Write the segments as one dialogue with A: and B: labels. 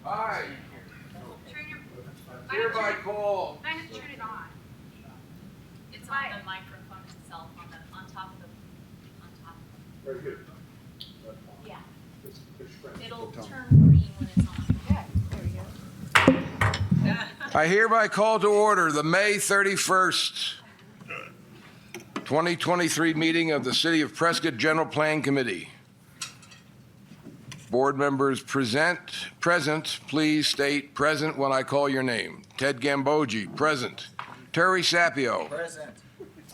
A: I
B: Turn your,
A: hereby call.
B: I have to turn it on.
C: It's on the microphone itself, on top of the.
D: Very good.
C: Yeah.
D: It's French.
C: It'll turn green when it's on.
B: Yeah, there we go.
A: I hereby call to order the May 31st, 2023 meeting of the City of Prescott General Plan Committee. Board members present, please state present when I call your name. Ted Gambogi, present. Terry Sapio.
E: Present.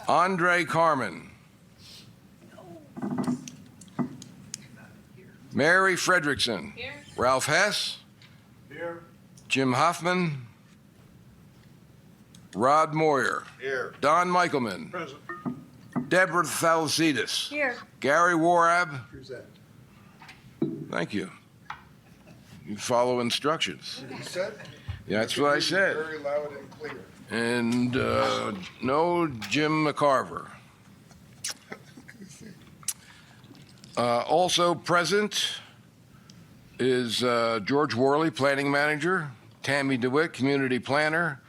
A: Andre Carmen. Mary Fredrickson.
C: Here.
A: Ralph Hess.
D: Here.
A: Jim Hoffman. Rod Moyer.
D: Here.
A: Don Michaelman.
D: Present.
A: Deborah Thalassides.
B: Here.
A: Gary Warab.
D: Present.
A: Thank you. You follow instructions.
D: You said?
A: Yeah, that's what I said.
D: Very loud and clear.
A: And no Jim McCarver. Also present is George Worley, Planning Manager, Tammy DeWitt, Community Planner,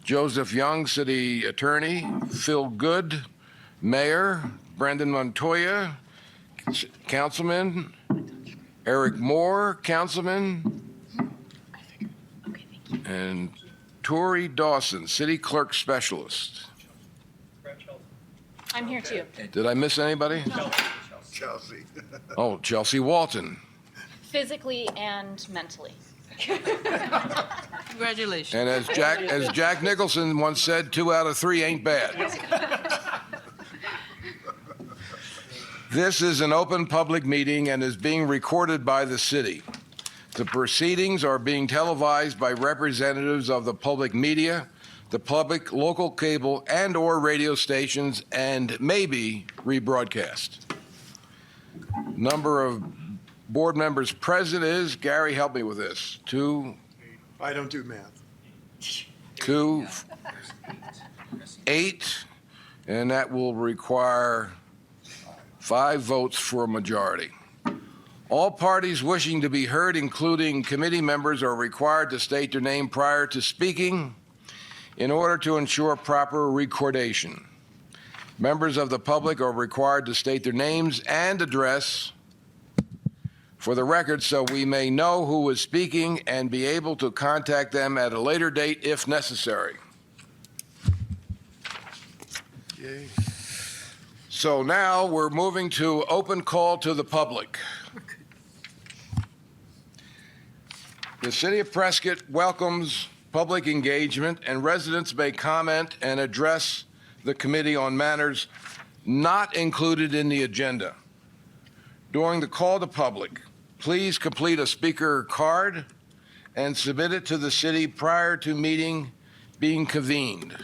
A: Joseph Young, City Attorney, Phil Good, Mayor, Brendan Montoya, Councilman, Eric Moore, Councilman, and Tori Dawson, City Clerk Specialist.
B: I'm here too.
A: Did I miss anybody?
D: Chelsea.
A: Oh, Chelsea Walton.
B: Physically and mentally.
F: Congratulations.
A: And as Jack Nicholson once said, 2 out of 3 ain't bad. This is an open public meeting and is being recorded by the city. The proceedings are being televised by representatives of the public media, the public local cable and/or radio stations, and may be rebroadcast. Number of board members present is, Gary, help me with this, 2,
D: I don't do math.
A: 2, 8, and that will require 5 votes for a majority. All parties wishing to be heard, including committee members, are required to state their name prior to speaking in order to ensure proper recordation. Members of the public are required to state their names and address for the record so we may know who is speaking and be able to contact them at a later date if necessary.
D: Yay.
A: So now we're moving to open call to the public. The City of Prescott welcomes public engagement, and residents may comment and address the committee on matters not included in the agenda. During the call to public, please complete a speaker card and submit it to the city prior to meeting being convened.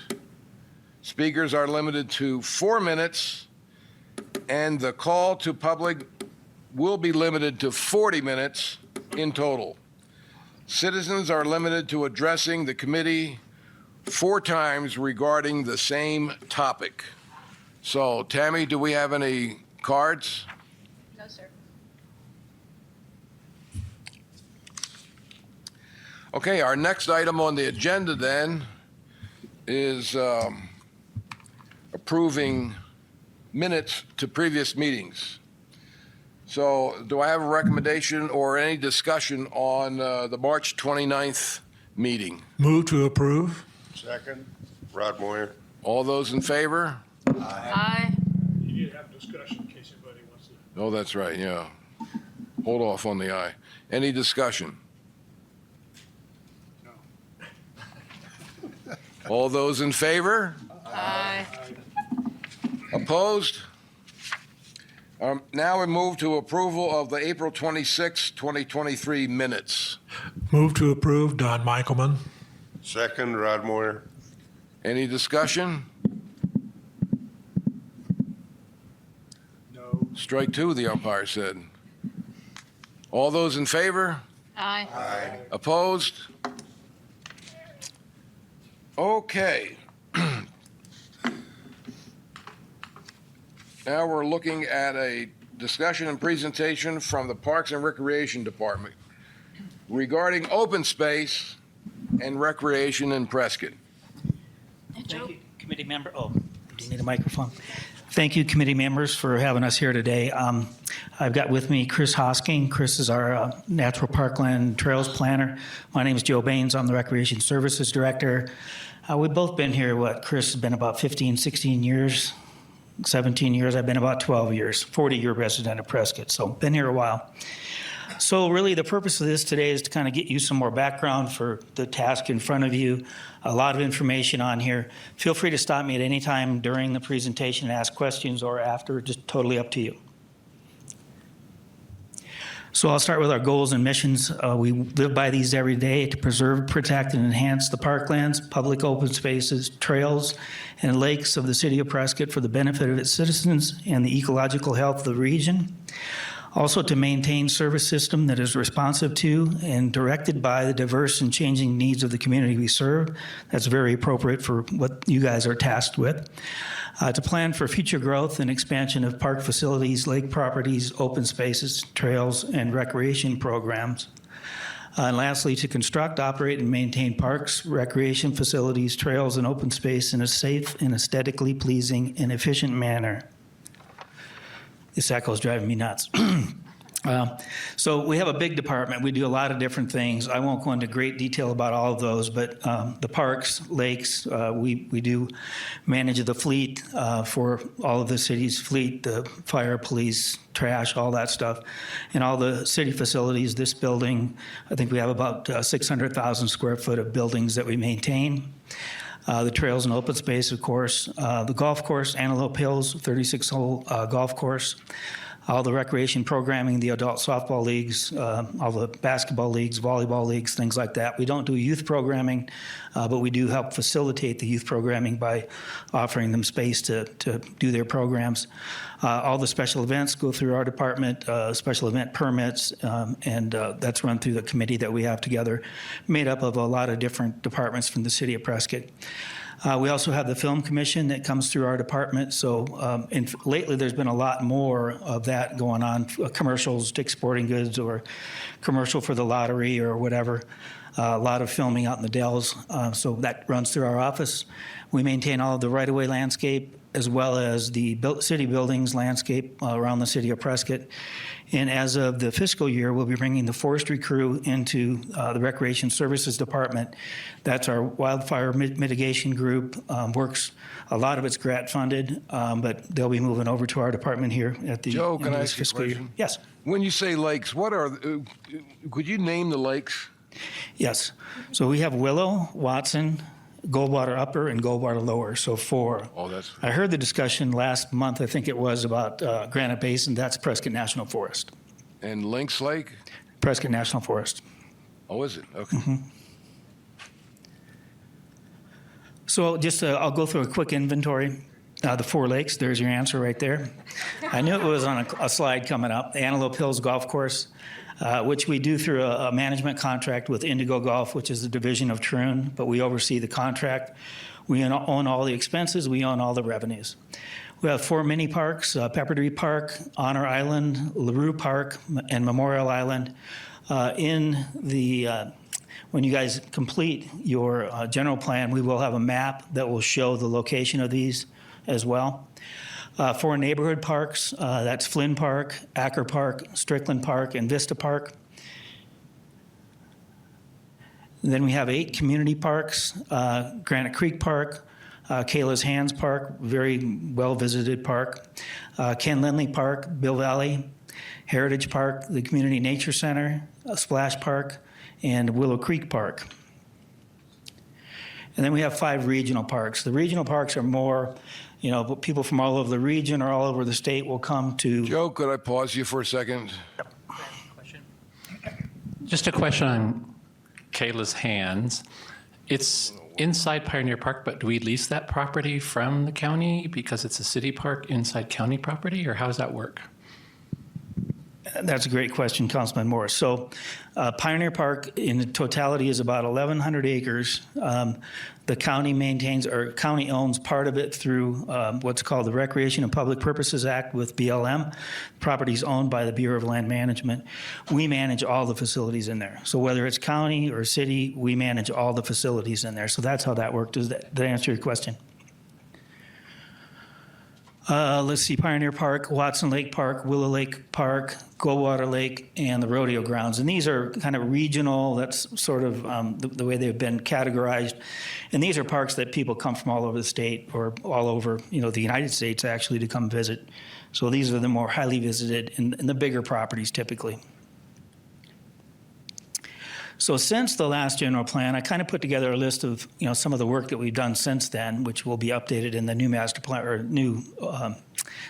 A: Speakers are limited to 4 minutes, and the call to public will be limited to 40 minutes in total. Citizens are limited to addressing the committee 4 times regarding the same topic. So, Tammy, do we have any cards?
B: No, sir.
A: Okay, our next item on the agenda then is approving minutes to previous meetings. So do I have a recommendation or any discussion on the March 29th meeting?
G: Move to approve.
D: Second. Rod Moyer.
A: All those in favor?
F: Aye.
D: You need to have a discussion in case anybody wants to.
A: Oh, that's right, yeah. Hold off on the aye. Any discussion?
D: No.
A: All those in favor?
F: Aye.
A: Opposed? Now we move to approval of the April 26, 2023 minutes.
G: Move to approve. Don Michaelman.
D: Second. Rod Moyer.
A: Any discussion?
D: No.
A: Strike 2, the umpire said. All those in favor?
F: Aye.
D: Aye.
A: Opposed? Okay. Now we're looking at a discussion and presentation from the Parks and Recreation Department. regarding open space and recreation in Prescott.
E: Thank you, committee member. Oh, do you need a microphone? Thank you, committee members, for having us here today. I've got with me Chris Hosking. Chris is our Natural Parkland Trails Planner. My name is Joe Baines. I'm the Recreation Services Director. We've both been here, Chris has been about 15, 16 years, 17 years. I've been about 12 years, 40-year resident of Prescott, so been here a while. So really the purpose of this today is to kind of get you some more background for the task in front of you. A lot of information on here. Feel free to stop me at any time during the presentation and ask questions or after, just totally up to you. So I'll start with our goals and missions. We live by these every day to preserve, protect, and enhance the parklands, public open spaces, trails, and lakes of the city of Prescott for the benefit of its citizens and the ecological health of the region. Also to maintain service system that is responsive to and directed by the diverse and changing needs of the community we serve. That's very appropriate for what you guys are tasked with. To plan for future growth and expansion of park facilities, lake properties, open spaces, trails, and recreation programs. And lastly, to construct, operate, and maintain parks, recreation facilities, trails, and open space in a safe and aesthetically pleasing and efficient manner. This echo's driving me nuts. So we have a big department. We do a lot of different things. I won't go into great detail about all of those, but the parks, lakes, we do manage the fleet for all of the city's fleet, the fire, police, trash, all that stuff. And all the city facilities, this building, I think we have about 600,000 square foot of buildings that we maintain. The trails and open space, of course, the golf course, Antelope Hills, 36-hole golf course, all the recreation programming, the adult softball leagues, all the basketball leagues, volleyball leagues, things like that. We don't do youth programming, but we do help facilitate the youth programming by offering them space to do their programs. All the special events go through our department, special event permits, and that's run through the committee that we have together, made up of a lot of different departments from the city of Prescott. We also have the film commission that comes through our department. So lately there's been a lot more of that going on, commercials, Dick's Sporting Goods or commercial for the lottery or whatever. A lot of filming out in the Dells. So that runs through our office. We maintain all of the right-of-way landscape as well as the city buildings landscape around the city of Prescott. And as of the fiscal year, we'll be bringing the forestry crew into the Recreation Services Department. That's our wildfire mitigation group. Works, a lot of it's grant funded, but they'll be moving over to our department here at the
A: Joe,
E: end
A: can
E: of
A: I
E: this
A: ask you a
E: fiscal year.
A: question?
E: Yes.
A: When you say lakes, what are, could you name the lakes?
E: Yes. So we have Willow, Watson, Goldwater Upper, and Goldwater Lower. So 4.
A: Oh, that's,
E: I heard the discussion last month, I think it was, about Granite Basin. That's Prescott National Forest.
A: and Lynx Lake?
E: Prescott National Forest.
A: Oh, is it? Okay.
E: So just I'll go through a quick inventory. The 4 lakes, there's your answer right there. I knew it was on a slide coming up. The Antelope Hills Golf Course, which we do through a management contract with Indigo Golf, which is a division of Troon, but we oversee the contract. We own all the expenses. We own all the revenues. We have 4 mini parks, Pepperdine Park, Honor Island, LaRue Park, and Memorial Island. When you guys complete your general plan, we will have a map that will show the location of these as well. 4 neighborhood parks, that's Flynn Park, Acker Park, Strickland Park, and Vista Park. And then we have 8 community parks, Granite Creek Park, Kayla's Hands Park, very well-visited park, Ken Lindley Park, Bill Valley, Heritage Park, the Community Nature Center, Splash Park, and Willow Creek Park. And then we have 5 regional parks. The regional parks are more, people from all over the region or all over the state will come to.
A: Joe, could I pause you for a second?
H: Just a question on Kayla's Hands. It's inside Pioneer Park, but do we lease that property from the county because it's a city park inside county property, or how does that work?
E: That's a great question, Councilman Morris. So Pioneer Park in totality is about 1,100 acres. The county maintains, or county owns part of it through what's called the Recreation and Public Purposes Act with BLM. Properties owned by the Bureau of Land Management. We manage all the facilities in there. So whether it's county or city, we manage all the facilities in there. So that's how that worked. Does that answer your question? Let's see, Pioneer Park, Watson Lake Park, Willow Lake Park, Goldwater Lake, and the rodeo grounds. And these are kind of regional, that's sort of the way they've been categorized. And these are parks that people come from all over the state or all over, the United States actually to come visit. So these are the more highly visited and the bigger properties typically. So since the last general plan, I kind of put together a list of some of the work that we've done since then, which will be updated in the new master plan or new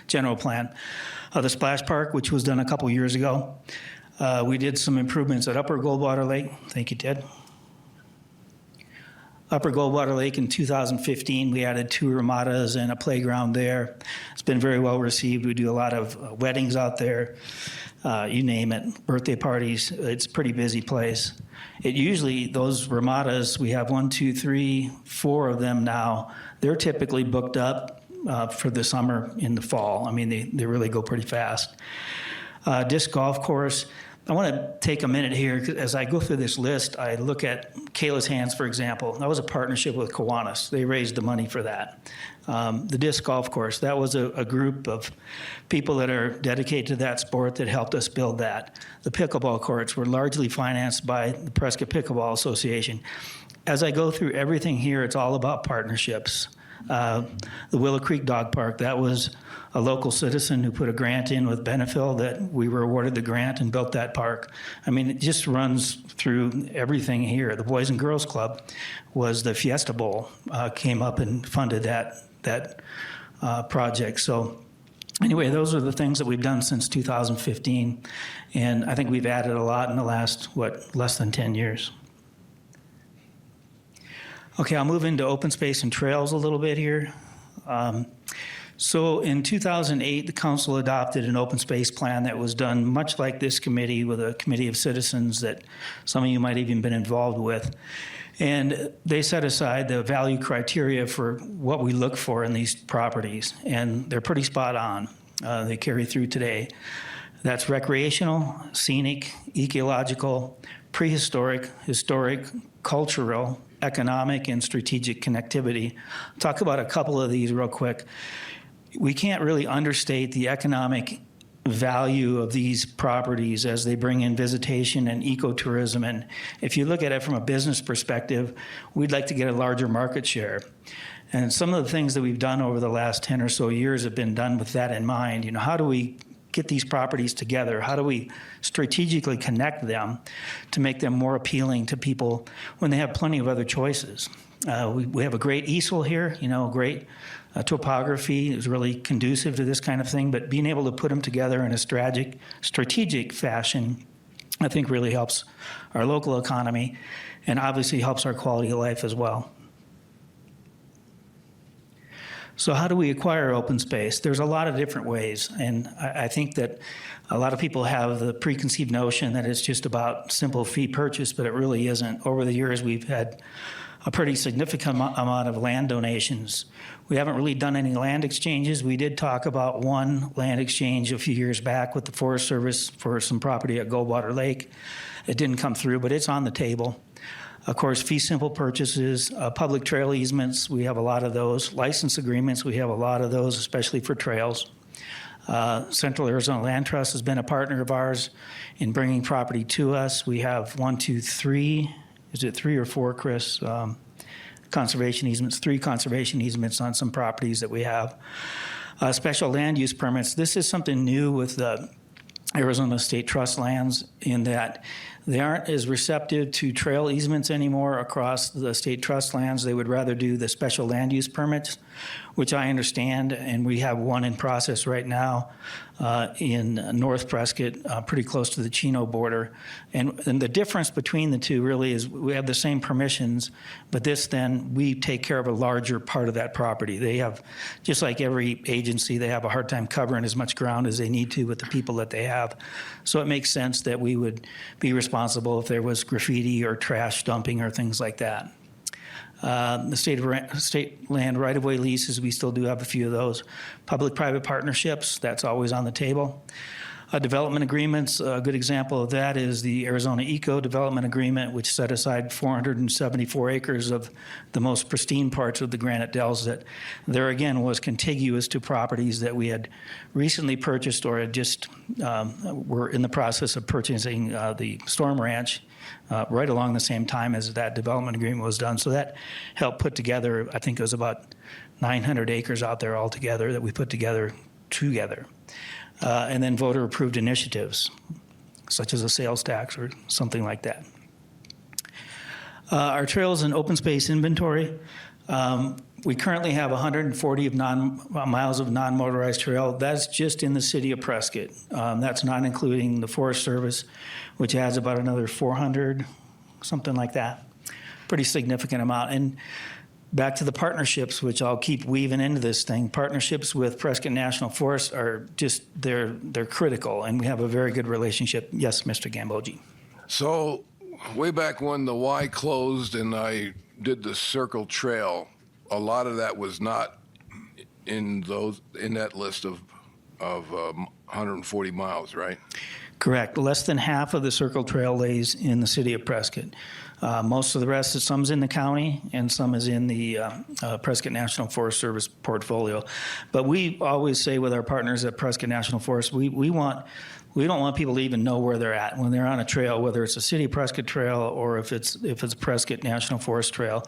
E: general plan. The Splash Park, which was done a couple years ago, we did some improvements at Upper Goldwater Lake. Thank you, Ted. Upper Goldwater Lake in 2015, we added 2 ramadas and a playground there. It's been very well received. We do a lot of weddings out there, you name it, birthday parties. It's a pretty busy place. It usually, those ramadas, we have 1, 2, 3, 4 of them now. They're typically booked up for the summer in the fall. I mean, they really go pretty fast. Disc golf course. I want to take a minute here. As I go through this list, I look at Kayla's Hands, for example. That was a partnership with Kiwanis. They raised the money for that. The disc golf course, that was a group of people that are dedicated to that sport that helped us build that. The pickleball courts were largely financed by the Prescott Pickleball Association. As I go through everything here, it's all about partnerships. The Willow Creek Dog Park, that was a local citizen who put a grant in with Benefil that we were awarded the grant and built that park. I mean, it just runs through everything here. The Boys and Girls Club was the Fiesta Bowl, came up and funded that project. So anyway, those are the things that we've done since 2015. And I think we've added a lot in the last, less than 10 years. Okay, I'll move into open space and trails a little bit here. So in 2008, the council adopted an open space plan that was done much like this committee with a committee of citizens that some of you might have even been involved with. And they set aside the value criteria for what we look for in these properties, and they're pretty spot on. They carry through today. That's recreational, scenic, ecological, prehistoric, historic, cultural, economic, and strategic connectivity. Talk about a couple of these real quick. We can't really understate the economic value of these properties as they bring in visitation and ecotourism. And if you look at it from a business perspective, we'd like to get a larger market share. And some of the things that we've done over the last 10 or so years have been done with that in mind. How do we get these properties together? How do we strategically connect them to make them more appealing to people when they have plenty of other choices? We have a great easel here, great topography is really conducive to this kind of thing, but being able to put them together in a strategic fashion, I think really helps our local economy and obviously helps our quality of life as well. So how do we acquire open space? There's a lot of different ways, and I think that a lot of people have the preconceived notion that it's just about simple fee purchase, but it really isn't. Over the years, we've had a pretty significant amount of land donations. We haven't really done any land exchanges. We did talk about one land exchange a few years back with the Forest Service for some property at Goldwater Lake. It didn't come through, but it's on the table. Of course, fee simple purchases, public trail easements, we have a lot of those. License agreements, we have a lot of those, especially for trails. Central Arizona Land Trust has been a partner of ours in bringing property to us. We have 1, 2, 3, is it 3 or 4, Chris? Conservation easements, 3 conservation easements on some properties that we have. Special land use permits, this is something new with the Arizona State Trust lands in that they aren't as receptive to trail easements anymore across the state trust lands. They would rather do the special land use permits, which I understand, and we have one in process right now in North Prescott, pretty close to the Chino border. And the difference between the two really is we have the same permissions, but this then, we take care of a larger part of that property. They have, just like every agency, they have a hard time covering as much ground as they need to with the people that they have. have. So it makes sense that we would be responsible if there was graffiti or trash dumping or things like that. The state land right-of-way leases, we still do have a few of those. Public-private partnerships, that's always on the table. Development agreements, a good example of that is the Arizona Eco Development Agreement, which set aside 474 acres of the most pristine parts of the Granite Dells that there again was contiguous to properties that we had recently purchased or had just were in the process of purchasing the Storm Ranch right along the same time as that development agreement was done. So that helped put together, I think it was about 900 acres out there altogether that we put together. And then voter-approved initiatives, such as a sales tax or something like that. Our trails and open space inventory, we currently have 140 miles of non-motorized trail. That's just in the city of Prescott. That's not including the Forest Service, which adds about another 400, something like that. Pretty significant amount. And back to the partnerships, which I'll keep weaving into this thing. Partnerships with Prescott National Forest are just, they're critical, and we have a very good relationship. Yes, Mr. Gambogi.
A: So way back when the Y closed and I did the Circle Trail, a lot of that was not in that list of 140 miles, right?
E: Correct. Less than half of the Circle Trail lays in the city of Prescott. Most of the rest, some's in the county and some is in the Prescott National Forest Service portfolio. But we always say with our partners at Prescott National Forest, we don't want people to even know where they're at when they're on a trail, whether it's a City of Prescott trail or if it's Prescott National Forest Trail.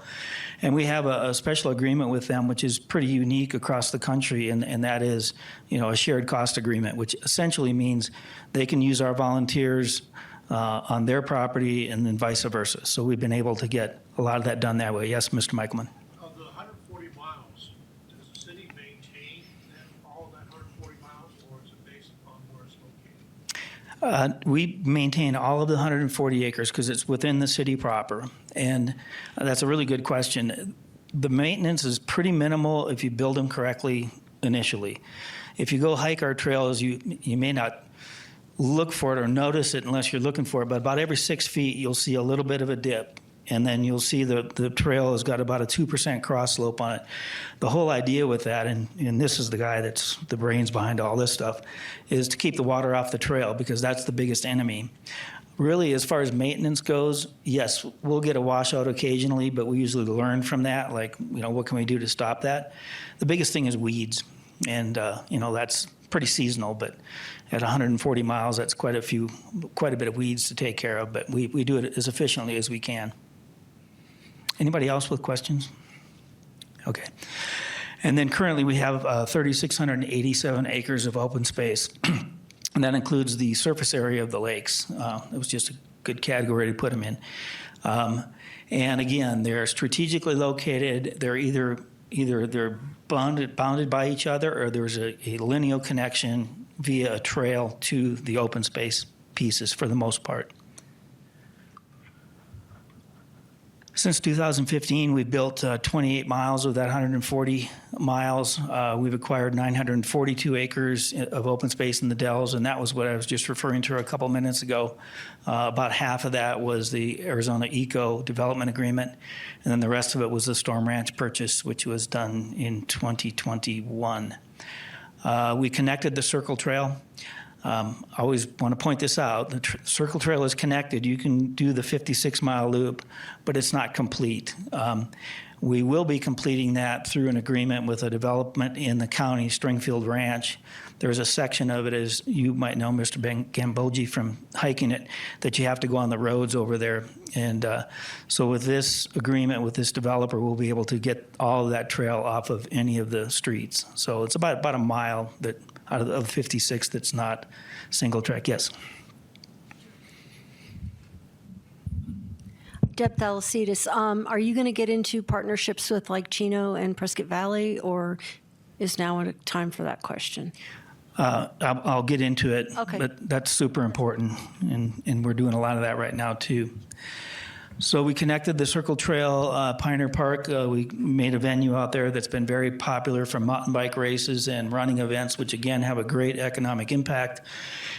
E: And we have a special agreement with them, which is pretty unique across the country, and that is, a shared cost agreement, which essentially means they can use our volunteers on their property and then vice versa. So we've been able to get a lot of that done that way. Yes, Mr. Michaelman.
G: Of the 140 miles, does the city maintain all of that 140 miles, or is it based upon where it's located?
E: We maintain all of the 140 acres because it's within the city proper. And that's a really good question. The maintenance is pretty minimal if you build them correctly initially. If you go hike our trails, you may not look for it or notice it unless you're looking for it, but about every 6 feet you'll see a little bit of a dip, and then you'll see the trail has got about a 2% cross slope on it. The whole idea with that, and this is the guy that's the brains behind all this stuff, is to keep the water off the trail because that's the biggest enemy. Really, as far as maintenance goes, yes, we'll get a washout occasionally, but we usually learn from that, like, what can we do to stop that? The biggest thing is weeds, and that's pretty seasonal, but at 140 miles, that's quite a bit of weeds to take care of, but we do it as efficiently as we can. Anybody else with questions? Okay. And then currently we have 3,687 acres of open space, and that includes the surface area of the lakes. It was just a good category to put them in. And again, they're strategically located. They're either they're bounded by each other, or there's a lineal connection via a trail to the open space pieces for the most part. Since 2015, we've built 28 miles of that 140 miles. We've acquired 942 acres of open space in the Dells, and that was what I was just referring to a couple minutes ago. About half of that was the Arizona Eco Development Agreement, and then the rest of it was the Storm Ranch purchase, which was done in 2021. We connected the Circle Trail. I always want to point this out. The Circle Trail is connected. You can do the 56-mile loop, but it's not complete. We will be completing that through an agreement with a development in the county, Stringfield Ranch. There's a section of it, as you might know, Mr. Gambogi, from hiking it, that you have to go on the roads over there. And so with this agreement with this developer, we'll be able to get all of that trail off of any of the streets. So it's about a mile that out of the 56 that's not single track. Yes.
I: Deb Thalassides, are you going to get into partnerships with like Chino and Prescott Valley, or is now a time for that question?
E: I'll get into it,
I: Okay.
E: but that's super important, and we're doing a lot of that right now too. So we connected the Circle Trail, Pioneer Park. We made a venue out there that's been very popular for mountain bike races and running events, which again have a great economic impact.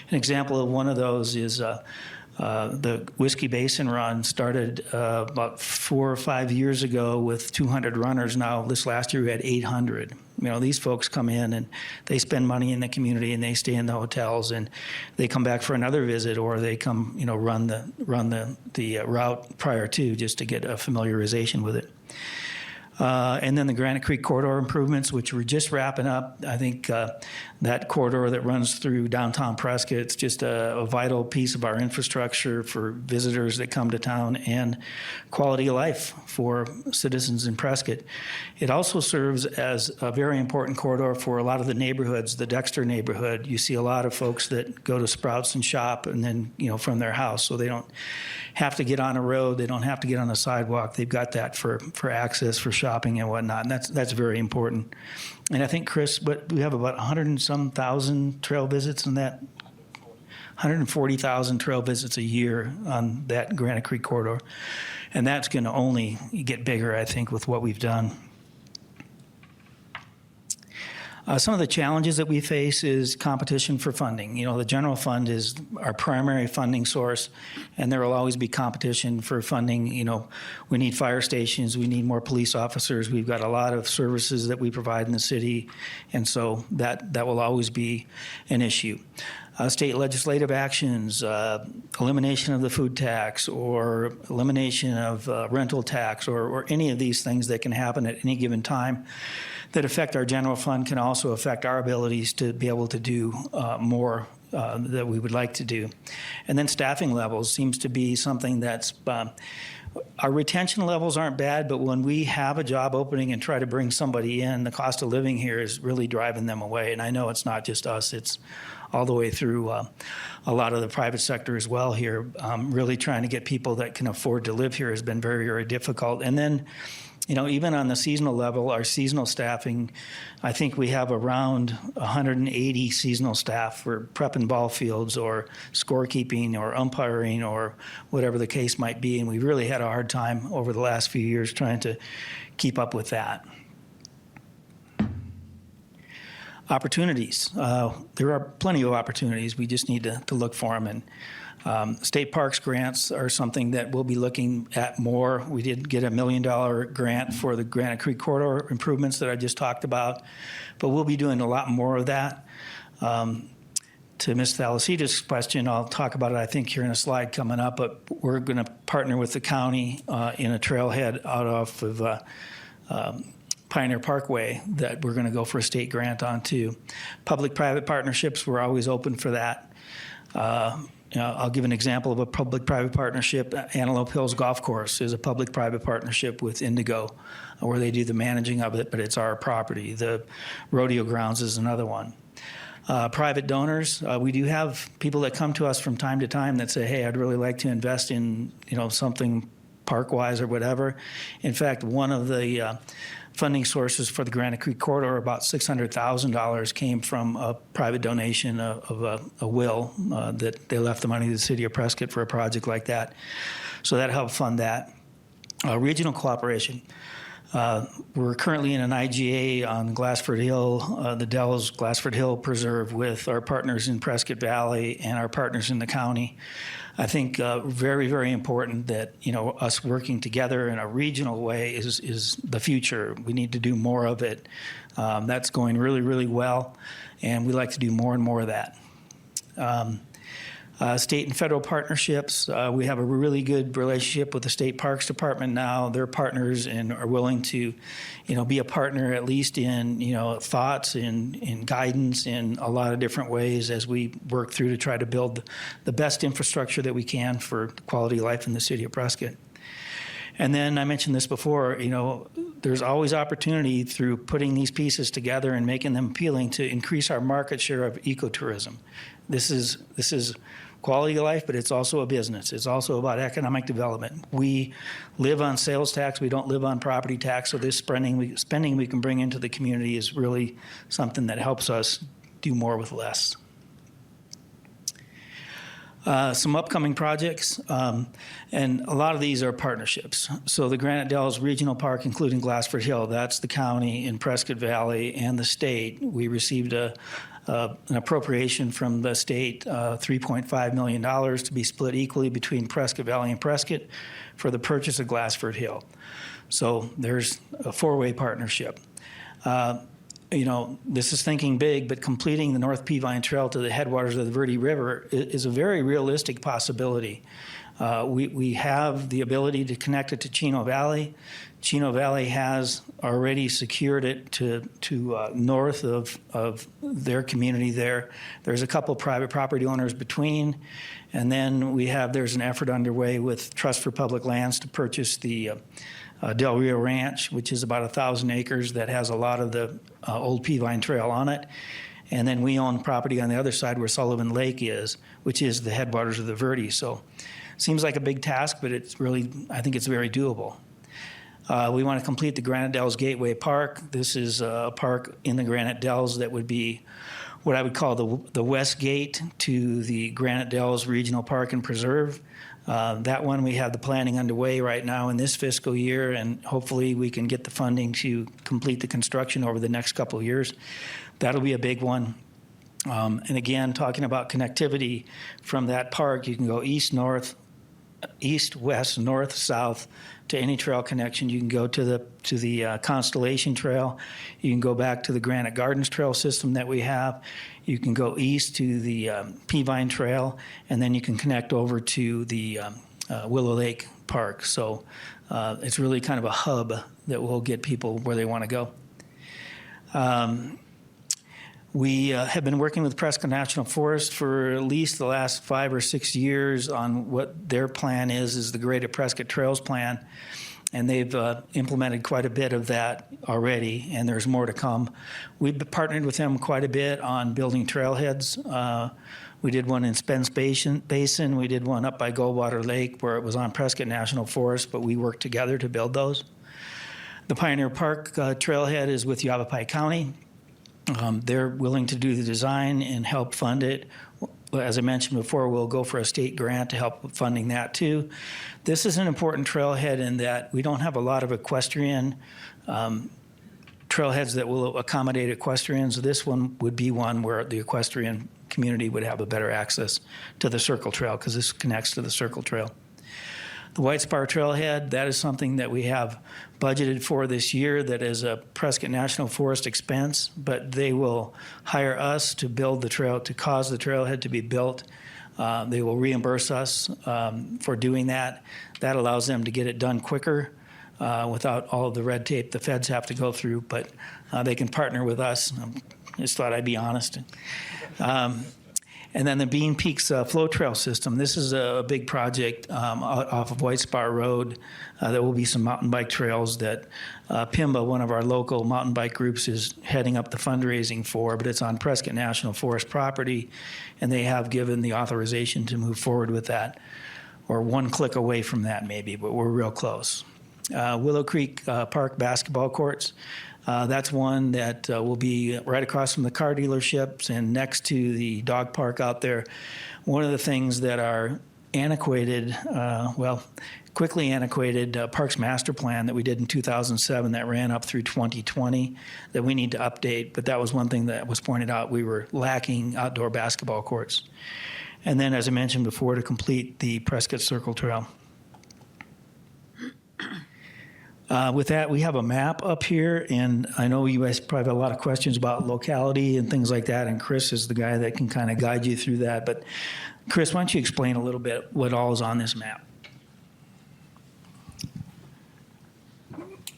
E: An example of one of those is the Whiskey Basin Run started about 4 or 5 years ago with 200 runners. Now, this last year we had 800. You know, these folks come in and they spend money in the community and they stay in the hotels and they come back for another visit, or they come, you know, run the route prior to, just to get a familiarization with it. And then the Granite Creek Corridor improvements, which we're just wrapping up. I think that corridor that runs through downtown Prescott, it's just a vital piece of our infrastructure for visitors that come to town and quality of life for citizens in Prescott. It also serves as a very important corridor for a lot of the neighborhoods, the Dexter neighborhood. You see a lot of folks that go to Sprouts and shop and then, you know, from their house, so they don't have to get on a road, they don't have to get on a sidewalk. They've got that for access, for shopping and whatnot, and that's very important. And I think, Chris, we have about 100 and some thousand trail visits in that, 140,000 trail visits a year on that Granite Creek corridor. And that's going to only get bigger, I think, with what we've done. Some of the challenges that we face is competition for funding. You know, the general fund is our primary funding source, and there will always be competition for funding. You know, we need fire stations, we need more police officers, we've got a lot of services that we provide in the city, and so that will always be an issue. State legislative actions, elimination of the food tax, or elimination of rental tax, or any of these things that can happen at any given time that affect our general fund can also affect our abilities to be able to do more that we would like to do. And then staffing levels seems to be something that's, our retention levels aren't bad, but when we have a job opening and try to bring somebody in, the cost of living here is really driving them away. And I know it's not just us, it's all the way through a lot of the private sector as well here. Really trying to get people that can afford to live here has been very, very difficult. And then, you know, even on the seasonal level, our seasonal staffing, I think we have around 180 seasonal staff for prep and ball fields or scorekeeping or umpiring or whatever the case might be. And we really had a hard time over the last few years trying to keep up with that. Opportunities. There are plenty of opportunities. We just need to look for them. And state parks grants are something that we'll be looking at more. We did get a $1 million grant for the Granite Creek Corridor improvements that I just talked about, but we'll be doing a lot more of that. To Ms. Thalasida's question, I'll talk about it, I think, here in a slide coming up, but we're going to partner with the county in a trailhead out off of Pioneer Parkway that we're going to go for a state grant on too. Public-private partnerships, we're always open for that. You know, I'll give an example of a public-private partnership. Antelope Hills Golf Course is a public-private partnership with Indigo, where they do the managing of it, but it's our property. The rodeo grounds is another one. Private donors, we do have people that come to us from time to time that say, hey, I'd really like to invest in, you know, something park-wise or whatever. In fact, one of the funding sources for the Granite Creek Corridor, about $600,000 came from a private donation of a will that they left the money to the city of Prescott for a project like that. So that helped fund that. Regional cooperation. We're currently in an IGA on Glassford Hill, the Dells Glassford Hill Preserve, with our partners in Prescott Valley and our partners in the county. I think very, very important that, you know, us working together in a regional way is the future. We need to do more of it. That's going really, really well, and we like to do more and more of that. State and federal partnerships. We have a really good relationship with the State Parks Department now. They're partners and are willing to, you know, be a partner at least in, you know, thoughts and in guidance in a lot of different ways as we work through to try to build the best infrastructure that we can for quality of life in the city of Prescott. And then I mentioned this before, you know, there's always opportunity through putting these pieces together and making them appealing to increase our market share of ecotourism. This is quality of life, but it's also a business. It's also about economic development. We live on sales tax. We don't live on property tax. So this spending we can bring into the community is really something that helps us do more with less. Some upcoming projects, and a lot of these are partnerships. So the Granite Dells Regional Park, including Glassford Hill, that's the county in Prescott Valley and the state. We received an appropriation from the state, $3.5 million to be split equally between Prescott Valley and Prescott for the purchase of Glassford Hill. So there's a four-way partnership. This is thinking big, but completing the North Peavine Trail to the headwaters of the Verde River is a very realistic possibility. We have the ability to connect it to Chino Valley. Chino Valley has already secured it to north of their community there. There's a couple private property owners between, and then there's an effort underway with Trust for Public Lands to purchase the Del Rio Ranch, which is about 1,000 acres that has a lot of the old Peavine Trail on it. And then we own property on the other side where Sullivan Lake is, which is the headwaters of the Verde. So it seems like a big task, but I think it's very doable. We want to complete the Granite Dells Gateway Park. This is a park in the Granite Dells that would be what I would call the west gate to the Granite Dells Regional Park and Preserve. That one, we have the planning underway right now in this fiscal year, and hopefully we can get the funding to complete the construction over the next couple of years. That'll be a big one. And again, talking about connectivity from that park, you can go east, west, north, south to any trail connection. You can go to the Constellation Trail. You can go back to the Granite Gardens Trail system that we have. You can go east to the Peavine Trail, and then you can connect over to the Willow Lake Park. So it's really kind of a hub that will get people where they want to go. We have been working with Prescott National Forest for at least the last 5 or 6 years on what their plan is the Greater Prescott Trails Plan. And they've implemented quite a bit of that already, and there's more to come. We've partnered with them quite a bit on building trailheads. We did one in Spence Basin. We did one up by Goldwater Lake where it was on Prescott National Forest, but we worked together to build those. The Pioneer Park trailhead is with Yavapai County. They're willing to do the design and help fund it. As I mentioned before, we'll go for a state grant to help with funding that too. This is an important trailhead in that we don't have a lot of equestrian trailheads that will accommodate equestrians. This one would be one where the equestrian community would have a better access to the Circle Trail because this connects to the Circle Trail. The White Spar Trailhead, that is something that we have budgeted for this year that is a Prescott National Forest expense, but they will hire us to build the trail, to cause the trailhead to be built. They will reimburse us for doing that. That allows them to get it done quicker without all of the red tape the feds have to go through, but they can partner with us. I just thought I'd be honest. And then the Bean Peaks Flow Trail System. This is a big project off of White Spar Road. There will be some mountain bike trails that PIMBA, one of our local mountain bike groups, is heading up the fundraising for, but it's on Prescott National Forest property, and they have given the authorization to move forward with that, or one click away from that maybe, but we're real close. Willow Creek Park basketball courts. That's one that will be right across from the car dealerships and next to the dog park out there. One of the things that are antiquated, quickly antiquated Parks Master Plan that we did in 2007 that ran up through 2020 that we need to update, but that was one thing that was pointed out. We were lacking outdoor basketball courts. And then, as I mentioned before, to complete the Prescott Circle Trail. With that, we have a map up here, and I know you guys probably have a lot of questions about locality and things like that, and Chris is the guy that can kind of guide you through that. But Chris, why don't you explain a little bit what all is on this map?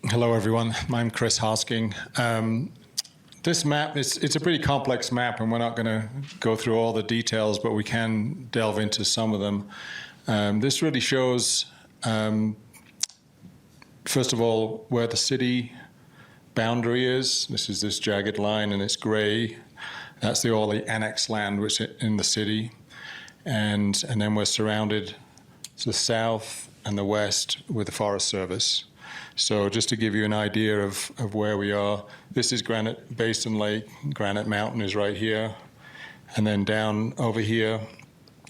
J: Hello, everyone. I'm Chris Hosking. This map, it's a pretty complex map, and we're not going to go through all the details, but we can delve into some of them. This really shows first of all, where the city boundary is. This is this jagged line, and it's gray. That's all the annex land which is in the city. And then we're surrounded to the south and the west with the Forest Service. So just to give you an idea of where we are, this is Granite Basin Lake. Granite Mountain is right here. And then down over here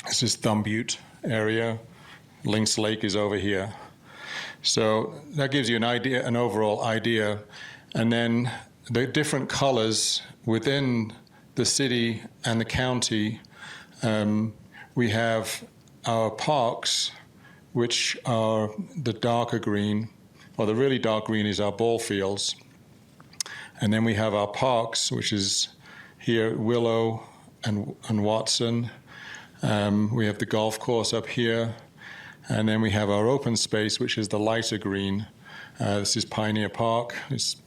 J: This is Thumb Butte area. Lynx Lake is over here. So that gives you an idea, an overall idea. And then the different colors within the city and the county. We have our parks, which are the darker green, or the really dark green is our ball fields. And then we have our parks, which is here, Willow and Watson. We have the golf course up here. And then we have our open space, which is the lighter green. This is Pioneer Park. It's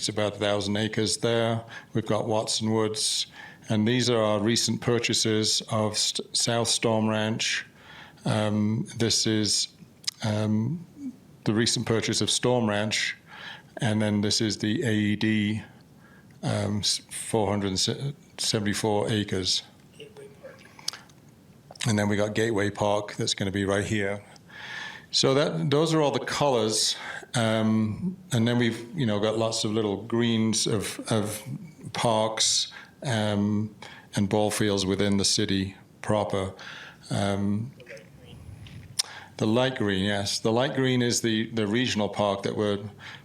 J: about 1,000 acres there. We've got Watson Woods. And these are our recent purchases of South Storm Ranch. This is the recent purchase of Storm Ranch. And then this is the AED, 474 acres. And then we got Gateway Park that's going to be right here. So those are all the colors. And then we've got lots of little greens of parks and ball fields within the city proper. The light green, yes. The light green is the regional park that we're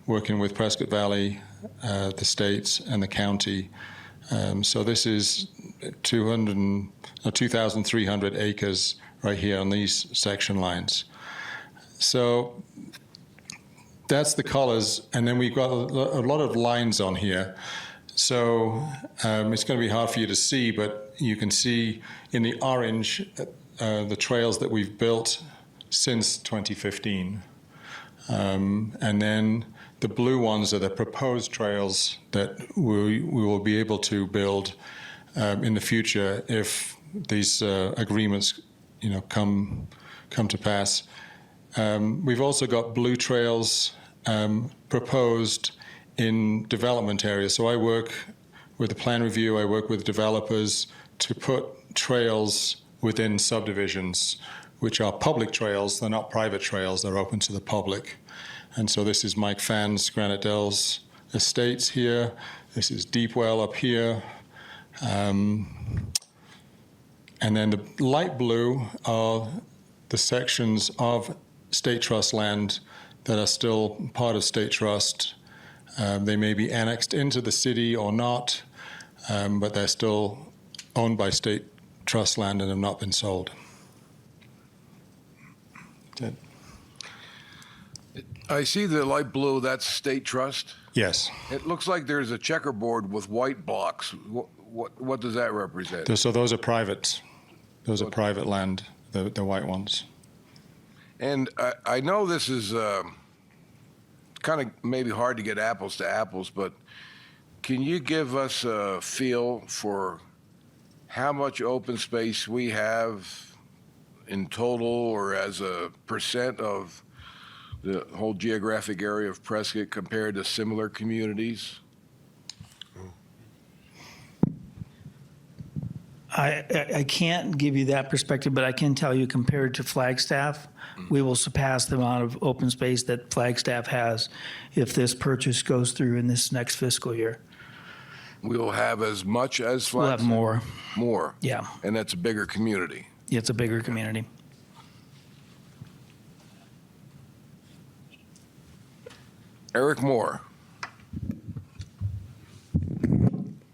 J: working with Prescott Valley, the states, and the county. So this is 2,300 acres right here on these section lines. So that's the colors, and then we've got a lot of lines on here. So it's going to be hard for you to see, but you can see in the orange the trails that we've built since 2015. And then the blue ones are the proposed trails that we will be able to build in the future if these agreements, come to pass. We've also got blue trails proposed in development areas. So I work with the plan review. I work with developers to put trails within subdivisions, which are public trails. They're not private trails. They're open to the public. And so this is Mike Pfann's Granite Dells Estates here. This is Deepwell up here. And then the light blue are the sections of state trust land that are still part of state trust. They may be annexed into the city or not, but they're still owned by state trust land and have not been sold. That's it.
A: I see the light blue, that's state trust.
J: Yes.
A: It looks like there's a checkerboard with white blocks. What does that represent?
J: So those are private. Those are private land, the white ones.
A: And I know this is kind of maybe hard to get apples to apples, but can you give us a feel for how much open space we have in total or as a percent of the whole geographic area of Prescott compared to similar communities?
E: I can't give you that perspective, but I can tell you compared to Flagstaff, we will surpass the amount of open space that Flagstaff has if this purchase goes through in this next fiscal year.
A: We'll have as much as Flagstaff?
E: We'll have more.
A: More?
E: Yeah.
A: And that's a bigger community?
E: It's a bigger community.
A: Eric Moore.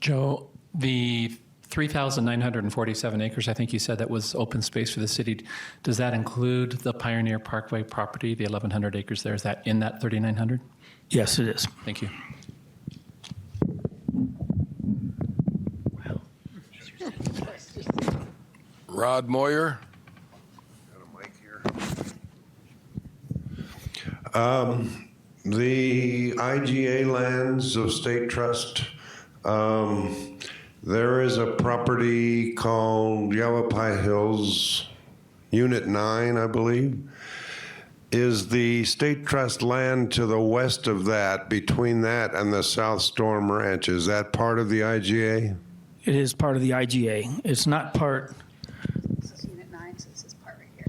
H: Joe, the 3,947 acres, I think you said that was open space for the city. Does that include the Pioneer Parkway property, the 1,100 acres there? Is that in that 3,900?
E: Yes, it is.
H: Thank you.
A: Rod Moyer.
D: Got a mic here. The IGA lands of State Trust, there is a property called Yavapai Hills, Unit 9, I believe. Is the State Trust land to the west of that, between that and the South Storm Ranch, is that part of the IGA?
E: It is part of the IGA. It's not part,
B: This is Unit 9, so this is part right here.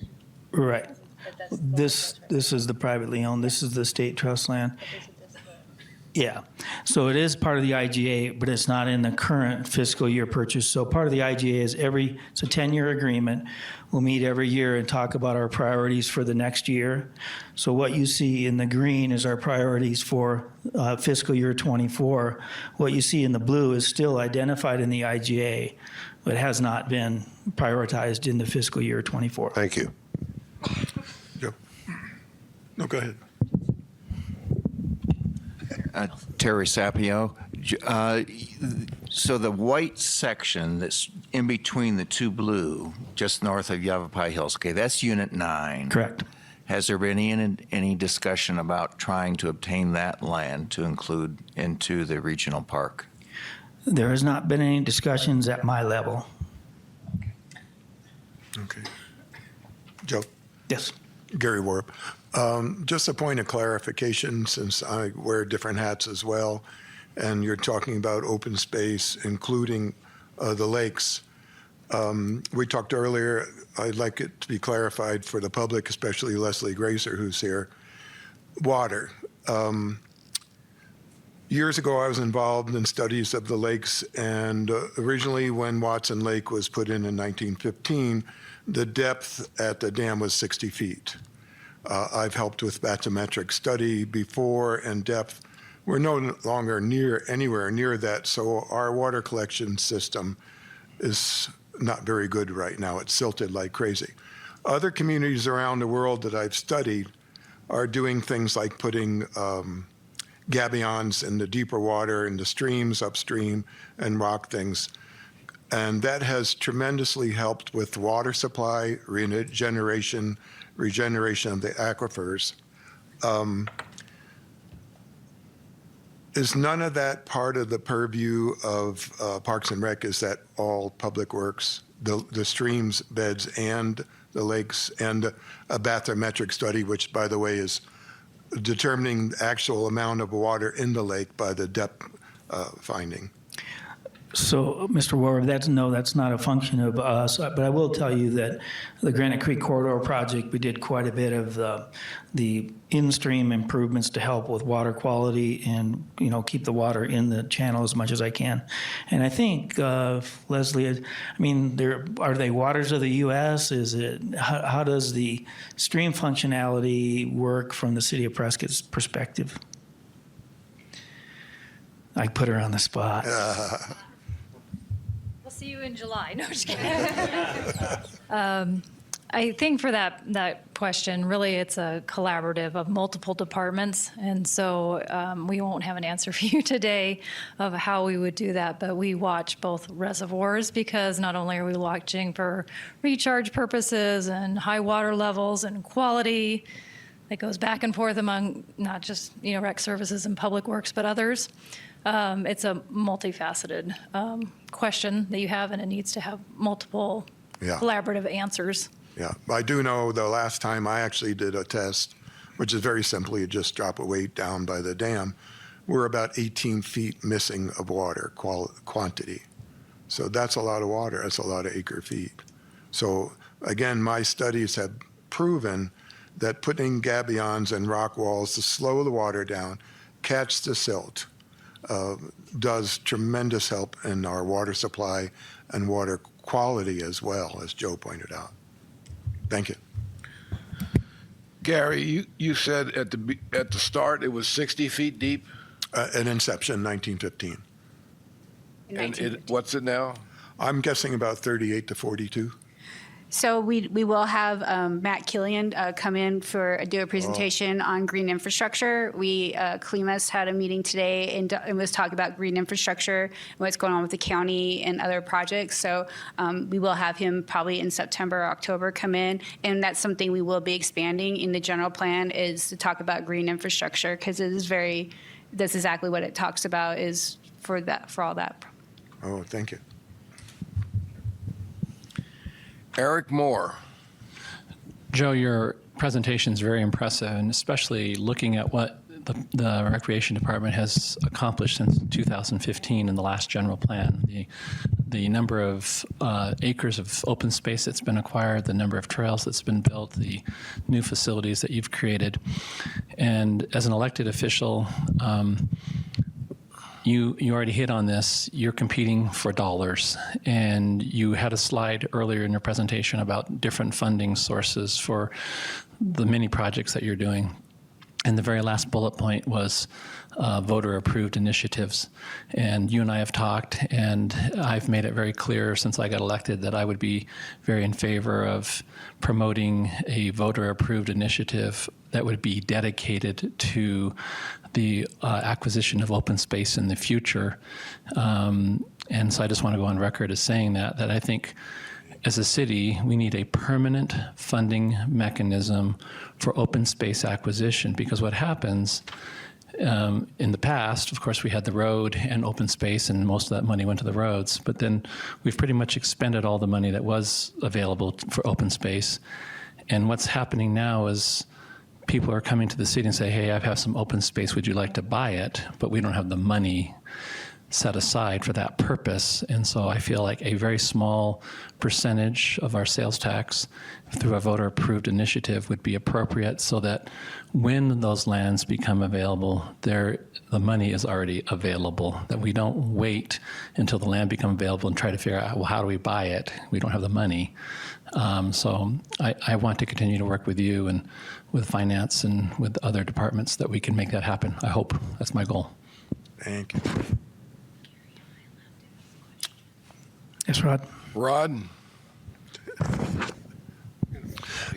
E: right.
B: But that's
E: This is the privately owned. This is the state trust land.
B: Is it this
E: Yeah, so it is part of the IGA, but it's not in the current fiscal year purchase. So part of the IGA is it's a 10-year agreement. We'll meet every year and talk about our priorities for the next year. So what you see in the green is our priorities for fiscal year '24. What you see in the blue is still identified in the IGA, but has not been prioritized in the fiscal year '24.
D: Thank you.
K: Joe? No, go ahead.
L: Terry Sapio. So the white section that's in between the two blue, just north of Yavapai Hills, okay, that's Unit 9.
E: Correct.
L: Has there been any discussion about trying to obtain that land to include into the regional park?
E: There has not been any discussions at my level.
K: Okay. Joe?
E: Yes.
K: Gary Warp. Just a point of clarification, since I wear different hats as well, and you're talking about open space, including the lakes. We talked earlier, I'd like it to be clarified for the public, especially Leslie Gracer, who's here. Water. Years ago, I was involved in studies of the lakes, and originally when Watson Lake was put in 1915, the depth at the dam was 60 feet. I've helped with bathymetric study before, and depth. We're no longer anywhere near that, so our water collection system is not very good right now. It's silted like crazy. Other communities around the world that I've studied are doing things like putting gabions in the deeper water, in the streams upstream, and rock things. And that has tremendously helped with water supply, regeneration of the aquifers. Is none of that part of the purview of Parks and Rec? Is that all Public Works, the streams, beds, and the lakes, and a bathymetric study, which, by the way, is determining the actual amount of water in the lake by the depth finding?
E: So, Mr. Warren, that's not a function of us, but I will tell you that the Granite Creek Corridor project, we did quite a bit of the in-stream improvements to help with water quality and, keep the water in the channel as much as I can. And I think, Leslie, I mean, are they waters of the U.S.? How does the stream functionality work from the city of Prescott's perspective? I put her on the spot.
C: We'll see you in July. No, just kidding. I think for that question, really it's a collaborative of multiple departments. And so we won't have an answer for you today of how we would do that, but we watch both reservoirs, because not only are we watching for recharge purposes and high water levels and quality that goes back and forth among not just, rec services and public works, but others. It's a multifaceted question that you have, and it needs to have multiple collaborative answers.
K: Yeah, I do know the last time I actually did a test, which is very simply just drop a weight down by the dam, we're about 18 feet missing of water quantity. So that's a lot of water. That's a lot of acre feet. So again, my studies have proven that putting gabions and rock walls to slow the water down, catch the silt, does tremendous help in our water supply and water quality as well, as Joe pointed out. Thank you.
A: Gary, you said at the start it was 60 feet deep?
K: At inception, 1915.
A: And what's it now?
K: I'm guessing about 38 to 42.
B: So we will have Matt Killian come in do a presentation on green infrastructure. CLEMAS had a meeting today and was talking about green infrastructure and what's going on with the county and other projects. So we will have him probably in September or October come in, and that's something we will be expanding in the general plan, is to talk about green infrastructure, because that's exactly what it talks about, is for all that.
K: Oh, thank you.
A: Eric Moore.
H: Joe, your presentation is very impressive, and especially looking at what the Recreation Department has accomplished since 2015 in the last general plan. The number of acres of open space that's been acquired, the number of trails that's been built, the new facilities that you've created. And as an elected official, you already hit on this. You're competing for dollars, and you had a slide earlier in your presentation about different funding sources for the many projects that you're doing. And the very last bullet point was voter-approved initiatives. And you and I have talked, and I've made it very clear since I got elected that I would be very in favor of promoting a voter-approved initiative that would be dedicated to the acquisition of open space in the future. And so I just want to go on record as saying that I think as a city, we need a permanent funding mechanism for open space acquisition, because what happens in the past, of course, we had the road and open space, and most of that money went to the roads. But then we've pretty much expended all the money that was available for open space. And what's happening now is people are coming to the city and say, hey, I have some open space. Would you like to buy it? But we don't have the money set aside for that purpose. And so I feel like a very small percentage of our sales tax through a voter-approved initiative would be appropriate, so that when those lands become available, the money is already available, that we don't wait until the land becomes available and try to figure out, well, how do we buy it? We don't have the money. So I want to continue to work with you and with finance and with other departments that we can make that happen. I hope. That's my goal.
K: Thank you.
E: Yes, Rod?
A: Rod?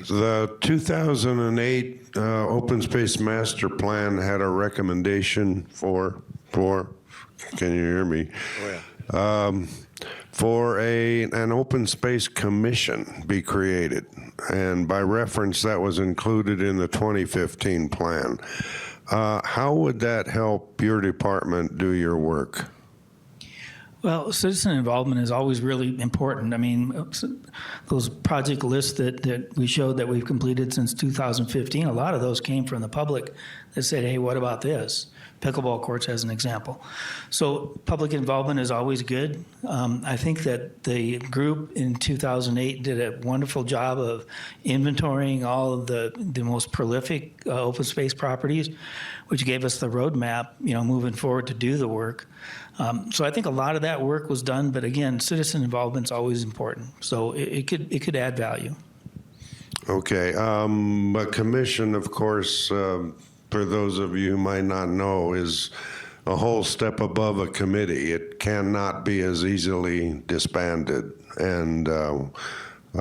D: The 2008 Open Space Master Plan had a recommendation for can you hear me?
A: Oh, yeah.
D: For an open space commission be created. And by reference, that was included in the 2015 plan. How would that help your department do your work?
E: Well, citizen involvement is always really important. I mean, those project lists that we showed that we've completed since 2015, a lot of those came from the public that said, hey, what about this? Pickleball courts as an example. So public involvement is always good. I think that the group in 2008 did a wonderful job of inventorying all of the most prolific open space properties, which gave us the roadmap, moving forward to do the work. So I think a lot of that work was done, but again, citizen involvement is always important. So it could add value.
D: Okay. A commission, of course, for those of you who might not know, is a whole step above a committee. It cannot be as easily disbanded. And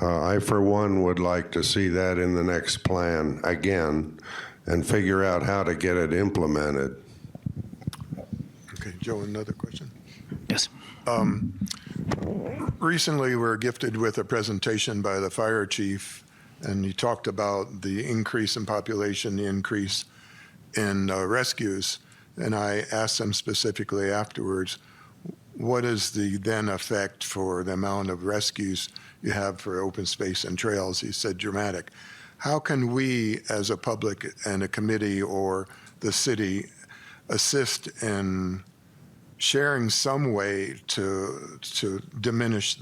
D: I, for one, would like to see that in the next plan again and figure out how to get it implemented.
K: Okay, Joe, another question?
E: Yes.
K: Recently, we were gifted with a presentation by the fire chief, and he talked about the increase in population, the increase in rescues. And I asked him specifically afterwards, what is the then effect for the amount of rescues you have for open space and trails? He said, dramatic. How can we, as a public and a committee or the city, assist in sharing some way to diminish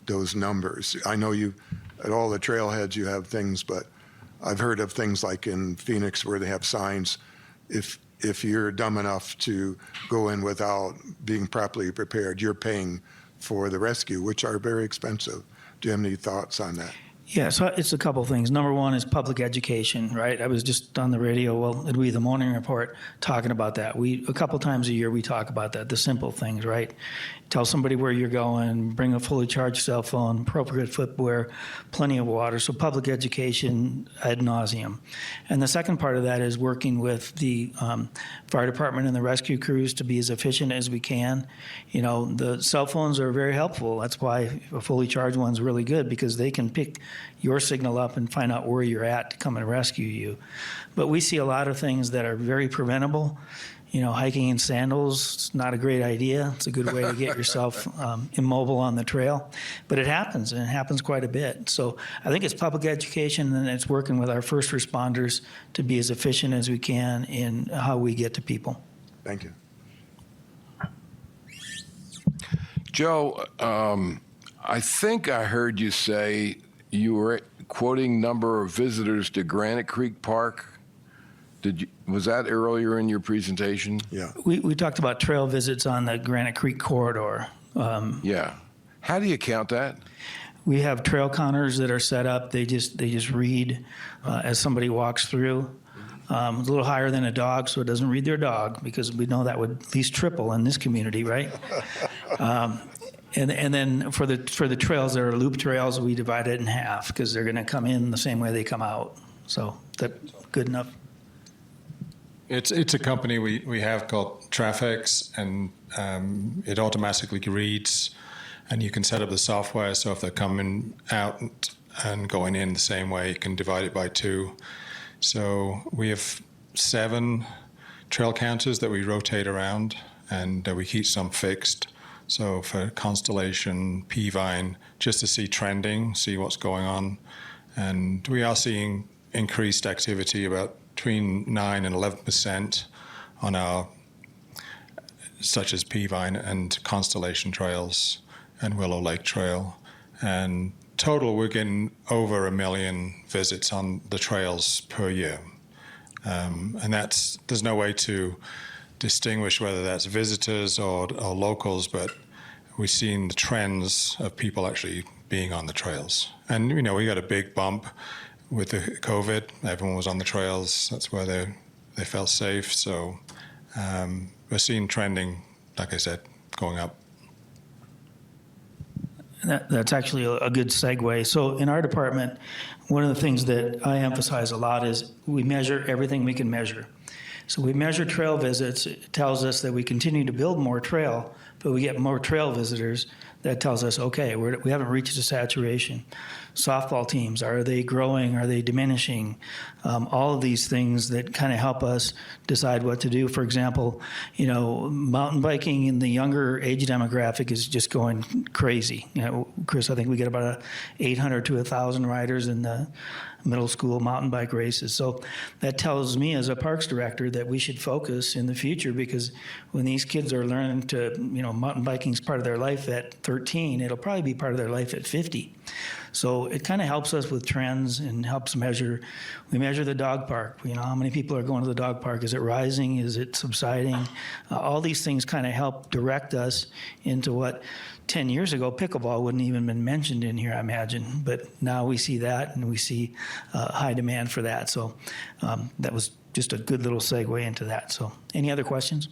K: those numbers? I know you, at all the trailheads, you have things, but I've heard of things like in Phoenix where they have signs, if you're dumb enough to go in without being properly prepared, you're paying for the rescue, which are very expensive. Do you have any thoughts on that?
E: Yeah, so it's a couple things. Number one is public education, right? I was just on the radio, well, it'll be the morning report talking about that. A couple times a year we talk about that, the simple things, right? Tell somebody where you're going, bring a fully charged cell phone, appropriate footwear, plenty of water. So public education ad nauseum. And the second part of that is working with the fire department and the rescue crews to be as efficient as we can. The cell phones are very helpful. That's why a fully charged one's really good, because they can pick your signal up and find out where you're at to come and rescue you. But we see a lot of things that are very preventable. Hiking in sandals, it's not a great idea. It's a good way to get yourself immobile on the trail. But it happens, and it happens quite a bit. So I think it's public education, and it's working with our first responders to be as efficient as we can in how we get to people.
K: Thank you.
A: Joe, I think I heard you say you were quoting number of visitors to Granite Creek Park Was that earlier in your presentation?
K: Yeah.
E: We talked about trail visits on the Granite Creek corridor.
A: Yeah. How do you count that?
E: We have trail counters that are set up. They just read as somebody walks through. A little higher than a dog, so it doesn't read their dog, because we know that would at least triple in this community, right? And then for the trails that are loop trails, we divide it in half, because they're going to come in the same way they come out. So that good enough?
J: It's a company we have called Trafex, and it automatically reads, and you can set up the software so if they're coming out and going in the same way, you can divide it by 2. So we have 7 trail counters that we rotate around, and we keep some fixed. So for Constellation, Peavine, just to see trending, see what's going on. And we are seeing increased activity, about between 9 and 11% on our, such as Peavine and Constellation trails and Willow Lake Trail. And total, we're getting over 1 million visits on the trails per year. And there's no way to distinguish whether that's visitors or locals, but we've seen the trends of people actually being on the trails. And, we got a big bump with the COVID. Everyone was on the trails. That's where they felt safe. So we're seeing trending, like I said, going up.
E: That's actually a good segue. So in our department, one of the things that I emphasize a lot is we measure everything we can measure. So we measure trail visits. It tells us that we continue to build more trail, but we get more trail visitors. That tells us, okay, we haven't reached a saturation. Softball teams, are they growing? Are they diminishing? All of these things that kind of help us decide what to do. For example, mountain biking in the younger age demographic is just going crazy. Chris, I think we get about 800 to 1,000 riders in the middle school mountain bike races. So that tells me as a parks director that we should focus in the future, because when these kids are learning to, mountain biking is part of their life at 13, it'll probably be part of their life at 50. So it kind of helps us with trends and helps measure. We measure the dog park. How many people are going to the dog park? Is it rising? Is it subsiding? All these things kind of help direct us into what 10 years ago, pickleball wouldn't even been mentioned in here, I imagine. But now we see that, and we see high demand for that. So that was just a good little segue into that. So any other questions?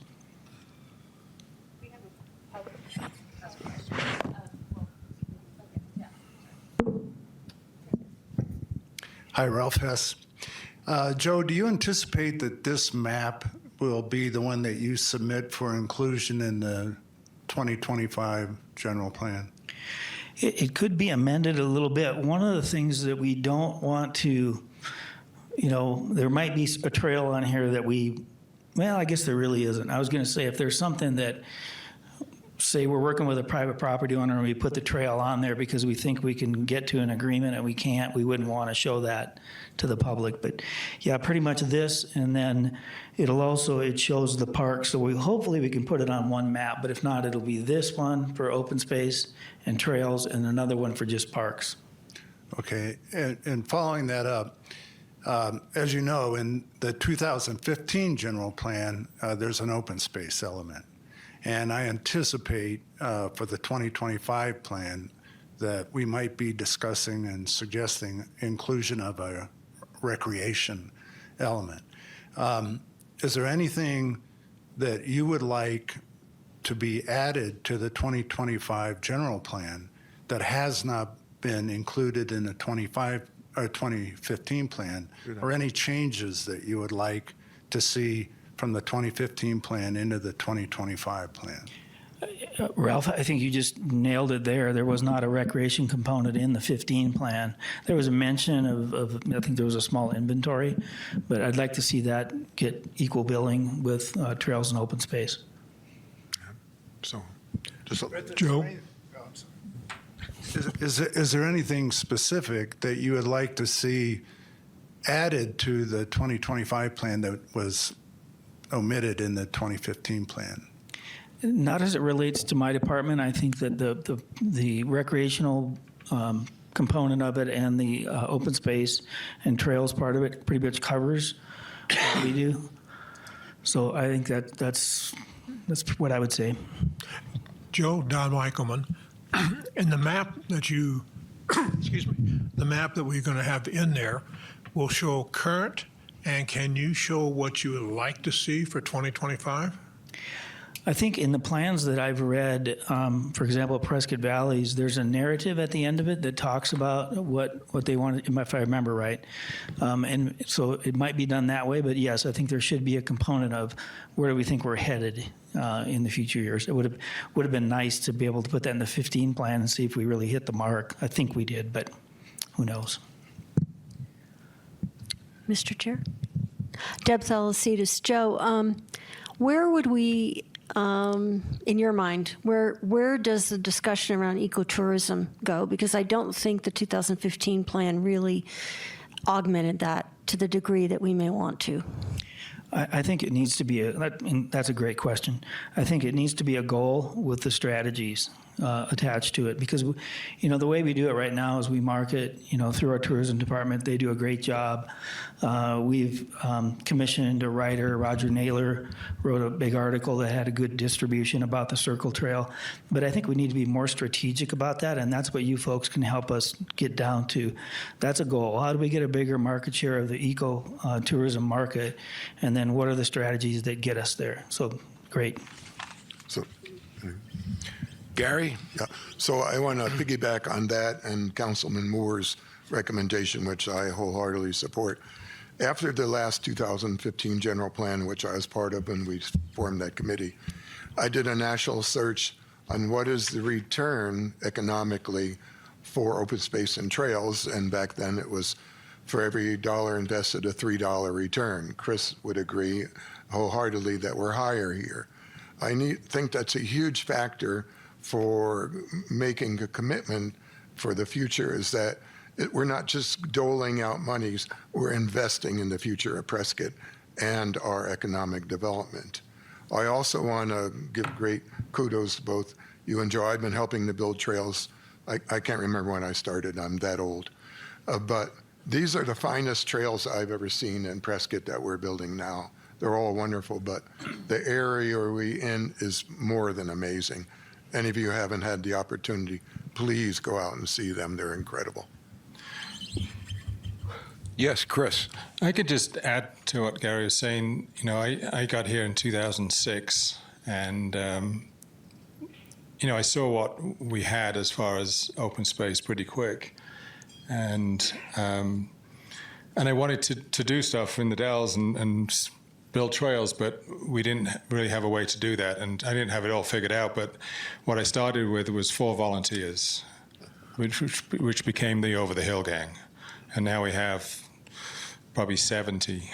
M: Hi, Ralph Hess. Joe, do you anticipate that this map will be the one that you submit for inclusion in the 2025 general plan?
E: It could be amended a little bit. One of the things that we don't want to, there might be a trail on here that I guess there really isn't. I was going to say, if there's something that, say we're working with a private property owner and we put the trail on there because we think we can get to an agreement and we can't, we wouldn't want to show that to the public. But yeah, pretty much this, and then it shows the park. So hopefully we can put it on one map, but if not, it'll be this one for open space and trails and another one for just parks.
M: Okay, and following that up, as you know, in the 2015 general plan, there's an open space element. And I anticipate for the 2025 plan that we might be discussing and suggesting inclusion of a recreation element. Is there anything that you would like to be added to the 2025 general plan that has not been included in the 2015 plan, or any changes that you would like to see from the 2015 plan into the 2025 plan?
E: Ralph, I think you just nailed it there. There was not a recreation component in the 15 plan. There was a mention of I think there was a small inventory, but I'd like to see that get equal billing with trails and open space.
K: So, Joe? Is there anything specific that you would like to see added to the 2025 plan that was omitted in the 2015 plan?
E: Not as it relates to my department. I think that the recreational component of it and the open space and trails part of it pretty much covers what we do. So I think that's what I would say.
G: Joe, Don Michaelman, and the map that you, excuse me, the map that we're going to have in there will show current, and can you show what you would like to see for 2025?
E: I think in the plans that I've read, for example, Prescott Valley's, there's a narrative at the end of it that talks about what they want, if I remember right. And so it might be done that way, but yes, I think there should be a component of where do we think we're headed in the future years. It would have been nice to be able to put that in the 15 plan and see if we really hit the mark. I think we did, but who knows?
I: Mr. Chair? Deb Thalassides. Joe, where would we, in your mind, where does the discussion around ecotourism go? Because I don't think the 2015 plan really augmented that to the degree that we may want to.
E: I think it needs to be and that's a great question. I think it needs to be a goal with the strategies attached to it, because the way we do it right now is we market through our tourism department. They do a great job. We've commissioned a writer, Roger Naylor, wrote a big article that had a good distribution about the Circle Trail. But I think we need to be more strategic about that, and that's what you folks can help us get down to. That's a goal. How do we get a bigger market share of the eco-tourism market, and then what are the strategies that get us there? So, great.
K: So,
A: Gary?
K: yeah. So I want to piggyback on that and Councilman Moore's recommendation, which I wholeheartedly support. After the last 2015 general plan, which I was part of and we formed that committee, I did a national search on what is the return economically for open space and trails. And back then it was for every dollar invested, a $3 return. Chris would agree wholeheartedly that we're higher here. I think that's a huge factor for making a commitment for the future, is that we're not just doling out monies, we're investing in the future of Prescott and our economic development. I also want to give great kudos to both you and Joe. I've been helping to build trails. I can't remember when I started, I'm that old. But these are the finest trails I've ever seen in Prescott that we're building now. They're all wonderful, but the area we're in is more than amazing. Any of you haven't had the opportunity, please go out and see them. They're incredible.
A: Yes, Chris.
J: I could just add to what Gary was saying. I got here in 2006, and I saw what we had as far as open space pretty quick, and I wanted to do stuff in the Dells and build trails, but we didn't really have a way to do that, and I didn't have it all figured out. But what I started with was 4 volunteers, which became the Over the Hill Gang, and now we have probably 70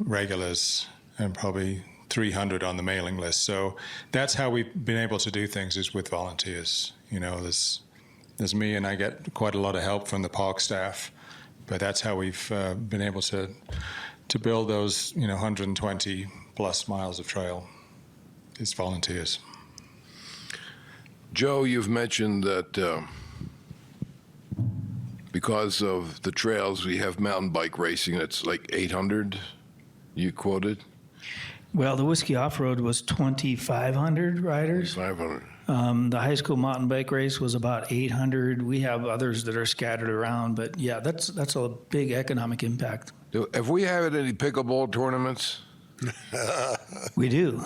J: regulars and probably 300 on the mailing list. So that's how we've been able to do things, is with volunteers. There's me, and I get quite a lot of help from the park staff, but that's how we've been able to build those 120 plus miles of trail. It's volunteers.
A: Joe, you've mentioned that because of the trails, we have mountain bike racing. That's like 800, you quoted?
E: Well, the Whiskey Off-Road was 2,500 riders.
A: 500.
E: The high school mountain bike race was about 800. We have others that are scattered around, but yeah, that's a big economic impact.
A: Have we had any pickleball tournaments?
E: We do.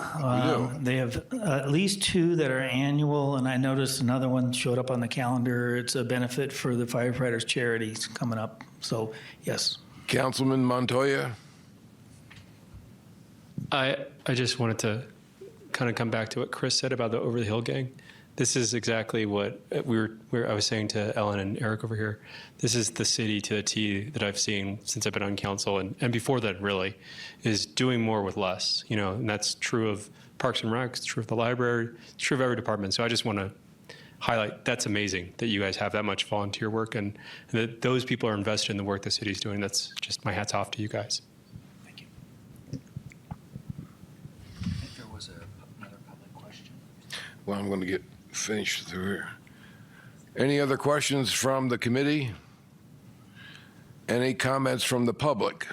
E: They have at least 2 that are annual, and I noticed another one showed up on the calendar. It's a benefit for the firefighters' charities coming up. So, yes.
A: Councilman Montoya?
N: I just wanted to kind of come back to what Chris said about the Over the Hill Gang. This is exactly what I was saying to Ellen and Eric over here. This is the city to a T that I've seen since I've been on council, and before that, really, is doing more with less. And that's true of Parks and Rec, it's true of the library, it's true of every department. So I just want to highlight that's amazing that you guys have that much volunteer work, and that those people are invested in the work the city's doing. That's just my hat's off to you guys.
E: Thank you.
L: I think there was another public question.
A: Well, I'm going to get finished through here. Any other questions from the committee? Any comments from the public?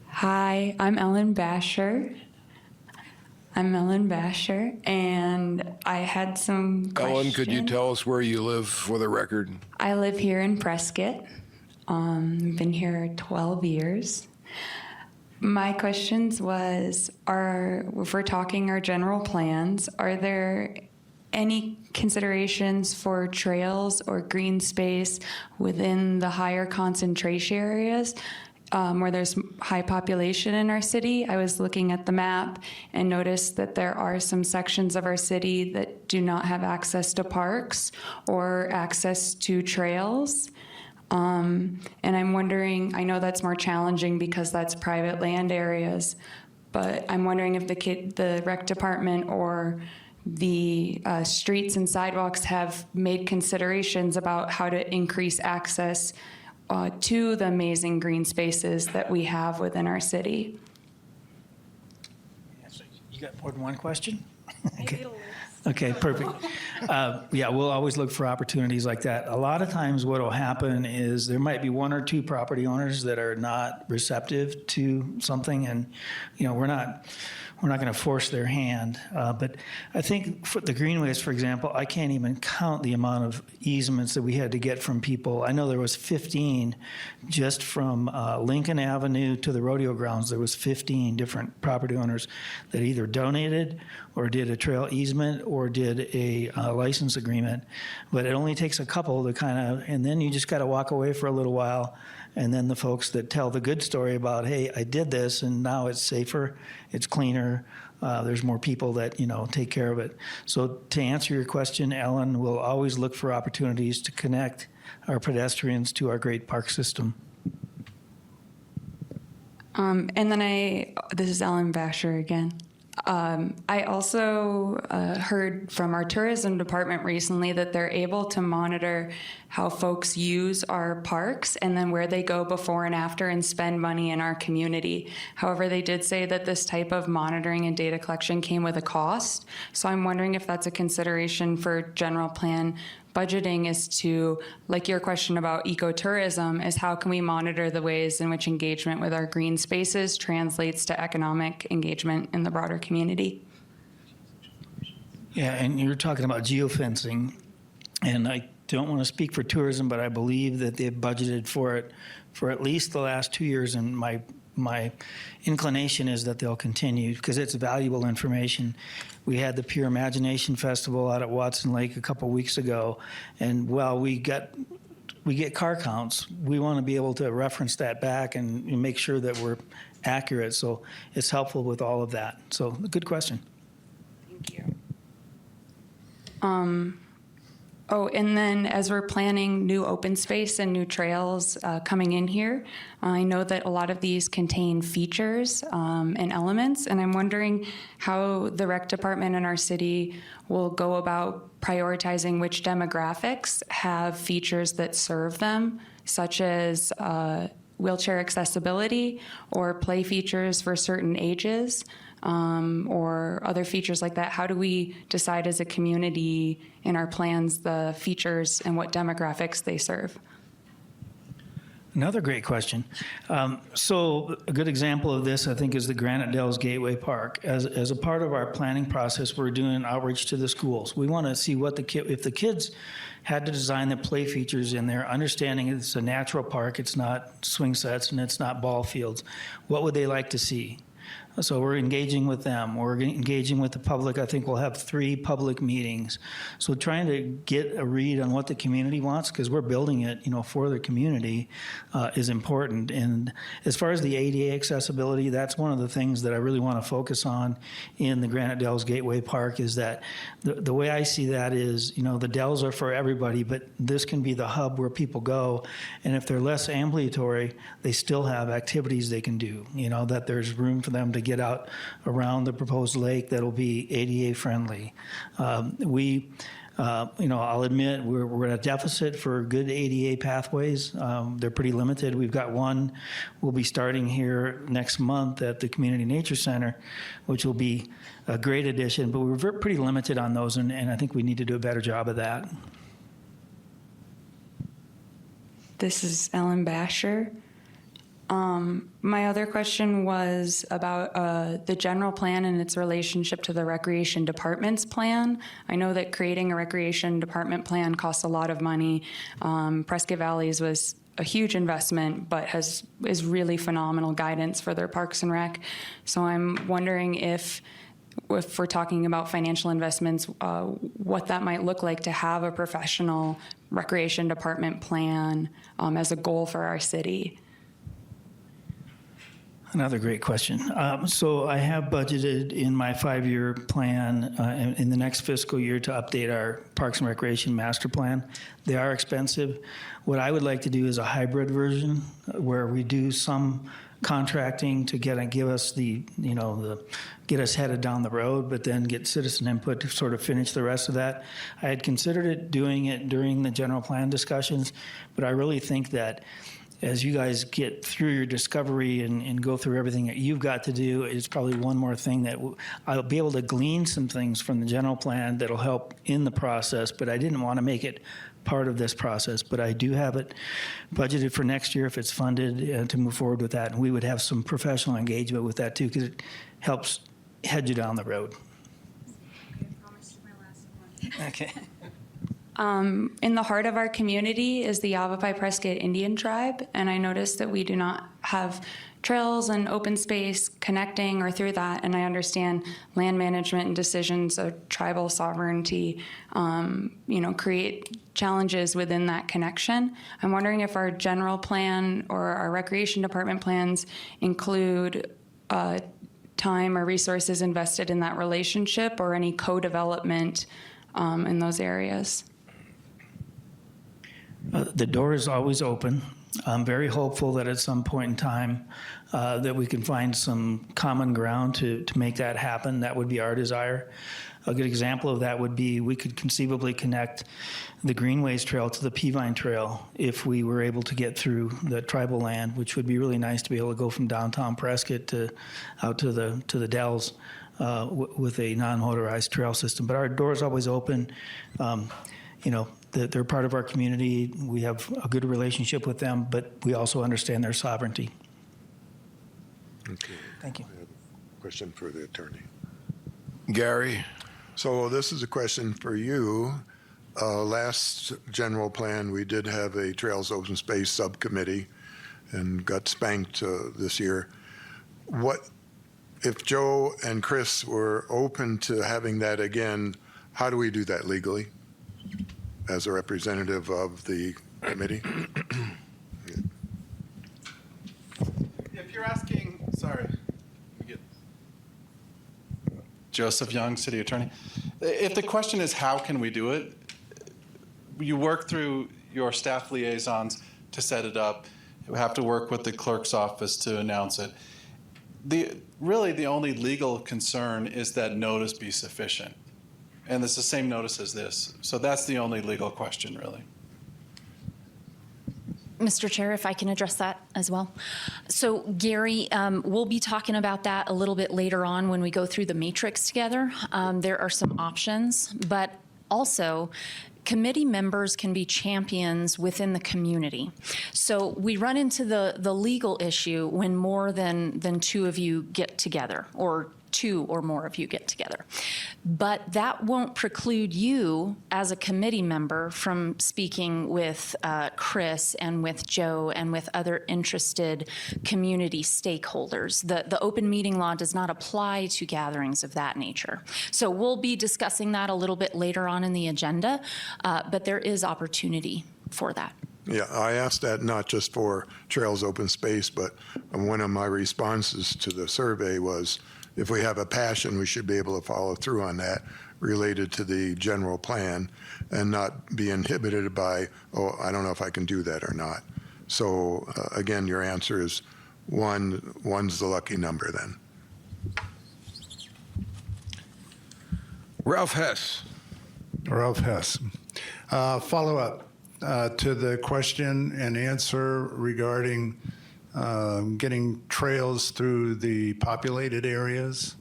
O: Hi, I'm Ellen Basher. And I had some questions.
A: Ellen, could you tell us where you live for the record?
O: I live here in Prescott. Been here 12 years. My questions was, if we're talking our general plans, are there any considerations for trails or green space within the higher concentration areas where there's high population in our city? I was looking at the map and noticed that there are some sections of our city that do not have access to parks or access to trails. And I'm wondering, I know that's more challenging because that's private land areas, but I'm wondering if the rec department or the streets and sidewalks have made considerations about how to increase access to the amazing green spaces that we have within our city.
E: You got more than one question? Okay. Okay, perfect. Yeah, we'll always look for opportunities like that. A lot of times what will happen is there might be one or two property owners that are not receptive to something, and we're not going to force their hand. But I think for the greenways, for example, I can't even count the amount of easements that we had to get from people. I know there was 15 just from Lincoln Avenue to the rodeo grounds. There was 15 different property owners that either donated or did a trail easement or did a license agreement. But it only takes a couple to and then you just got to walk away for a little while. And then the folks that tell the good story about, hey, I did this and now it's safer, it's cleaner, there's more people that, take care of it. So to answer your question, Ellen, we'll always look for opportunities to connect our pedestrians to our great park system.
O: And then this is Ellen Basher again. I also heard from our tourism department recently that they're able to monitor how folks use our parks and then where they go before and after and spend money in our community. However, they did say that this type of monitoring and data collection came with a cost. So I'm wondering if that's a consideration for general plan budgeting, is to, like your question about ecotourism, is how can we monitor the ways in which engagement with our green spaces translates to economic engagement in the broader community?
E: Yeah, and you're talking about geofencing, and I don't want to speak for tourism, but I believe that they've budgeted for it for at least the last 2 years, and my inclination is that they'll continue because it's valuable information. We had the Pure Imagination Festival out at Watson Lake a couple weeks ago, and while we get car counts, we want to be able to reference that back and make sure that we're accurate. So it's helpful with all of that. So good question.
O: Thank you. And then as we're planning new open space and new trails coming in here, I know that a lot of these contain features and elements, and I'm wondering how the rec department in our city will go about prioritizing which demographics have features that serve them, such as wheelchair accessibility or play features for certain ages. Or other features like that. How do we decide as a community in our plans the features and what demographics they serve?
E: Another great question. So a good example of this, I think, is the Granite Dells Gateway Park. As a part of our planning process, we're doing outreach to the schools. We want to see what if the kids had to design the play features in there, understanding it's a natural park, it's not swing sets, and it's not ball fields. What would they like to see? So we're engaging with them. We're engaging with the public. I think we'll have 3 public meetings. So trying to get a read on what the community wants, because we're building it, for the community, is important. And as far as the ADA accessibility, that's one of the things that I really want to focus on in the Granite Dells Gateway Park. Is that the way I see that is, the Dells are for everybody, but this can be the hub where people go. And if they're less ambulatory, they still have activities they can do. That there's room for them to get out around the proposed lake that'll be ADA friendly. I'll admit we're at a deficit for good ADA pathways. They're pretty limited. We've got one we'll be starting here next month at the Community Nature Center, which will be a great addition, but we're pretty limited on those, and I think we need to do a better job of that.
O: This is Ellen Basher. My other question was about the general plan and its relationship to the recreation department's plan. I know that creating a recreation department plan costs a lot of money. Prescott Valley's was a huge investment, but is really phenomenal guidance for their Parks and Rec. So I'm wondering if we're talking about financial investments, what that might look like to have a professional recreation department plan as a goal for our city.
E: Another great question. So I have budgeted in my 5-year plan in the next fiscal year to update our Parks and Recreation Master Plan. They are expensive. What I would like to do is a hybrid version where we do some contracting to give us get us headed down the road, but then get citizen input to sort of finish the rest of that. I had considered doing it during the general plan discussions, but I really think that as you guys get through your discovery and go through everything that you've got to do, it's probably one more thing that I'll be able to glean some things from the general plan that'll help in the process, but I didn't want to make it part of this process. But I do have it budgeted for next year if it's funded to move forward with that. And we would have some professional engagement with that too, because it helps head you down the road. Okay.
O: In the heart of our community is the Yavapai Prescott Indian Tribe, and I noticed that we do not have trails and open space connecting or through that, and I understand land management and decisions of tribal sovereignty, create challenges within that connection. I'm wondering if our general plan or our recreation department plans include time or resources invested in that relationship or any co-development in those areas.
E: The door is always open. I'm very hopeful that at some point in time that we can find some common ground to make that happen. That would be our desire. A good example of that would be we could conceivably connect the Greenways Trail to the Peavine Trail if we were able to get through the tribal land, which would be really nice to be able to go from downtown Prescott out to the Dells with a non-motorized trail system. But our door is always open. They're part of our community. We have a good relationship with them, but we also understand their sovereignty.
K: Okay.
E: Thank you.
K: I have a question for the attorney.
A: Gary?
K: So this is a question for you. Last general plan, we did have a Trails Open Space Subcommittee and got spanked this year. What if Joe and Chris were open to having that again? How do we do that legally as a representative of the committee?
P: If you're asking, sorry. Joseph Young, City Attorney. If the question is how can we do it, you work through your staff liaisons to set it up. You have to work with the clerk's office to announce it. Really, the only legal concern is that notice be sufficient. And it's the same notice as this. So that's the only legal question, really.
Q: Mr. Chair, if I can address that as well. So Gary, we'll be talking about that a little bit later on when we go through the matrix together. There are some options, but also committee members can be champions within the community. So we run into the legal issue when more than two of you get together, or two or more of you get together. But that won't preclude you as a committee member from speaking with Chris and with Joe and with other interested community stakeholders. The open meeting law does not apply to gatherings of that nature. So we'll be discussing that a little bit later on in the agenda, but there is opportunity for that.
K: Yeah, I asked that not just for Trails Open Space, but one of my responses to the survey was, if we have a passion, we should be able to follow through on that related to the general plan and not be inhibited by, oh, I don't know if I can do that or not. So again, your answer is one's the lucky number then.
A: Ralph Hess.
M: Ralph Hess. Follow up to the question and answer regarding getting trails through the populated areas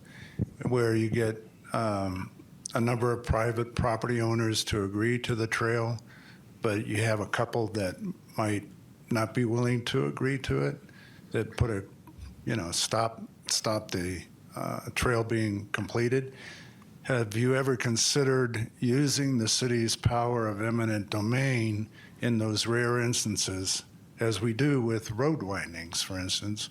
M: where you get a number of private property owners to agree to the trail, but you have a couple that might not be willing to agree to it. that put a, stop the trail being completed. Have you ever considered using the city's power of eminent domain in those rare instances, as we do with road windings, for instance,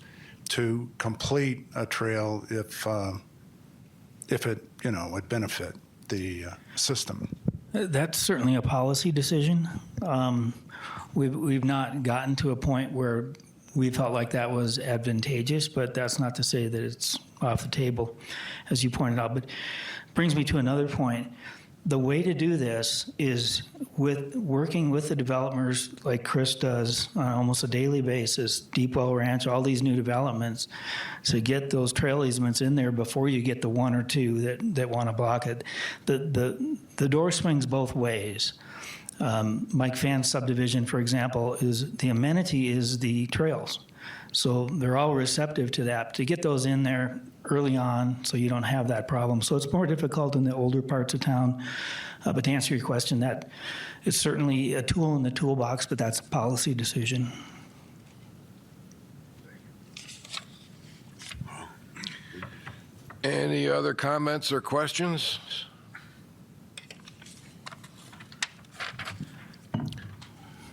M: to complete a trail if it, would benefit the system?
E: That's certainly a policy decision. We've not gotten to a point where we felt like that was advantageous, but that's not to say that it's off the table, as you pointed out. But brings me to another point. The way to do this is with working with the developers like Chris does on almost a daily basis, Deepwell Ranch, all these new developments, to get those trail easements in there before you get the one or two that want to block it. The door swings both ways. Mike Phan's subdivision, for example, is the amenity is the trails. So they're all receptive to that. To get those in there early on so you don't have that problem. So it's more difficult in the older parts of town. But to answer your question, that is certainly a tool in the toolbox, but that's a policy decision.
A: Any other comments or questions?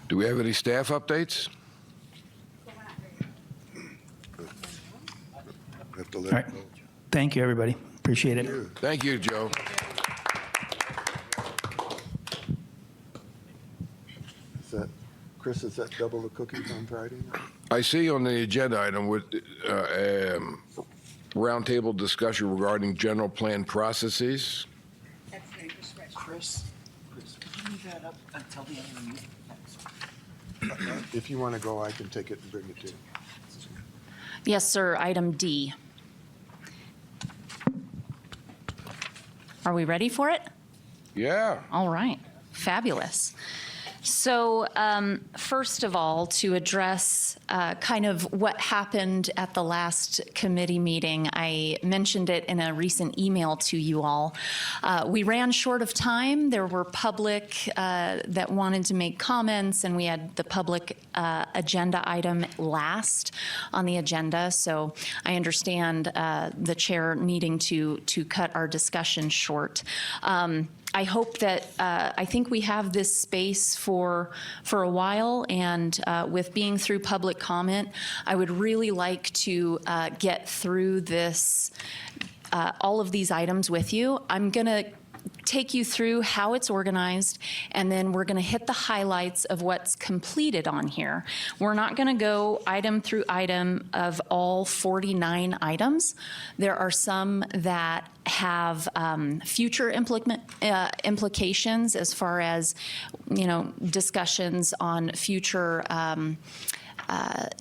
A: Do we have any staff updates?
E: All right. Thank you, everybody. Appreciate it.
A: Thank you, Joe.
K: Chris, is that double the cookies on Friday night?
A: I see on the agenda item with roundtable discussion regarding general plan processes.
R: Chris, can you leave that up until the end of the meeting?
K: If you want to go, I can take it and bring it to you.
Q: Yes, sir. Item D. Are we ready for it?
A: Yeah.
Q: All right. Fabulous. So first of all, to address kind of what happened at the last committee meeting, I mentioned it in a recent email to you all. We ran short of time. There were public that wanted to make comments, and we had the public agenda item last on the agenda. So I understand the chair needing to cut our discussion short. I hope that I think we have this space for a while, and with being through public comment, I would really like to get through this, all of these items with you. I'm going to take you through how it's organized, and then we're going to hit the highlights of what's completed on here. We're not going to go item through item of all 49 items. There are some that have future implications as far as, discussions on future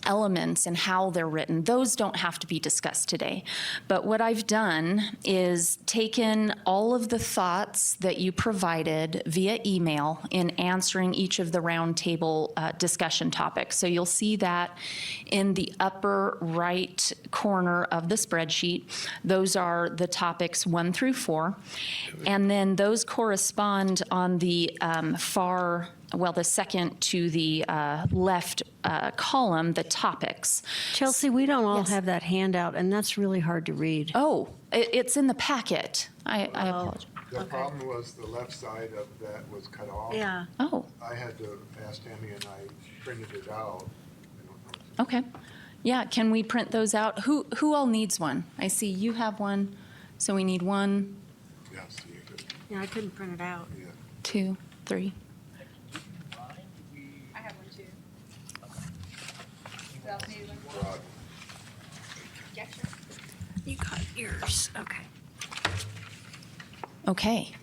Q: elements and how they're written. Those don't have to be discussed today. But what I've done is taken all of the thoughts that you provided via email in answering each of the roundtable discussion topics. So you'll see that in the upper right corner of the spreadsheet. Those are the topics 1 through 4. And then those correspond on the the second to the left column, the topics.
I: Chelsea, we don't all have that handout, and that's really hard to read.
Q: Oh, it's in the packet. I apologize.
K: The problem was the left side of that was cut off.
I: Yeah.
Q: Oh,
K: I had to ask Tammy, and I printed it out.
Q: okay. Yeah, can we print those out? Who all needs one? I see you have one, so we need 1,
K: Yes, you could.
I: Yeah, I couldn't print it out.
Q: 2, 3.
B: I have one too.
I: You got yours. Okay.
Q: Okay.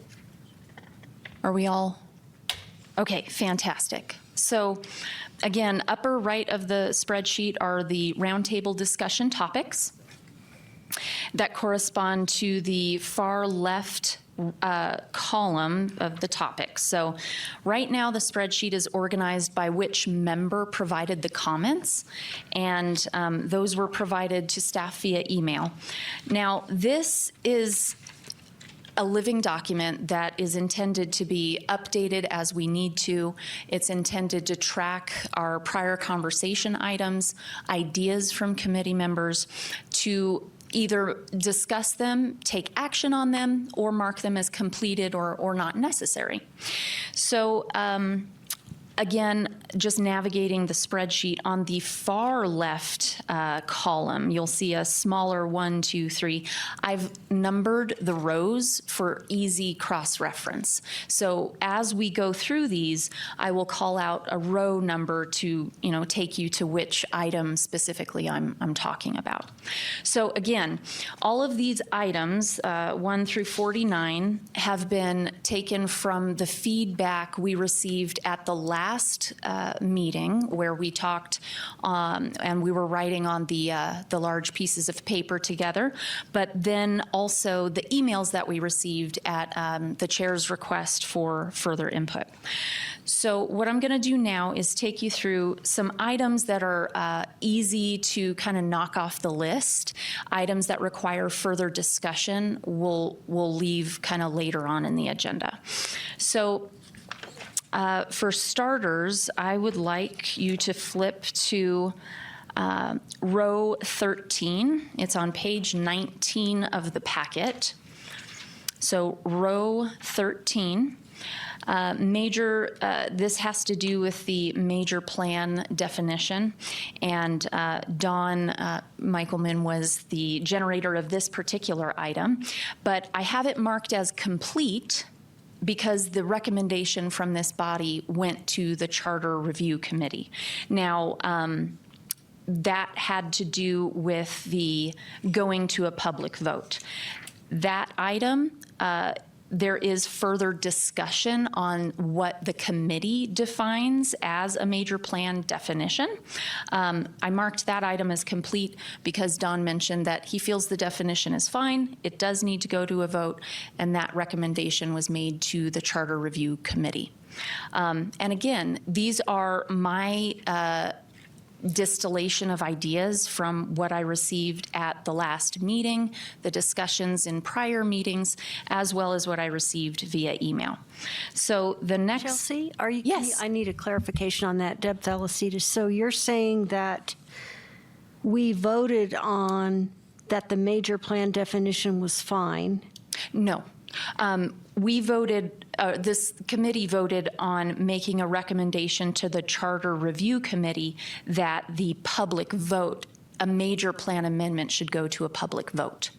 Q: Are we all? Okay, fantastic. So again, upper right of the spreadsheet are the roundtable discussion topics that correspond to the far left column of the topics. So right now the spreadsheet is organized by which member provided the comments, and those were provided to staff via email. Now this is a living document that is intended to be updated as we need to. It's intended to track our prior conversation items, ideas from committee members, to either discuss them, take action on them, or mark them as completed or not necessary. So, again, just navigating the spreadsheet, on the far left column, you'll see a smaller 1, 2, 3. I've numbered the rows for easy cross-reference. So as we go through these, I will call out a row number to, take you to which item specifically I'm talking about. So again, all of these items, 1 through 49, have been taken from the feedback we received at the last meeting, where we talked and we were writing on the large pieces of paper together, but then also the emails that we received at the chair's request for further input. So what I'm going to do now is take you through some items that are easy to kind of knock off the list. Items that require further discussion we'll leave kind of later on in the agenda. So for starters, I would like you to flip to row 13. It's on page 19 of the packet. So row 13. This has to do with the major plan definition, and Don Michaelman was the generator of this particular item, but I have it marked as complete because the recommendation from this body went to the Charter Review Committee. Now, that had to do with the going to a public vote. That item, there is further discussion on what the committee defines as a major plan definition. I marked that item as complete because Don mentioned that he feels the definition is fine. It does need to go to a vote, and that recommendation was made to the Charter Review Committee. And again, these are my distillation of ideas from what I received at the last meeting, the discussions in prior meetings, as well as what I received via email. So the next...
I: Chelsea,
Q: Yes.
I: I need a clarification on that, Deb Thalassides. So you're saying that we voted on that the major plan definition was fine?
Q: No. We voted, this committee voted on making a recommendation to the Charter Review Committee that the public vote, a major plan amendment should go to a public vote.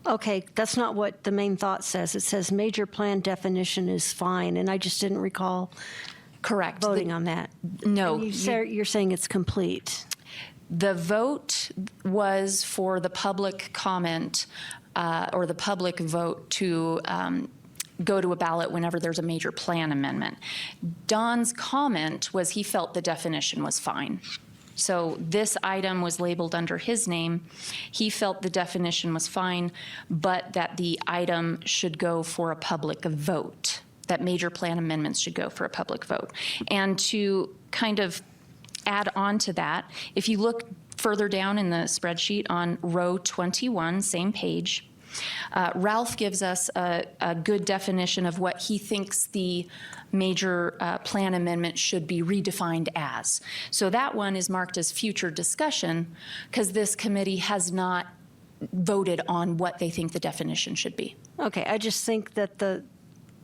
I: Okay, that's not what the main thought says. It says major plan definition is fine, and I just didn't recall voting on that.
Q: No.
I: And you're saying it's complete.
Q: The vote was for the public comment or the public vote to go to a ballot whenever there's a major plan amendment. Don's comment was he felt the definition was fine. So this item was labeled under his name. He felt the definition was fine, but that the item should go for a public vote, that major plan amendments should go for a public vote. And to kind of add on to that, if you look further down in the spreadsheet on row 21, same page, Ralph gives us a good definition of what he thinks the major plan amendment should be redefined as. So that one is marked as future discussion because this committee has not voted on what they think the definition should be.
I: Okay, I just think that the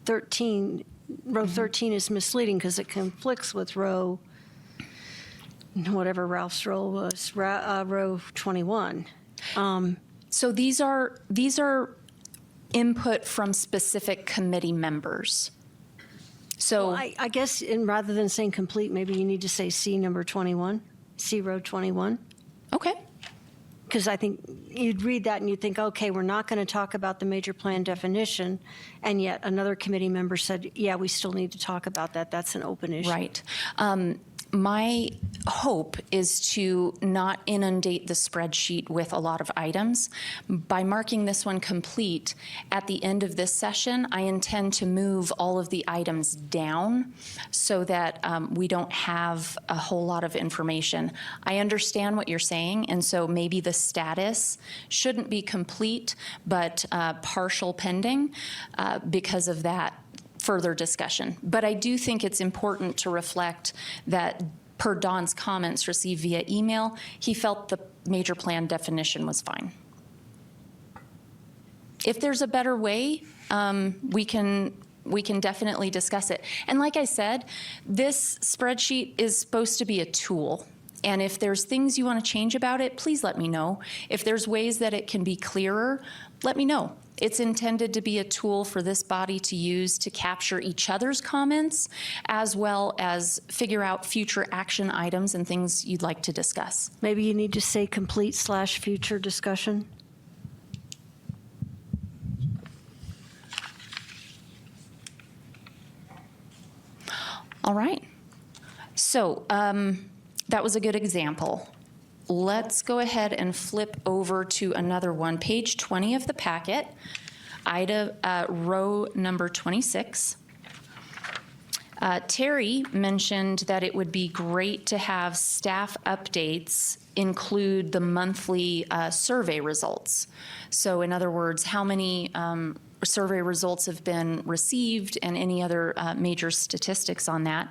I: 13, row 13 is misleading because it conflicts with row, whatever Ralph's role was, row 21.
Q: So these are input from specific committee members. So
I: Well, I guess, rather than saying complete, maybe you need to say C number 21, C row 21.
Q: Okay.
I: Because I think you'd read that and you'd think, okay, we're not going to talk about the major plan definition, and yet another committee member said, yeah, we still need to talk about that. That's an open issue.
Q: Right. My hope is to not inundate the spreadsheet with a lot of items. By marking this one complete, at the end of this session, I intend to move all of the items down so that we don't have a whole lot of information. I understand what you're saying, and so maybe the status shouldn't be complete, but partial pending because of that further discussion. But I do think it's important to reflect that per Don's comments received via email, he felt the major plan definition was fine. If there's a better way, we can definitely discuss it. And like I said, this spreadsheet is supposed to be a tool. And if there's things you want to change about it, please let me know. If there's ways that it can be clearer, let me know. It's intended to be a tool for this body to use to capture each other's comments, as well as figure out future action items and things you'd like to discuss.
I: Maybe you need to say complete/future discussion.
Q: All right. So that was a good example. Let's go ahead and flip over to another one, page 20 of the packet, row number 26. Terry mentioned that it would be great to have staff updates include the monthly survey results. So in other words, how many survey results have been received and any other major statistics on that.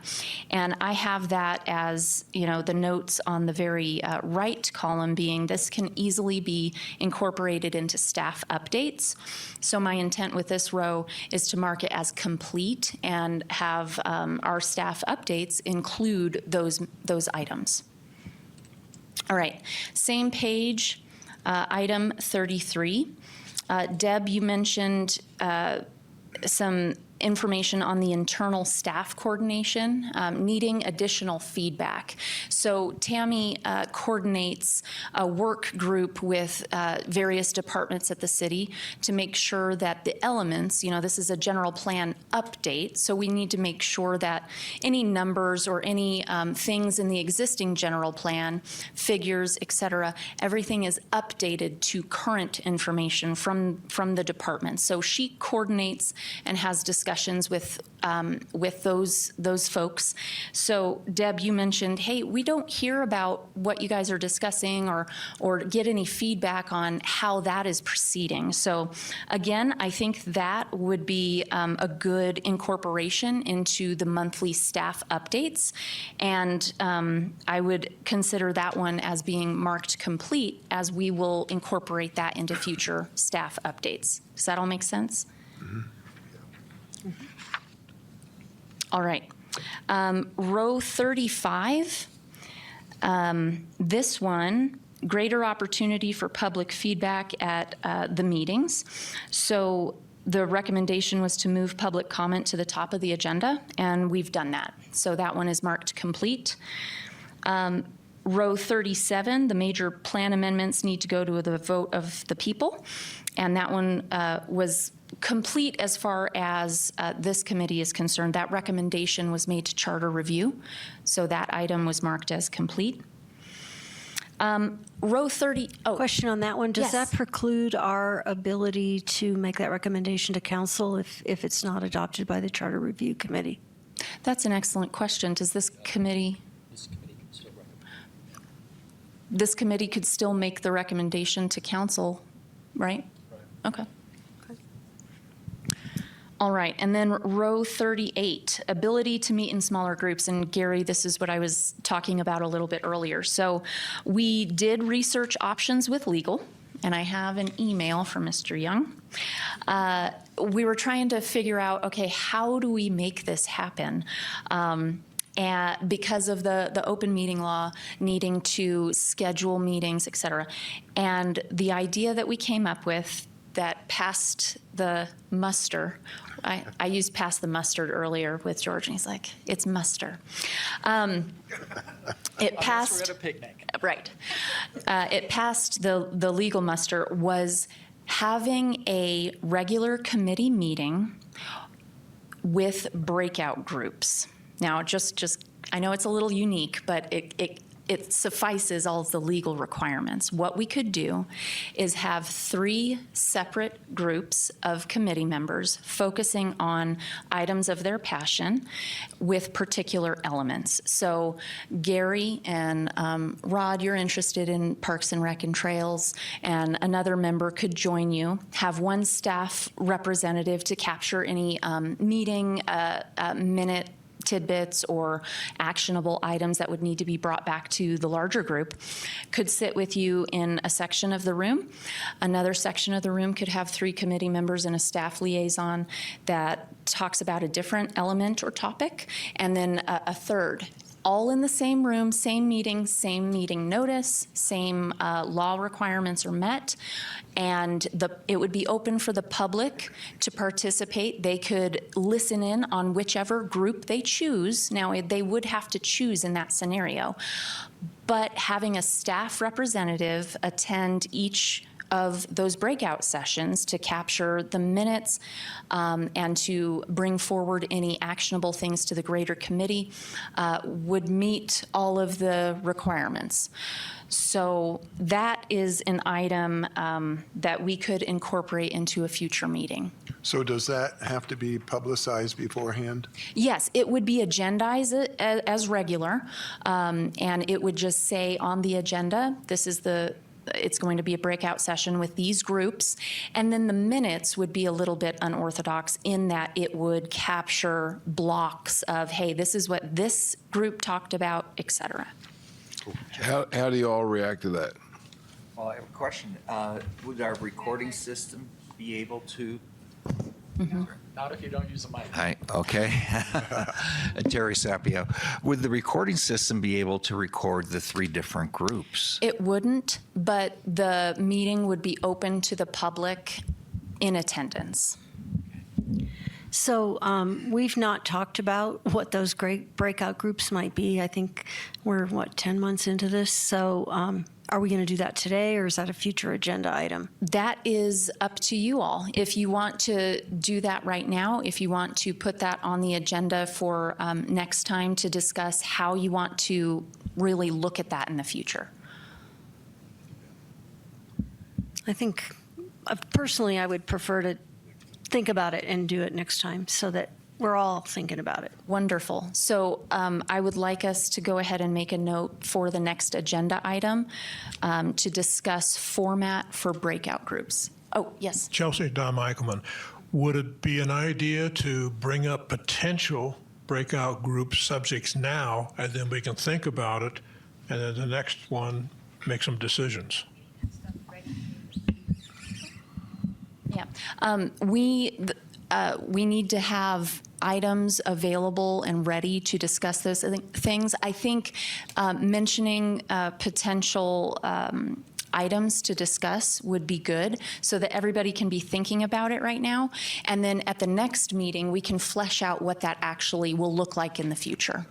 Q: And I have that as, the notes on the very right column being this can easily be incorporated into staff updates. So my intent with this row is to mark it as complete and have our staff updates include those items. All right, same page, item 33. Deb, you mentioned some information on the internal staff coordination, needing additional feedback. So Tammy coordinates a work group with various departments at the city to make sure that the elements, this is a general plan update, so we need to make sure that any numbers or any things in the existing general plan, figures, et cetera, everything is updated to current information from the department. So she coordinates and has discussions with those folks. So Deb, you mentioned, hey, we don't hear about what you guys are discussing or get any feedback on how that is proceeding. So again, I think that would be a good incorporation into the monthly staff updates. And I would consider that one as being marked complete, as we will incorporate that into future staff updates. Does that all make sense? Mm-hmm. All right. Row 35, this one, greater opportunity for public feedback at the meetings. So the recommendation was to move public comment to the top of the agenda, and we've done that. So that one is marked complete. Row 37, the major plan amendments need to go to the vote of the people, and that one was complete as far as this committee is concerned. That recommendation was made to Charter Review, so that item was marked as complete. Row 30. Oh,
I: question on that one. Does
Q: yes.
I: that preclude our ability to make that recommendation to council if it's not adopted by the Charter Review Committee?
Q: That's an excellent question. Does this committee? This committee could still make the recommendation to council, right? Okay. All right, and then row 38, ability to meet in smaller groups. And Gary, this is what I was talking about a little bit earlier. So we did research options with legal, and I have an email from Mr. Young. We were trying to figure out, okay, how do we make this happen? And because of the open meeting law needing to schedule meetings, et cetera. And the idea that we came up with that passed the muster, I used pass the mustard earlier with George, and he's like, it's muster. It passed.
R: We're at a picnic.
Q: Right. It passed the legal muster, was having a regular committee meeting with breakout groups. Now, just I know it's a little unique, but it suffices all of the legal requirements. What we could do is have 3 separate groups of committee members focusing on items of their passion with particular elements. So Gary and Rod, you're interested in Parks and Rec and Trails, and another member could join you. Have one staff representative to capture any meeting minute tidbits or actionable items that would need to be brought back to the larger group, could sit with you in a section of the room. Another section of the room could have 3 committee members and a staff liaison that talks about a different element or topic, and then a third. All in the same room, same meeting notice, same law requirements are met, and it would be open for the public to participate. They could listen in on whichever group they choose. Now, they would have to choose in that scenario, but having a staff representative attend each of those breakout sessions to capture the minutes and to bring forward any actionable things to the greater committee would meet all of the requirements. So that is an item that we could incorporate into a future meeting.
K: So does that have to be publicized beforehand?
Q: Yes, it would be agendized as regular, and it would just say on the agenda, it's going to be a breakout session with these groups, and then the minutes would be a little bit unorthodox in that it would capture blocks of, hey, this is what this group talked about, et cetera.
A: How do you all react to that?
L: Well, I have a question. Would our recording system be able to?
R: Not if you don't use a mic.
L: Hi, okay. Terry Sapio. Would the recording system be able to record the 3 different groups?
Q: It wouldn't, but the meeting would be open to the public in attendance.
I: So we've not talked about what those great breakout groups might be. I think we're, 10 months into this? So are we going to do that today, or is that a future agenda item?
Q: That is up to you all. If you want to do that right now, if you want to put that on the agenda for next time to discuss how you want to really look at that in the future.
I: I think, personally, I would prefer to think about it and do it next time so that we're all thinking about it.
Q: Wonderful. So I would like us to go ahead and make a note for the next agenda item to discuss format for breakout groups. Oh, yes.
G: Chelsea, Don Michaelman, would it be an idea to bring up potential breakout group subjects now, and then we can think about it, and then the next one make some decisions?
Q: Yeah. We need to have items available and ready to discuss those things. I think mentioning potential items to discuss would be good so that everybody can be thinking about it right now. And then at the next meeting, we can flesh out what that actually will look like in the future.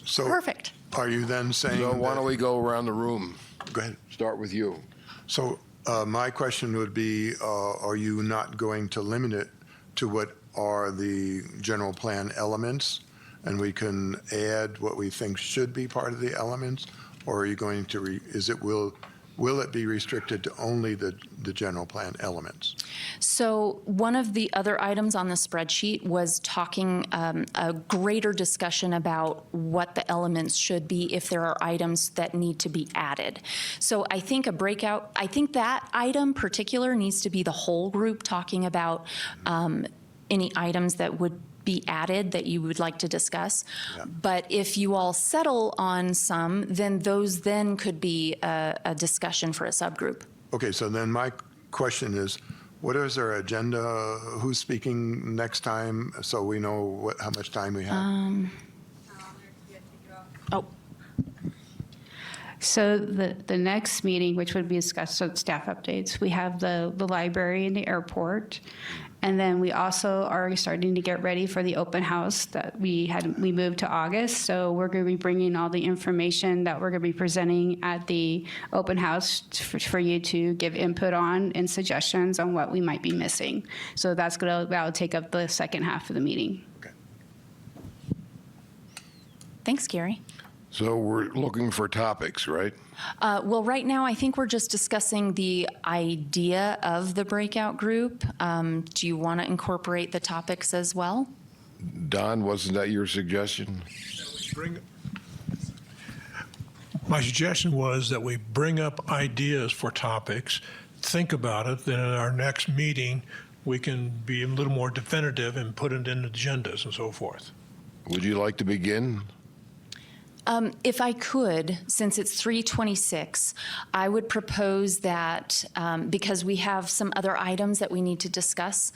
K: So
Q: Perfect.
K: Are you then saying?
A: So why don't we go around the room?
K: Go ahead.
A: Start with you.
K: So my question would be, are you not going to limit it to what are the general plan elements, and we can add what we think should be part of the elements? Or are you going to, will it be restricted to only the general plan elements?
Q: So one of the other items on the spreadsheet was talking a greater discussion about what the elements should be if there are items that need to be added. So I think I think that item particular needs to be the whole group talking about any items that would be added that you would like to discuss. Yeah. But if you all settle on some, then those then could be a discussion for a subgroup.
K: Okay, so then my question is, what is our agenda? Who's speaking next time, so we know how much time we have?
B: So the next meeting, which would be discussed, so staff updates, we have the library and the airport. And then we also are starting to get ready for the open house that we moved to August. So we're going to be bringing all the information that we're going to be presenting at the open house for you to give input on and suggestions on what we might be missing. So that'll take up the second half of the meeting.
Q: Thanks, Gary.
A: So we're looking for topics, right?
Q: Well, right now, I think we're just discussing the idea of the breakout group. Do you want to incorporate the topics as well?
A: Don, wasn't that your suggestion?
G: My suggestion was that we bring up ideas for topics, think about it, then at our next meeting, we can be a little more definitive and put it in agendas and so forth.
A: Would you like to begin?
Q: If I could, since it's 3:26, I would propose that, because we have some other items that we need to discuss,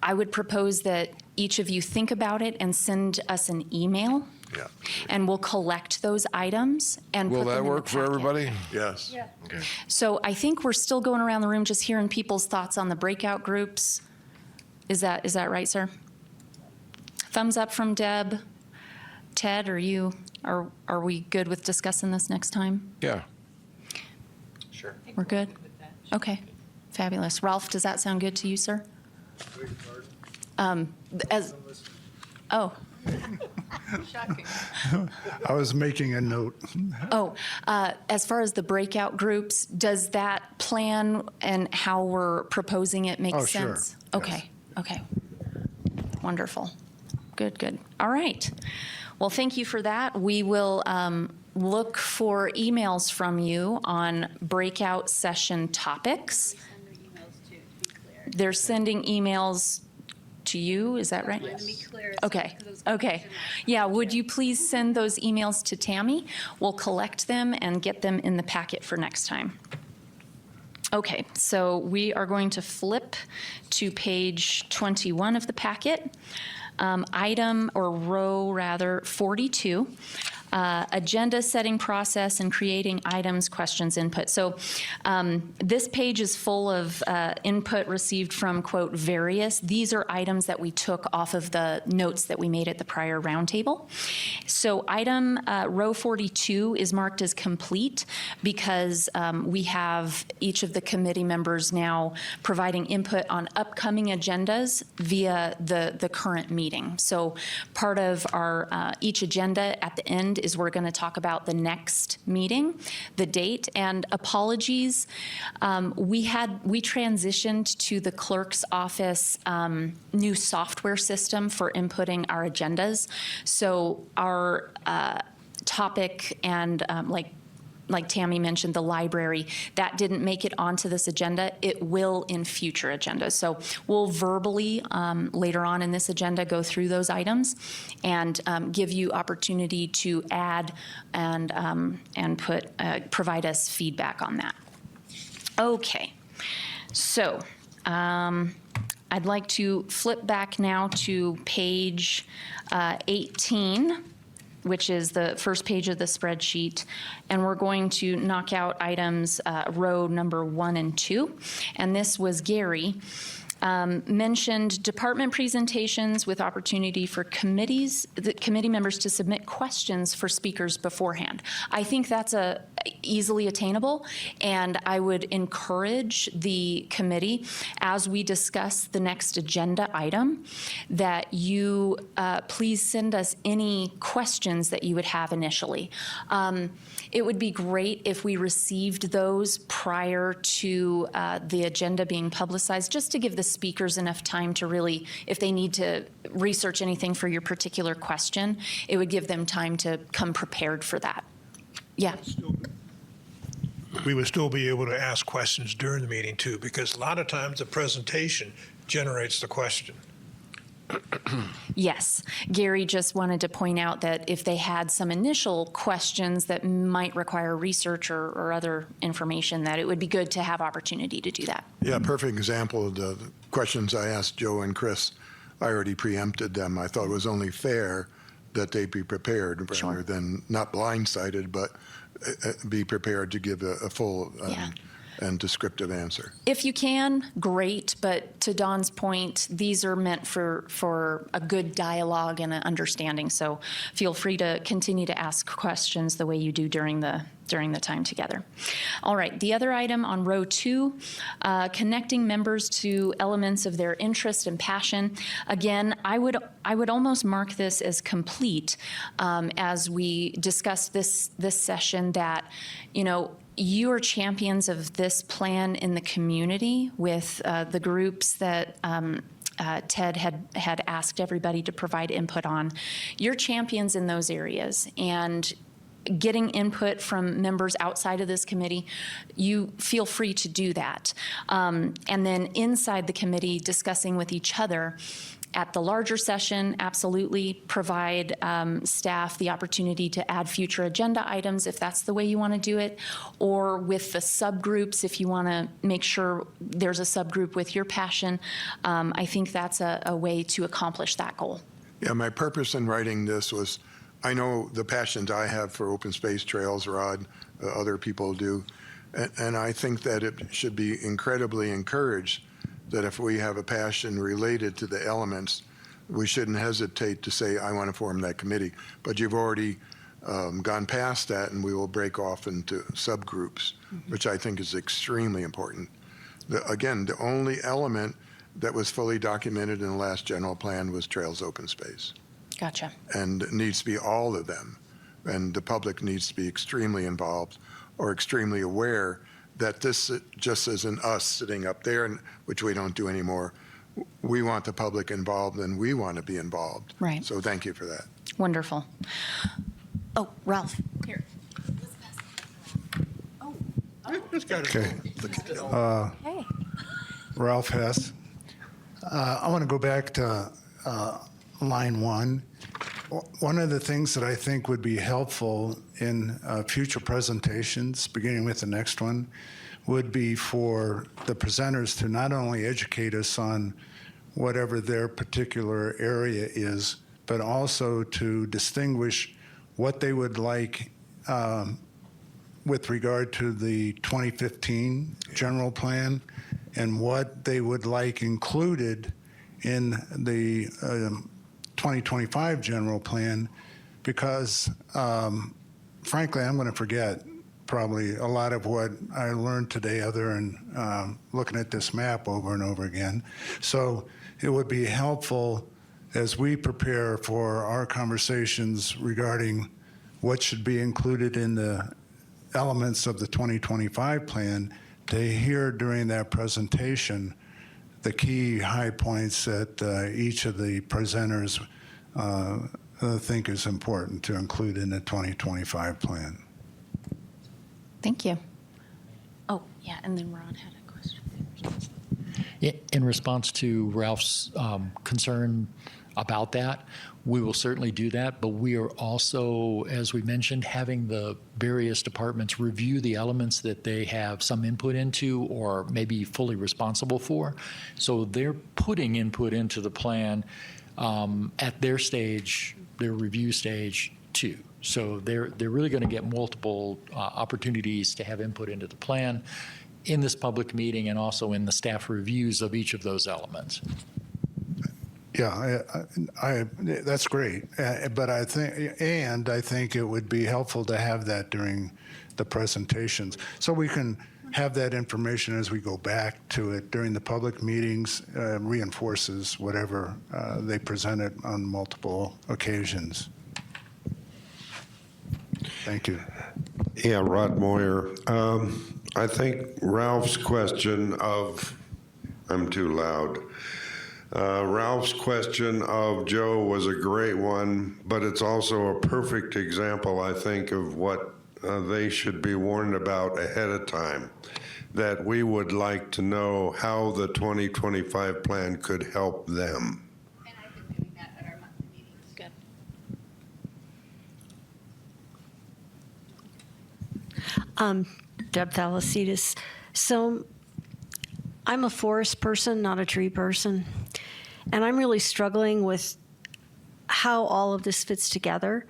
Q: I would propose that each of you think about it and send us an email.
K: Yeah.
Q: And we'll collect those items and
A: Will
Q: put them
A: that
Q: in the
A: work for
Q: packet.
A: everybody?
K: Yes.
A: Okay.
Q: So I think we're still going around the room just hearing people's thoughts on the breakout groups. Is that right, sir? Thumbs up from Deb. Ted, are we good with discussing this next time?
A: Yeah.
L: Sure.
Q: We're good? Okay, fabulous. Ralph, does that sound good to you, sir? Oh,
F: Shocking.
M: I was making a note.
Q: as far as the breakout groups, does that plan and how we're proposing it make
M: Oh, sure.
Q: sense? Okay, okay. Wonderful. Good. All right. Well, thank you for that. We will look for emails from you on breakout session topics. They're sending emails to you, is that right? Okay. Yeah, would you please send those emails to Tammy? We'll collect them and get them in the packet for next time. Okay, so we are going to flip to page 21 of the packet. Row 42, agenda setting process and creating items, questions, input. So this page is full of input received from, quote, various. These are items that we took off of the notes that we made at the prior roundtable. So row 42 is marked as complete because we have each of the committee members now providing input on upcoming agendas via the current meeting. So part of our each agenda at the end is we're going to talk about the next meeting, the date, and apologies. We transitioned to the clerk's office new software system for inputting our agendas. So our topic and like Tammy mentioned, the library, that didn't make it onto this agenda. It will in future agendas. So we'll verbally, later on in this agenda, go through those items and give you opportunity to add and provide us feedback on that. Okay, so I'd like to flip back now to page 18, which is the first page of the spreadsheet, and we're going to knock out items row number 1 and 2. And this was Gary. Mentioned department presentations with opportunity for the committee members to submit questions for speakers beforehand. I think that's easily attainable, and I would encourage the committee, as we discuss the next agenda item, that you please send us any questions that you would have initially. It would be great if we received those prior to the agenda being publicized, just to give the speakers enough time to really, if they need to research anything for your particular question, it would give them time to come prepared for that. Yeah.
G: We would still be able to ask questions during the meeting too, because a lot of times the presentation generates the question.
Q: Yes. Gary just wanted to point out that if they had some initial questions that might require research or other information, that it would be good to have opportunity to do that.
K: Yeah, perfect example of the questions I asked Joe and Chris. I already preempted them. I thought it was only fair that they be prepared rather than not blindsided, but be prepared to give a full and descriptive answer.
Q: If you can, great, but to Don's point, these are meant for a good dialogue and an understanding, so feel free to continue to ask questions the way you do during the time together. All right, the other item on row 2, connecting members to elements of their interest and passion. Again, I would almost mark this as complete as we discussed this session, that, you know, you are champions of this plan in the community with the groups that Ted had asked everybody to provide input on. You're champions in those areas, and getting input from members outside of this committee, you feel free to do that. And then inside the committee, discussing with each other. At the larger session, absolutely provide staff the opportunity to add future agenda items if that's the way you want to do it, or with the subgroups if you want to make sure there's a subgroup with your passion. I think that's a way to accomplish that goal.
K: Yeah, my purpose in writing this was, I know the passions I have for open space trails, Rod, other people do, and I think that it should be incredibly encouraged that if we have a passion related to the elements, we shouldn't hesitate to say, I want to form that committee. But you've already gone past that, and we will break off into subgroups, which I think is extremely important. Again, the only element that was fully documented in the last general plan was trails open space.
Q: Gotcha.
K: And it needs to be all of them. And the public needs to be extremely involved or extremely aware that this just isn't us sitting up there, which we don't do anymore. We want the public involved, and we want to be involved.
Q: Right.
K: So thank you for that.
Q: Wonderful. Oh, Ralph. Here.
M: Okay.
Q: Hey.
M: Ralph Hess. I want to go back to line 1. One of the things that I think would be helpful in future presentations, beginning with the next one, would be for the presenters to not only educate us on whatever their particular area is, but also to distinguish what they would like with regard to the 2015 general plan and what they would like included in the 2025 general plan, because frankly, I'm going to forget probably a lot of what I learned today other than looking at this map over and over again. So it would be helpful as we prepare for our conversations regarding what should be included in the elements of the 2025 plan to hear during that presentation the key high points that each of the presenters think is important to include in the 2025 plan.
Q: Thank you. Oh, yeah, and then Ron had a question.
S: In response to Ralph's concern about that, we will certainly do that, but we are also, as we mentioned, having the various departments review the elements that they have some input into or maybe fully responsible for. So they're putting input into the plan at their stage, their review stage too. So they're really going to get multiple opportunities to have input into the plan in this public meeting and also in the staff reviews of each of those elements.
M: Yeah, that's great. But I think it would be helpful to have that during the presentations, so we can have that information as we go back to it during the public meetings, reinforces whatever they presented on multiple occasions. Thank you.
D: Yeah, Rod Moyer. I think Ralph's question of, I'm too loud. Ralph's question of Joe was a great one, but it's also a perfect example, I think, of what they should be warned about ahead of time, that we would like to know how the 2025 plan could help them.
B: And I've been doing that at our monthly meetings.
Q: Good.
I: Deb Thalassides. So I'm a forest person, not a tree person. And I'm really struggling with how all of this fits together.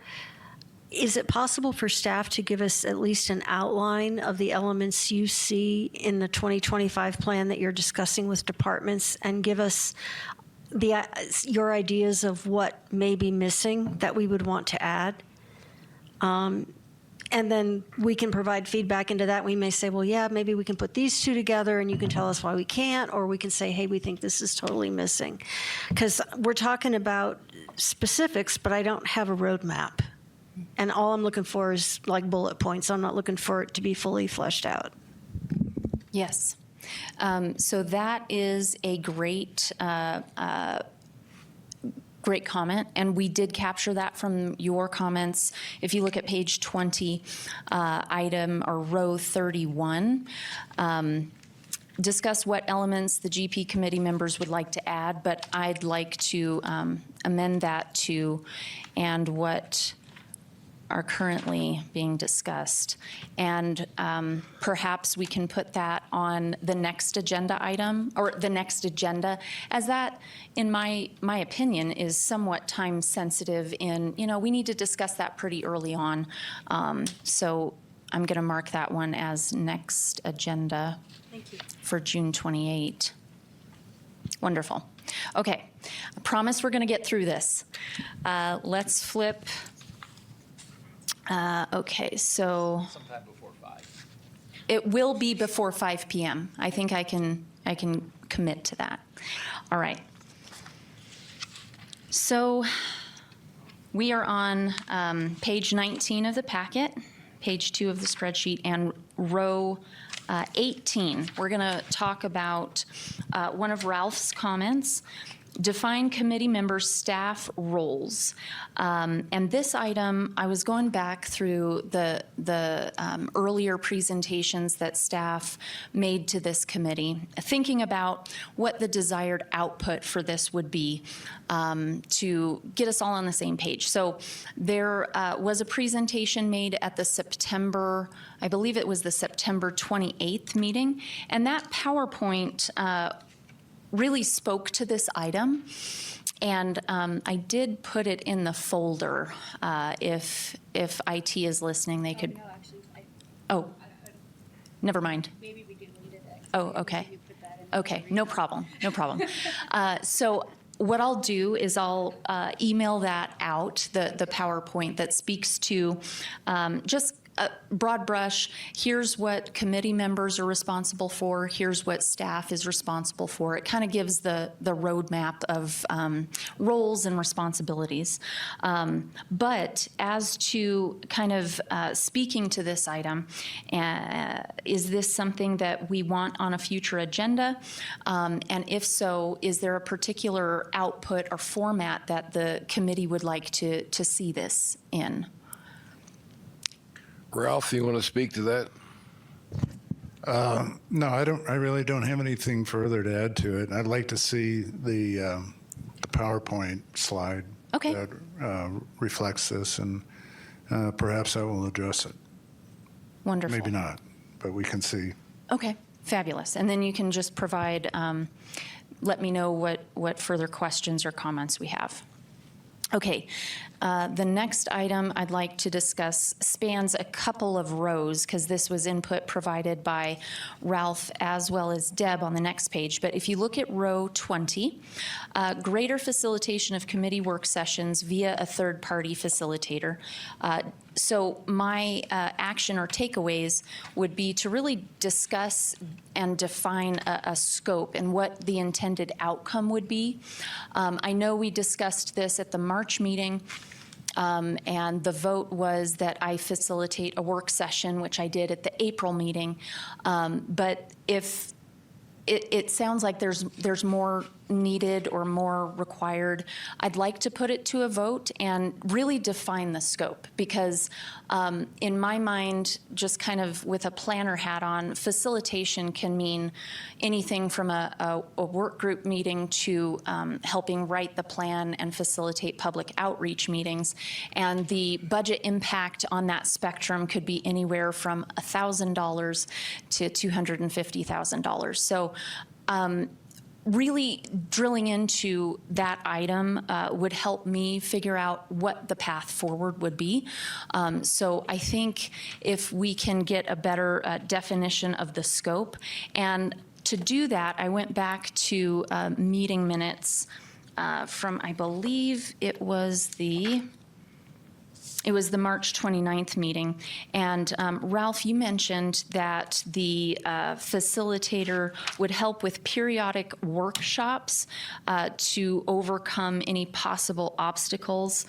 I: Is it possible for staff to give us at least an outline of the elements you see in the 2025 plan that you're discussing with departments, and give us your ideas of what may be missing that we would want to add? And then we can provide feedback into that. We may say, well, yeah, maybe we can put these two together and you can tell us why we can't, or we can say, hey, we think this is totally missing. Because we're talking about specifics, but I don't have a roadmap. And all I'm looking for is like bullet points. I'm not looking for it to be fully fleshed out.
Q: Yes. So that is a great great comment, and we did capture that from your comments. If you look at page 20, item or row 31, discuss what elements the GP committee members would like to add, but I'd like to amend that to and what are currently being discussed. And perhaps we can put that on the next agenda item, or the next agenda, as that, in my opinion, is somewhat time sensitive in, we need to discuss that pretty early on. So I'm going to mark that one as next agenda.
I: Thank you.
Q: For June 28. Wonderful. Okay, I promise we're going to get through this. Let's flip. Okay, so
S: Sometime before 5.
Q: it will be before 5 p.m. I think I can commit to that. All right. So we are on page 19 of the packet, page 2 of the spreadsheet, and row 18. We're going to talk about one of Ralph's comments. Define committee members' staff roles. And this item, I was going back through the earlier presentations that staff made to this committee, thinking about what the desired output for this would be to get us all on the same page. So there was a presentation made at the September, I believe it was the September 28th meeting, and that PowerPoint really spoke to this item, and I did put it in the folder. If IT is listening, they could.
B: No, actually,
Q: Oh, never mind.
B: maybe we deleted it.
Q: Oh, okay. Okay, no problem, no problem. So what I'll do is I'll email that out, the PowerPoint that speaks to just a broad brush. Here's what committee members are responsible for. Here's what staff is responsible for. It kind of gives the roadmap of roles and responsibilities. But as to kind of speaking to this item, is this something that we want on a future agenda? And if so, is there a particular output or format that the committee would like to see this in?
A: Ralph, you want to speak to that?
M: No, I don't. I really don't have anything further to add to it. I'd like to see the PowerPoint slide
Q: Okay.
M: that reflects this, and perhaps I will address it.
Q: Wonderful.
M: Maybe not, but we can see.
Q: Okay, fabulous. And then you can just provide, let me know what further questions or comments we have. Okay, the next item I'd like to discuss spans a couple of rows, because this was input provided by Ralph as well as Deb on the next page. But if you look at row 20, greater facilitation of committee work sessions via a third-party facilitator. So my action or takeaways would be to really discuss and define a scope and what the intended outcome would be. I know we discussed this at the March meeting, and the vote was that I facilitate a work session, which I did at the April meeting. But if it sounds like there's more needed or more required, I'd like to put it to a vote and really define the scope, because in my mind, just kind of with a planner hat on, facilitation can mean anything from a work group meeting to helping write the plan and facilitate public outreach meetings. And the budget impact on that spectrum could be anywhere from $1,000 to $250,000. So really drilling into that item would help me figure out what the path forward would be. So I think if we can get a better definition of the scope, and to do that, I went back to meeting minutes from, I believe it was the March 29th meeting. And Ralph, you mentioned that the facilitator would help with periodic workshops to overcome any possible obstacles.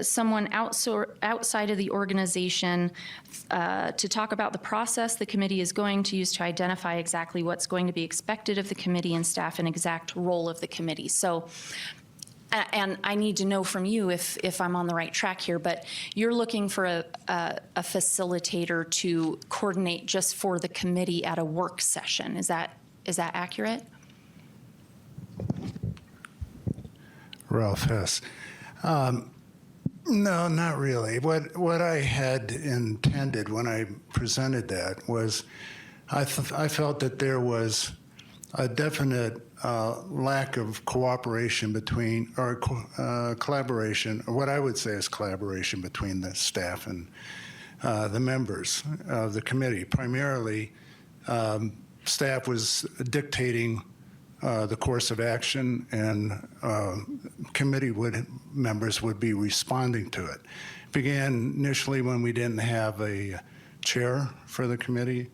Q: Someone outside of the organization to talk about the process the committee is going to use to identify exactly what's going to be expected of the committee and staff and exact role of the committee. So, and I need to know from you if I'm on the right track here, but you're looking for a facilitator to coordinate just for the committee at a work session. Is that accurate?
M: Ralph Hess. No, not really. What I had intended when I presented that was I felt that there was a definite lack of cooperation between, or collaboration, or what I would say is collaboration between the staff and the members of the committee. Primarily, staff was dictating the course of action, and committee members would be responding to it. It began initially when we didn't have a chair for the committee.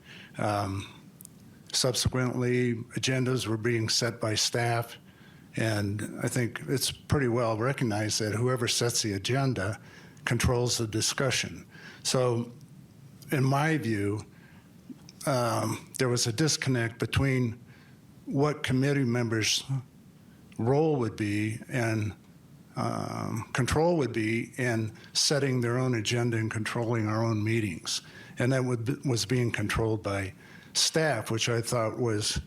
M: Subsequently, agendas were being set by staff, and I think it's pretty well recognized that whoever sets the agenda controls the discussion. So, in my view, there was a disconnect between what committee members' role would be and control would be in setting their own agenda and controlling our own meetings. And that was being controlled by staff, which I thought was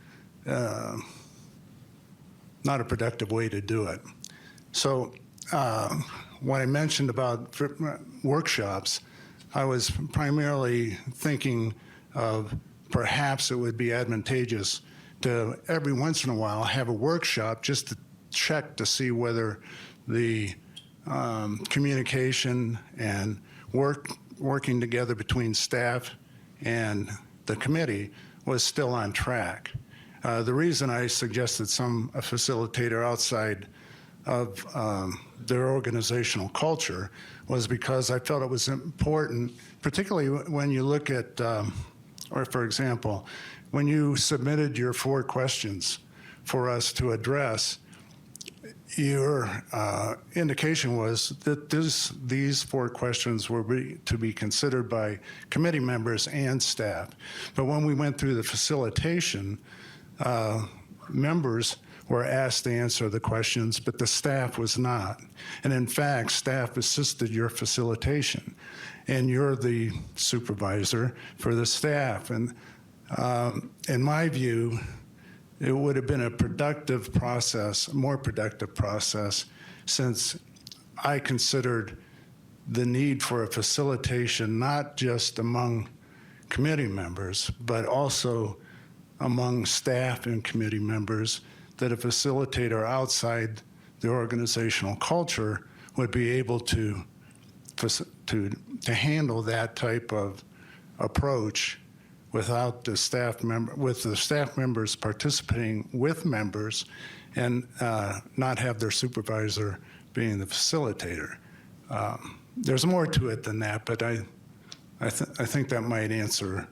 M: not a productive way to do it. So when I mentioned about workshops, I was primarily thinking of perhaps it would be advantageous to every once in a while have a workshop just to check to see whether the communication and working together between staff and the committee was still on track. The reason I suggested a facilitator outside of their organizational culture was because I felt it was important, particularly when you look at, or for example, when you submitted your 4 questions for us to address, your indication was that these 4 questions were to be considered by committee members and staff. But when we went through the facilitation, members were asked to answer the questions, but the staff was not. And in fact, staff assisted your facilitation, and you're the supervisor for the staff. And in my view, it would have been a productive process, more productive process, since I considered the need for a facilitation not just among committee members, but also among staff and committee members, that a facilitator outside the organizational culture would be able to handle that type of approach without the staff with the staff members participating with members, and not have their supervisor being the facilitator. There's more to it than that, but I think that might answer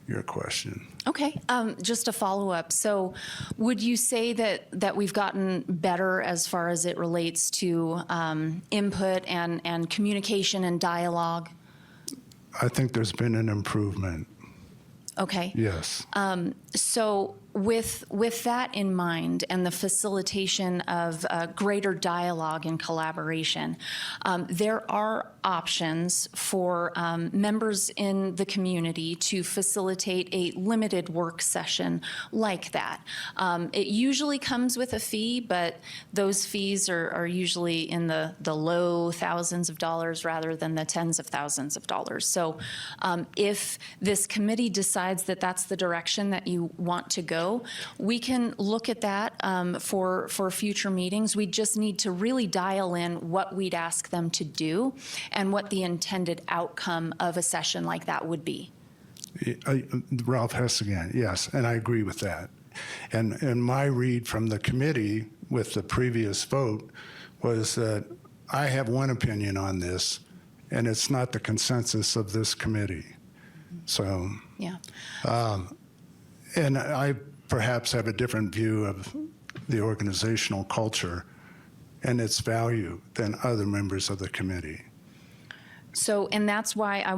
M: your question.
Q: Okay, just a follow-up. So would you say that we've gotten better as far as it relates to input and communication and dialogue?
M: I think there's been an improvement.
Q: Okay.
M: Yes.
Q: So with that in mind and the facilitation of greater dialogue and collaboration, there are options for members in the community to facilitate a limited work session like that. It usually comes with a fee, but those fees are usually in the low thousands of dollars rather than the tens of thousands of dollars. So if this committee decides that that's the direction that you want to go, we can look at that for future meetings. We just need to really dial in what we'd ask them to do and what the intended outcome of a session like that would be.
M: Ralph Hess again, yes, and I agree with that. And my read from the committee with the previous vote was that I have one opinion on this, and it's not the consensus of this committee. So,
Q: yeah.
M: And I perhaps have a different view of the organizational culture and its value than other members of the committee.
Q: So, and that's why I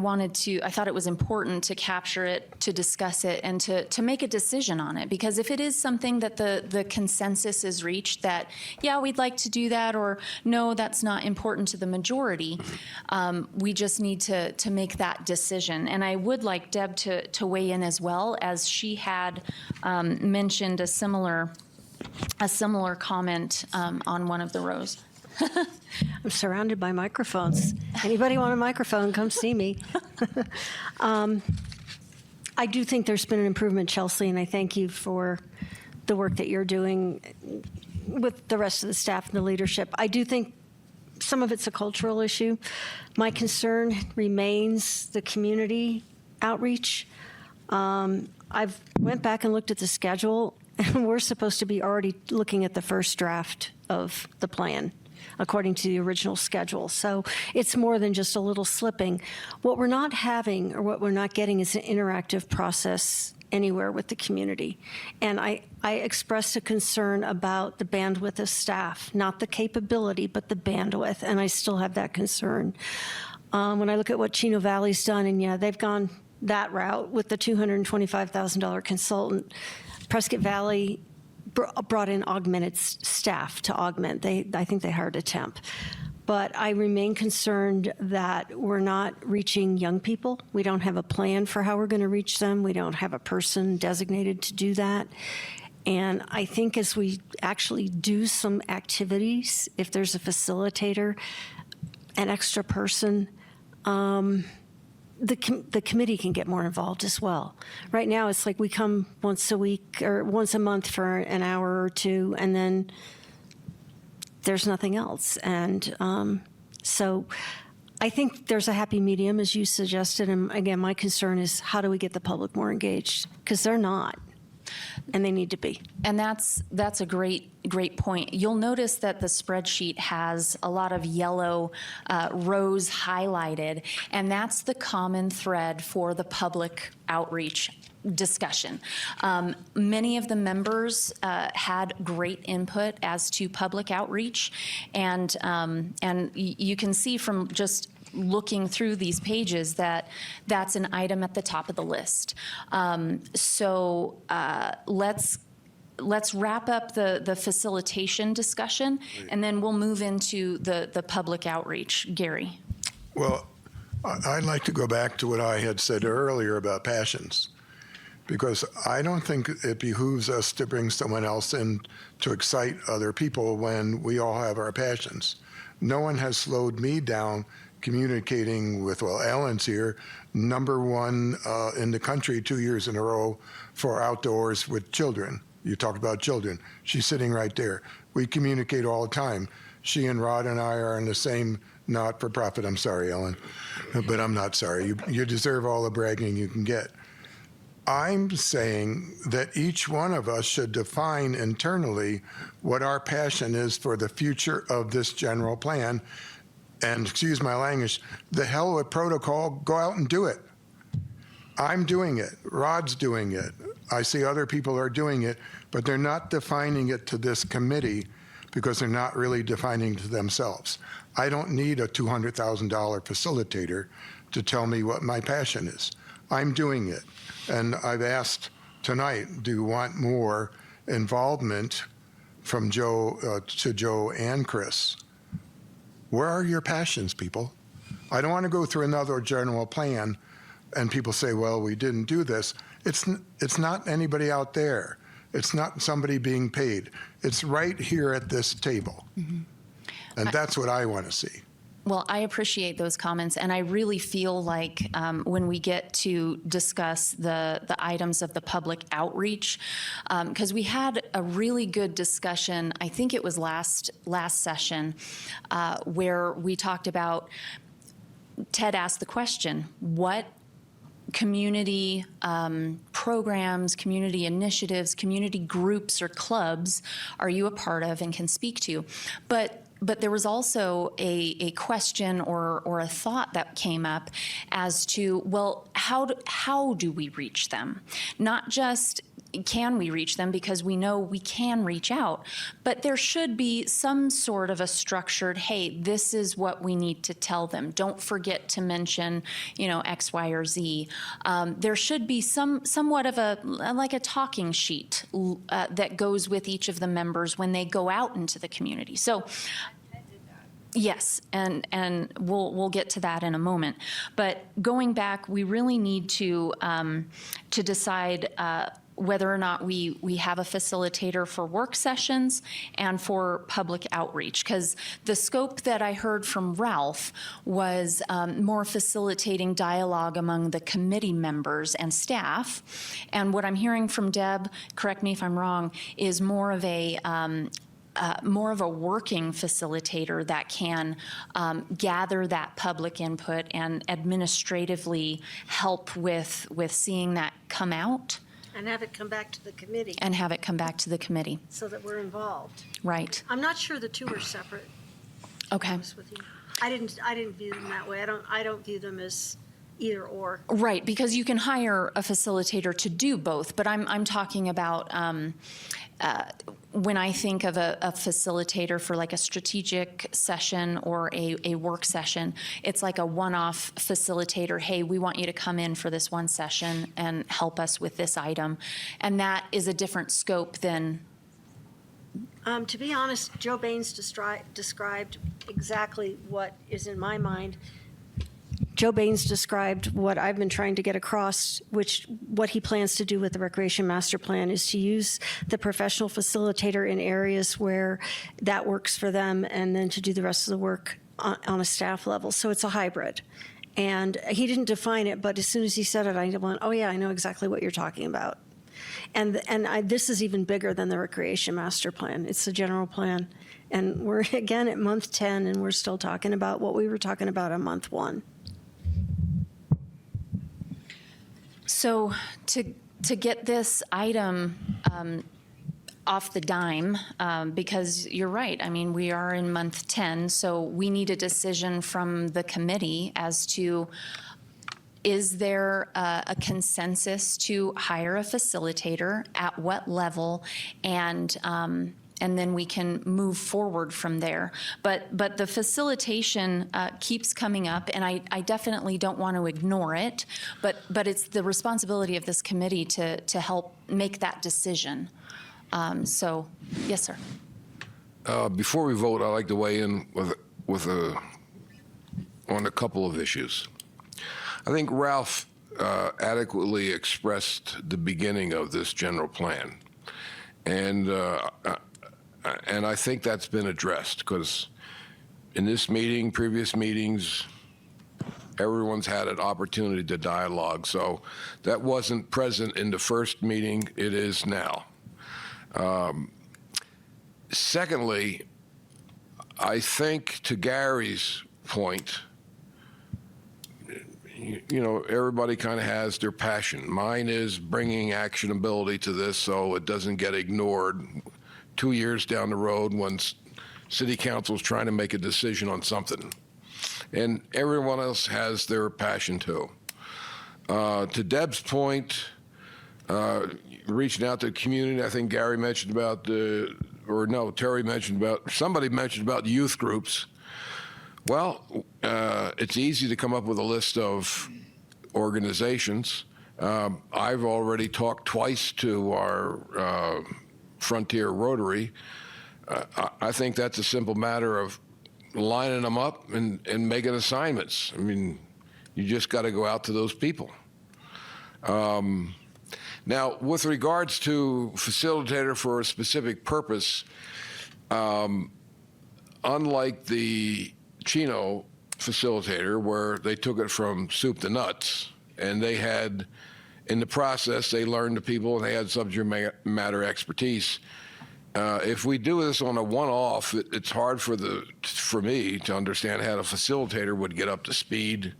Q: thought it was important to capture it, to discuss it, and to make a decision on it. Because if it is something that the consensus is reached that, yeah, we'd like to do that, or no, that's not important to the majority, we just need to make that decision. And I would like Deb to weigh in as well, as she had mentioned a similar comment on one of the rows.
I: I'm surrounded by microphones. Anybody want a microphone, come see me. I do think there's been an improvement, Chelsea, and I thank you for the work that you're doing with the rest of the staff and the leadership. I do think some of it's a cultural issue. My concern remains the community outreach. I've went back and looked at the schedule, and we're supposed to be already looking at the first draft of the plan, according to the original schedule. So it's more than just a little slipping. What we're not having, or what we're not getting, is an interactive process anywhere with the community. And I expressed a concern about the bandwidth of staff, not the capability, but the bandwidth, and I still have that concern. When I look at what Chino Valley's done, and yeah, they've gone that route with the $225,000 consultant. Prescott Valley brought in augmented staff to augment. I think they hired a temp. But I remain concerned that we're not reaching young people. We don't have a plan for how we're going to reach them. We don't have a person designated to do that. And I think as we actually do some activities, if there's a facilitator, an extra person, the committee can get more involved as well. Right now, it's like we come once a week or once a month for an hour or two, and then there's nothing else. And so I think there's a happy medium, as you suggested. And again, my concern is how do we get the public more engaged? Because they're not. And they need to be.
Q: And that's a great point. You'll notice that the spreadsheet has a lot of yellow rows highlighted, and that's the common thread for the public outreach discussion. Many of the members had great input as to public outreach, and you can see from just looking through these pages that that's an item at the top of the list. So let's wrap up the facilitation discussion, and then we'll move into the public outreach. Gary.
K: Well, I'd like to go back to what I had said earlier about passions, because I don't think it behooves us to bring someone else in to excite other people when we all have our passions. No one has slowed me down communicating with, well, Ellen's here, #1 in the country 2 years in a row for outdoors with children. You talk about children. She's sitting right there. We communicate all the time. She and Rod and I are in the same not-for-profit. I'm sorry, Ellen, but I'm not sorry. You deserve all the bragging you can get. I'm saying that each one of us should define internally what our passion is for the future of this general plan. And excuse my language, the hell with protocol, go out and do it. I'm doing it. Rod's doing it. I see other people are doing it, but they're not defining it to this committee because they're not really defining it to themselves. I don't need a $200,000 facilitator to tell me what my passion is. I'm doing it. And I've asked tonight, do you want more involvement from Joe to Joe and Chris? Where are your passions, people? I don't want to go through another general plan and people say, well, we didn't do this. It's not anybody out there. It's not somebody being paid. It's right here at this table. And that's what I want to see.
Q: Well, I appreciate those comments, and I really feel like when we get to discuss the items of the public outreach, because we had a really good discussion, I think it was last session, where we talked about, Ted asked the question, what community programs, community initiatives, community groups or clubs are you a part of and can speak to? But there was also a question or a thought that came up as to, well, how do we reach them? Not just can we reach them, because we know we can reach out, but there should be some sort of a structured, hey, this is what we need to tell them. Don't forget to mention, X, Y, or Z. There should be somewhat of like a talking sheet that goes with each of the members when they go out into the community. So, yes, and we'll get to that in a moment. But going back, we really need to decide whether or not we have a facilitator for work sessions and for public outreach, because the scope that I heard from Ralph was more facilitating dialogue among the committee members and staff. And what I'm hearing from Deb, correct me if I'm wrong, is more of a working facilitator that can gather that public input and administratively help with seeing that come out.
I: And have it come back to the committee.
Q: And have it come back to the committee.
I: So that we're involved.
Q: Right.
I: I'm not sure the two are separate.
Q: Okay.
I: To be honest with you. I didn't view them that way. I don't view them as either or.
Q: Right, because you can hire a facilitator to do both, but I'm talking about when I think of a facilitator for like a strategic session or a work session, it's like a one-off facilitator. Hey, we want you to come in for this one session and help us with this item. And that is a different scope than...
I: To be honest, Joe Baines described exactly what is in my mind. Joe Baines described what I've been trying to get across, what he plans to do with the Recreation Master Plan is to use the professional facilitator in areas where that works for them, and then to do the rest of the work on a staff level. So it's a hybrid. And he didn't define it, but as soon as he said it, I went, oh yeah, I know exactly what you're talking about. And this is even bigger than the Recreation Master Plan. It's the general plan. And we're, again, at month 10, and we're still talking about what we were talking about on month 1.
Q: So to get this item off the dime, because you're right, I mean, we are in month 10, so we need a decision from the committee as to, is there a consensus to hire a facilitator, at what level, and then we can move forward from there. But the facilitation keeps coming up, and I definitely don't want to ignore it, but it's the responsibility of this committee to help make that decision. So, yes, sir.
A: Before we vote, I'd like to weigh in on a couple of issues. I think Ralph adequately expressed the beginning of this general plan. And I think that's been addressed, because in this meeting, previous meetings, everyone's had an opportunity to dialogue. So that wasn't present in the first meeting. It is now. Secondly, I think to Gary's point, everybody kind of has their passion. Mine is bringing actionability to this so it doesn't get ignored 2 years down the road when city council is trying to make a decision on something. And everyone else has their passion too. To Deb's point, reaching out to the community, I think Gary mentioned about Terry mentioned about, somebody mentioned about youth groups. Well, it's easy to come up with a list of organizations. I've already talked twice to our Frontier Rotary. I think that's a simple matter of lining them up and making assignments. I mean, you just got to go out to those people. Now, with regards to facilitator for a specific purpose, unlike the Chino facilitator, where they took it from soup to nuts, and they had, in the process, they learned the people and they had subject matter expertise. If we do this on a one-off, it's hard for me to understand how the facilitator would get up to speed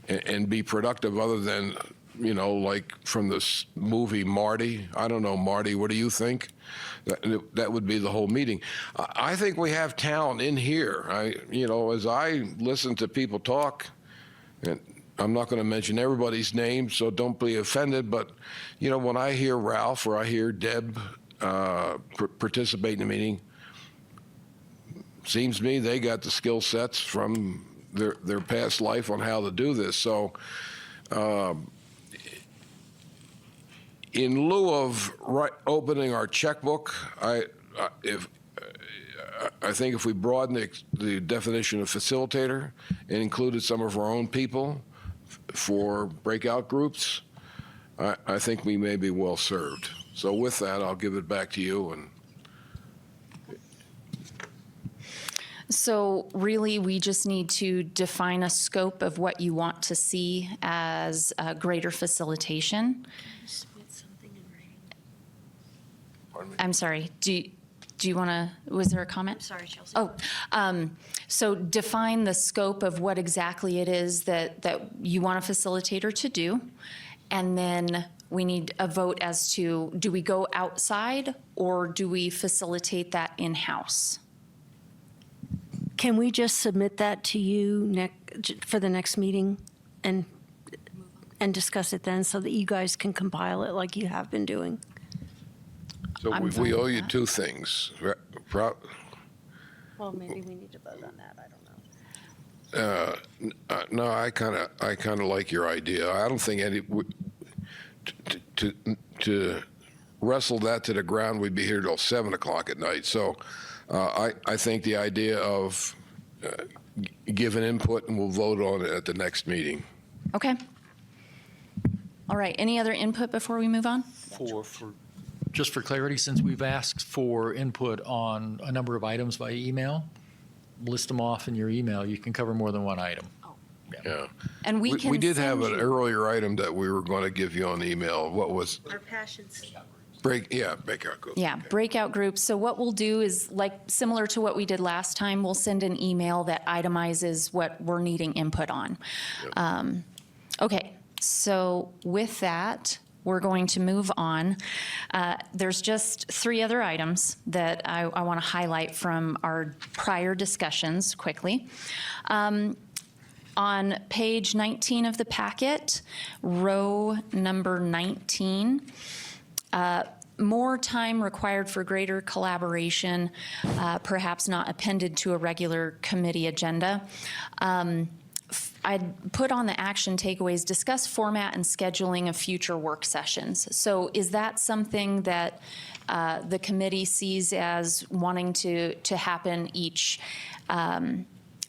A: and be productive, other than, you know, like from this movie Marty. I don't know, Marty, what do you think? That would be the whole meeting. I think we have talent in here. As I listen to people talk, and I'm not going to mention everybody's name, so don't be offended, but, you know, when I hear Ralph or I hear Deb participate in the meeting, seems to me they got the skill sets from their past life on how to do this. So in lieu of opening our checkbook, I think if we broaden the definition of facilitator and included some of our own people for breakout groups, I think we may be well served. So with that, I'll give it back to you. And
Q: so really, we just need to define a scope of what you want to see as greater facilitation. I'm sorry. Do you want to? Was there a comment?
I: Sorry, Chelsea.
Q: Oh, so define the scope of what exactly it is that you want a facilitator to do, and then we need a vote as to, do we go outside or do we facilitate that in-house?
I: Can we just submit that to you for the next meeting and discuss it then, so that you guys can compile it like you have been doing?
A: so we owe you two things.
I: Well, maybe we need to vote on that. I don't know.
A: No, I kind of like your idea. I don't think to wrestle that to the ground, we'd be here till 7 o'clock at night. So I think the idea of giving input, and we'll vote on it at the next meeting.
Q: Okay. All right. Any other input before we move on?
S: Just for clarity, since we've asked for input on a number of items by email, list them off in your email. You can cover more than one item.
A: Yeah.
Q: And we can
A: did have
Q: send
A: an
Q: you-
A: earlier item that we were going to give you on email. What was
I: Our passions.
A: breakout group?
Q: Yeah, breakout groups. So what we'll do is, like similar to what we did last time, we'll send an email that itemizes what we're needing input on. Okay, so with that, we're going to move on. There's just 3 other items that I want to highlight from our prior discussions quickly. On page 19 of the packet, row number 19, more time required for greater collaboration, perhaps not appended to a regular committee agenda. I'd put on the action takeaways, discuss format and scheduling of future work sessions. So is that something that the committee sees as wanting to happen each,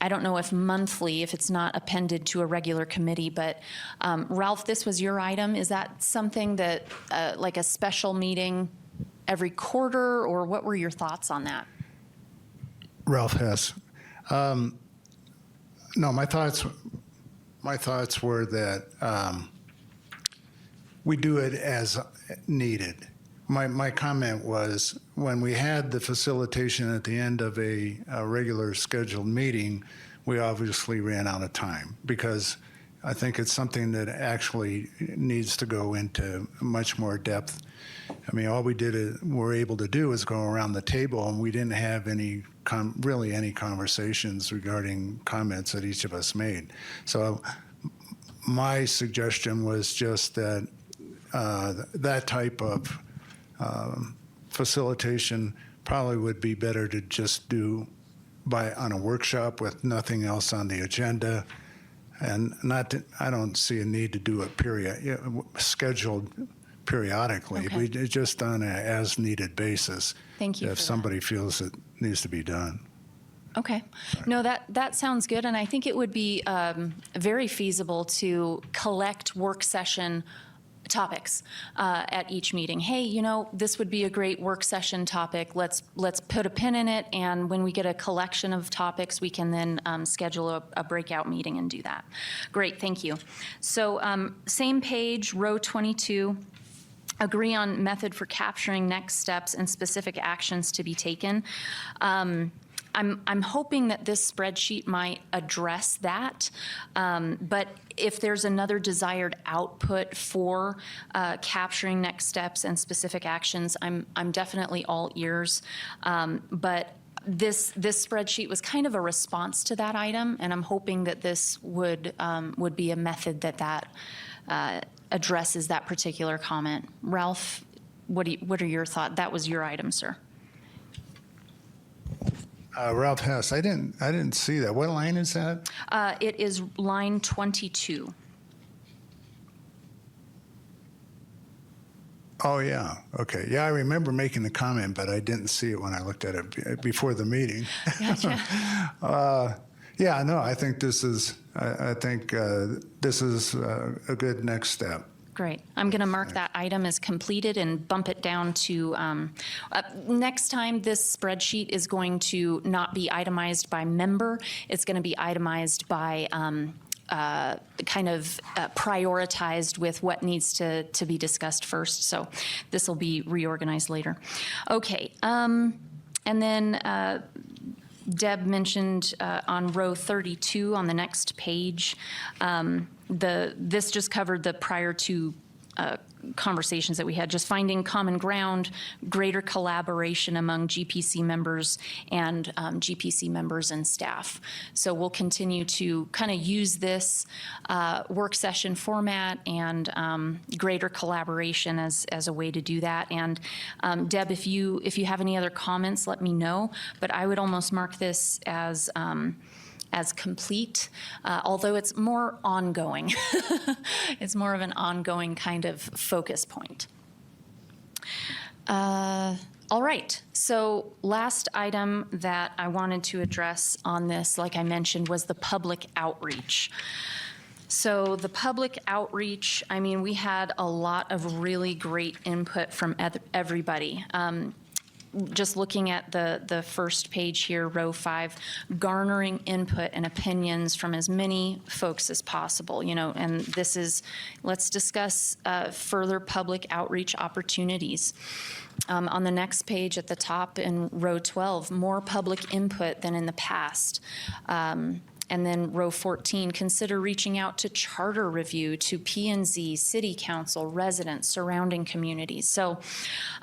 Q: I don't know if monthly, if it's not appended to a regular committee, but Ralph, this was your item. Is that something that, like a special meeting every quarter, or what were your thoughts on that?
M: Ralph Hess. No, my thoughts were that we do it as needed. My comment was, when we had the facilitation at the end of a regular scheduled meeting, we obviously ran out of time, because I think it's something that actually needs to go into much more depth. I mean, all we were able to do is go around the table, and we didn't have really any conversations regarding comments that each of us made. So my suggestion was just that that type of facilitation probably would be better to just do on a workshop with nothing else on the agenda, and I don't see a need to do it scheduled periodically.
Q: Okay.
M: We just on an as needed basis.
Q: Thank you
M: If
Q: for
M: somebody feels it needs to be done.
Q: Okay. No, that sounds good, and I think it would be very feasible to collect work session topics at each meeting. Hey, you know, this would be a great work session topic. Let's put a pin in it, and when we get a collection of topics, we can then schedule a breakout meeting and do that. Great, thank you. So same page, row 22. Agree on method for capturing next steps and specific actions to be taken. I'm hoping that this spreadsheet might address that, but if there's another desired output for capturing next steps and specific actions, I'm definitely all ears. But this spreadsheet was kind of a response to that item, and I'm hoping that this would be a method that addresses that particular comment. Ralph, what are your thoughts? That was your item, sir.
M: Ralph Hess, I didn't see that. What line is that?
Q: It is line 22.
M: Oh, yeah. Okay. Yeah, I remember making the comment, but I didn't see it when I looked at it before the meeting.
Q: Gotcha.
M: Yeah, no, I think this is a good next step.
Q: Great. I'm going to mark that item as completed and bump it down to, next time this spreadsheet is going to not be itemized by member. It's going to be itemized by prioritized with what needs to be discussed first. So this will be reorganized later. Okay. And then Deb mentioned on row 32 on the next page, this just covered the prior two conversations that we had, just finding common ground, greater collaboration among GPC members and GPC members and staff. So we'll continue to kind of use this work session format and greater collaboration as a way to do that. And Deb, if you have any other comments, let me know. But I would almost mark this as complete, although it's more ongoing. It's more of an ongoing kind of focus point. All right, so last item that I wanted to address on this, like I mentioned, was the public outreach. So the public outreach, I mean, we had a lot of really great input from everybody. Just looking at the first page here, row 5, garnering input and opinions from as many folks as possible, you know, and this is, let's discuss further public outreach opportunities. On the next page at the top in row 12, more public input than in the past. And then row 14, consider reaching out to charter review, to P&Z, city council, residents, surrounding communities. So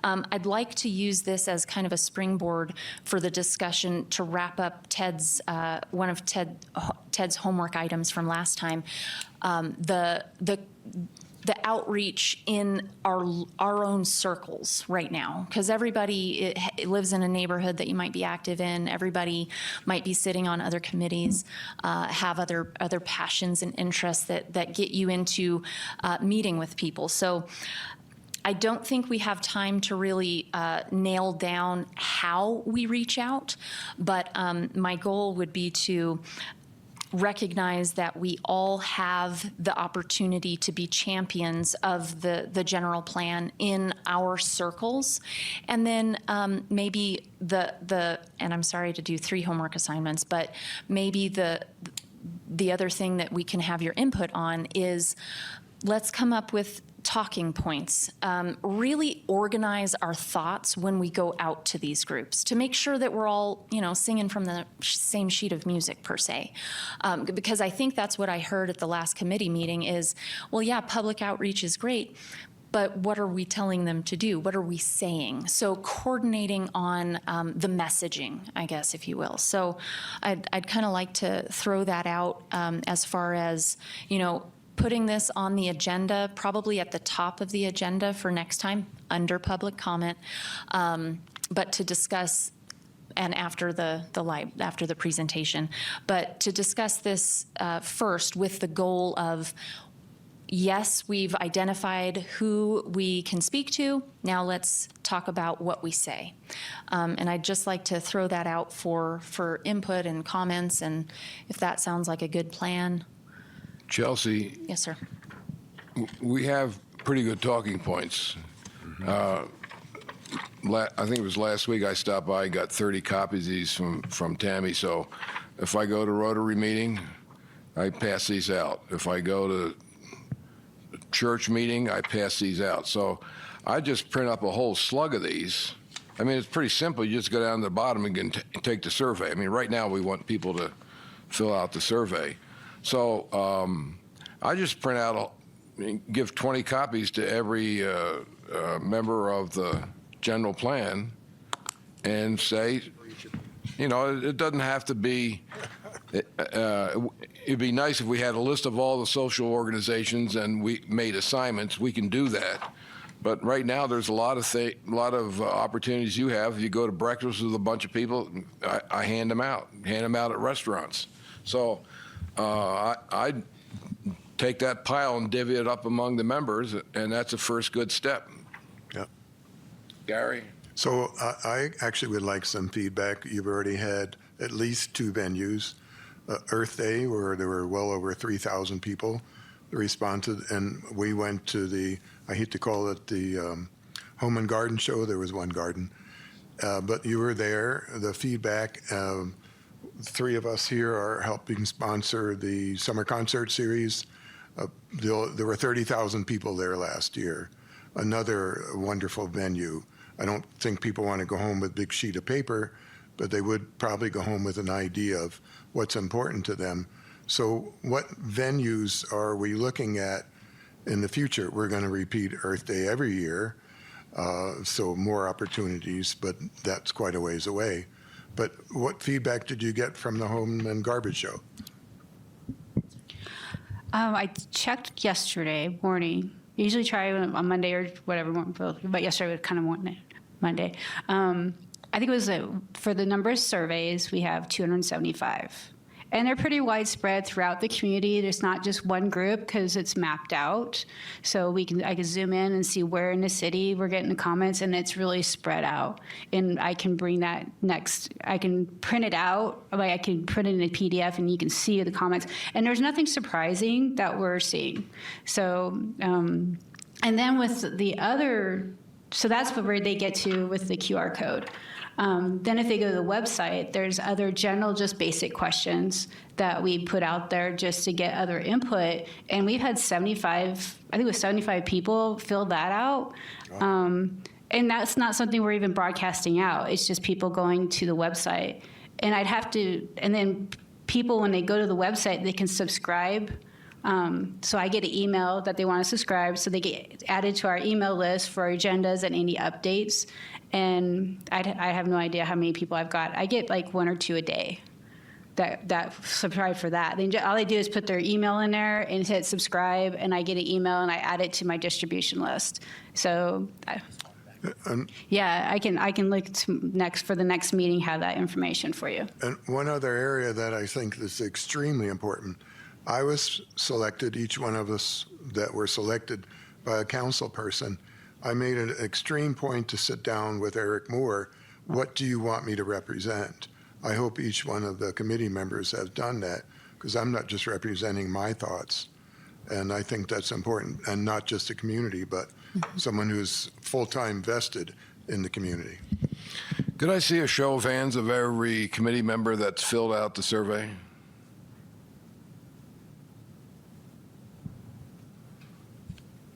Q: I'd like to use this as kind of a springboard for the discussion to wrap up Ted's, one of Ted's homework items from last time. The outreach in our own circles right now, because everybody lives in a neighborhood that you might be active in. Everybody might be sitting on other committees, have other passions and interests that get you into meeting with people. So I don't think we have time to really nail down how we reach out, but my goal would be to recognize that we all have the opportunity to be champions of the general plan in our circles. And then maybe and I'm sorry to do 3 homework assignments, but maybe the other thing that we can have your input on is let's come up with talking points, really organize our thoughts when we go out to these groups to make sure that we're all, you know, singing from the same sheet of music per se. Because I think that's what I heard at the last committee meeting is, well, yeah, public outreach is great, but what are we telling them to do? What are we saying? So coordinating on the messaging, I guess, if you will. So I'd kind of like to throw that out as far as, you know, putting this on the agenda, probably at the top of the agenda for next time, under public comment, but to discuss, and after the presentation, but to discuss this first with the goal of yes, we've identified who we can speak to. Now let's talk about what we say. And I'd just like to throw that out for input and comments, and if that sounds like a good plan.
A: Chelsea,
Q: Yes, sir.
A: we have pretty good talking points. I think it was last week I stopped by, got 30 copies of these from Tammy. So if I go to Rotary meeting, I pass these out. If I go to church meeting, I pass these out. So I just print up a whole slug of these. I mean, it's pretty simple. You just go down to the bottom and can take the survey. I mean, right now we want people to fill out the survey. So I just print out, give 20 copies to every member of the general plan and say, you know, it doesn't have to be, it'd be nice if we had a list of all the social organizations and we made assignments. We can do that. But right now, there's a lot of opportunities you have. You go to breakfast with a bunch of people, I hand them out at restaurants. So I take that pile and divvy it up among the members, and that's a first good step.
K: Yep.
A: Gary?
K: So I actually would like some feedback. You've already had at least 2 venues. Earth Day, where there were well over 3,000 people responded, and we went to the, I hate to call it the Home and Garden Show. There was one garden. But you were there. The feedback, 3 of us here are helping sponsor the summer concert series. There were 30,000 people there last year. Another wonderful venue. I don't think people want to go home with a big sheet of paper, but they would probably go home with an idea of what's important to them. So what venues are we looking at in the future? We're going to repeat Earth Day every year, so more opportunities, but that's quite a ways away. But what feedback did you get from the Home and Garbage Show?
B: I checked yesterday morning. Usually try on Monday or whatever, but yesterday was kind of Monday. I think it was for the number of surveys, we have 275. And they're pretty widespread throughout the community. There's not just one group because it's mapped out. So I can zoom in and see where in the city we're getting the comments, and it's really spread out. And I can bring that next, I can print it out, like I can print it in a PDF and you can see the comments. And there's nothing surprising that we're seeing. So, and then with the other, so that's where they get to with the QR code. Then if they go to the website, there's other general, just basic questions that we put out there just to get other input. And we've had 75, I think it was 75 people fill that out. And that's not something we're even broadcasting out. It's just people going to the website. And I'd have to, and then people, when they go to the website, they can subscribe. So I get an email that they want to subscribe, so they get added to our email list for our agendas and any updates. And I have no idea how many people I've got. I get like 1 or 2 a day that subscribe for that. All they do is put their email in there and hit subscribe, and I get an email and I add it to my distribution list. So yeah, I can look to for the next meeting, have that information for you.
K: And one other area that I think is extremely important, I was selected, each one of us that were selected by a council person, I made an extreme point to sit down with Eric Moore. What do you want me to represent? I hope each one of the committee members has done that, because I'm not just representing my thoughts. And I think that's important, and not just the community, but someone who's full-time vested in the community.
A: Could I see a show of hands of every committee member that's filled out the survey?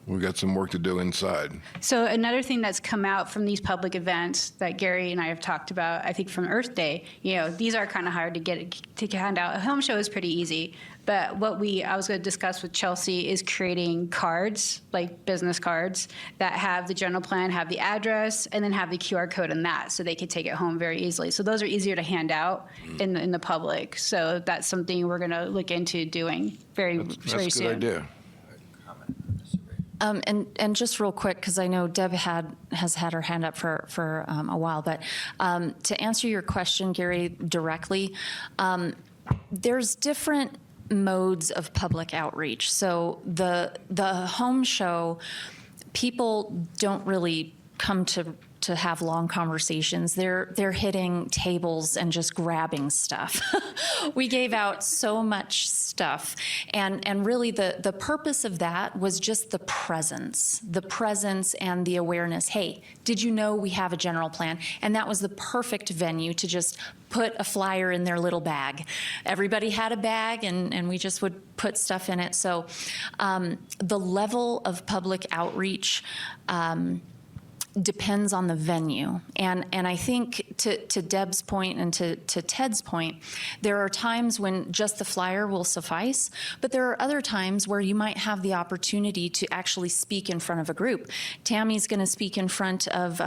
A: We've got some work to do inside.
B: So another thing that's come out from these public events that Gary and I have talked about, I think from Earth Day, these are kind of hard to hand out. A home show is pretty easy, but what I was going to discuss with Chelsea is creating cards, like business cards, that have the general plan, have the address, and then have the QR code in that, so they can take it home very easily. So those are easier to hand out in the public. So that's something we're going to look into doing very soon.
A: That's a good idea.
Q: And just real quick, because I know Deb has had her hand up for a while, but to answer your question, Gary, directly, there's different modes of public outreach. So the home show, people don't really come to have long conversations. They're hitting tables and just grabbing stuff. We gave out so much stuff. And really the purpose of that was just the presence and the awareness. Hey, did you know we have a general plan? And that was the perfect venue to just put a flyer in their little bag. Everybody had a bag and we just would put stuff in it. So the level of public outreach depends on the venue. And I think to Deb's point and to Ted's point, there are times when just the flyer will suffice, but there are other times where you might have the opportunity to actually speak in front of a group. Tammy's going to speak in front of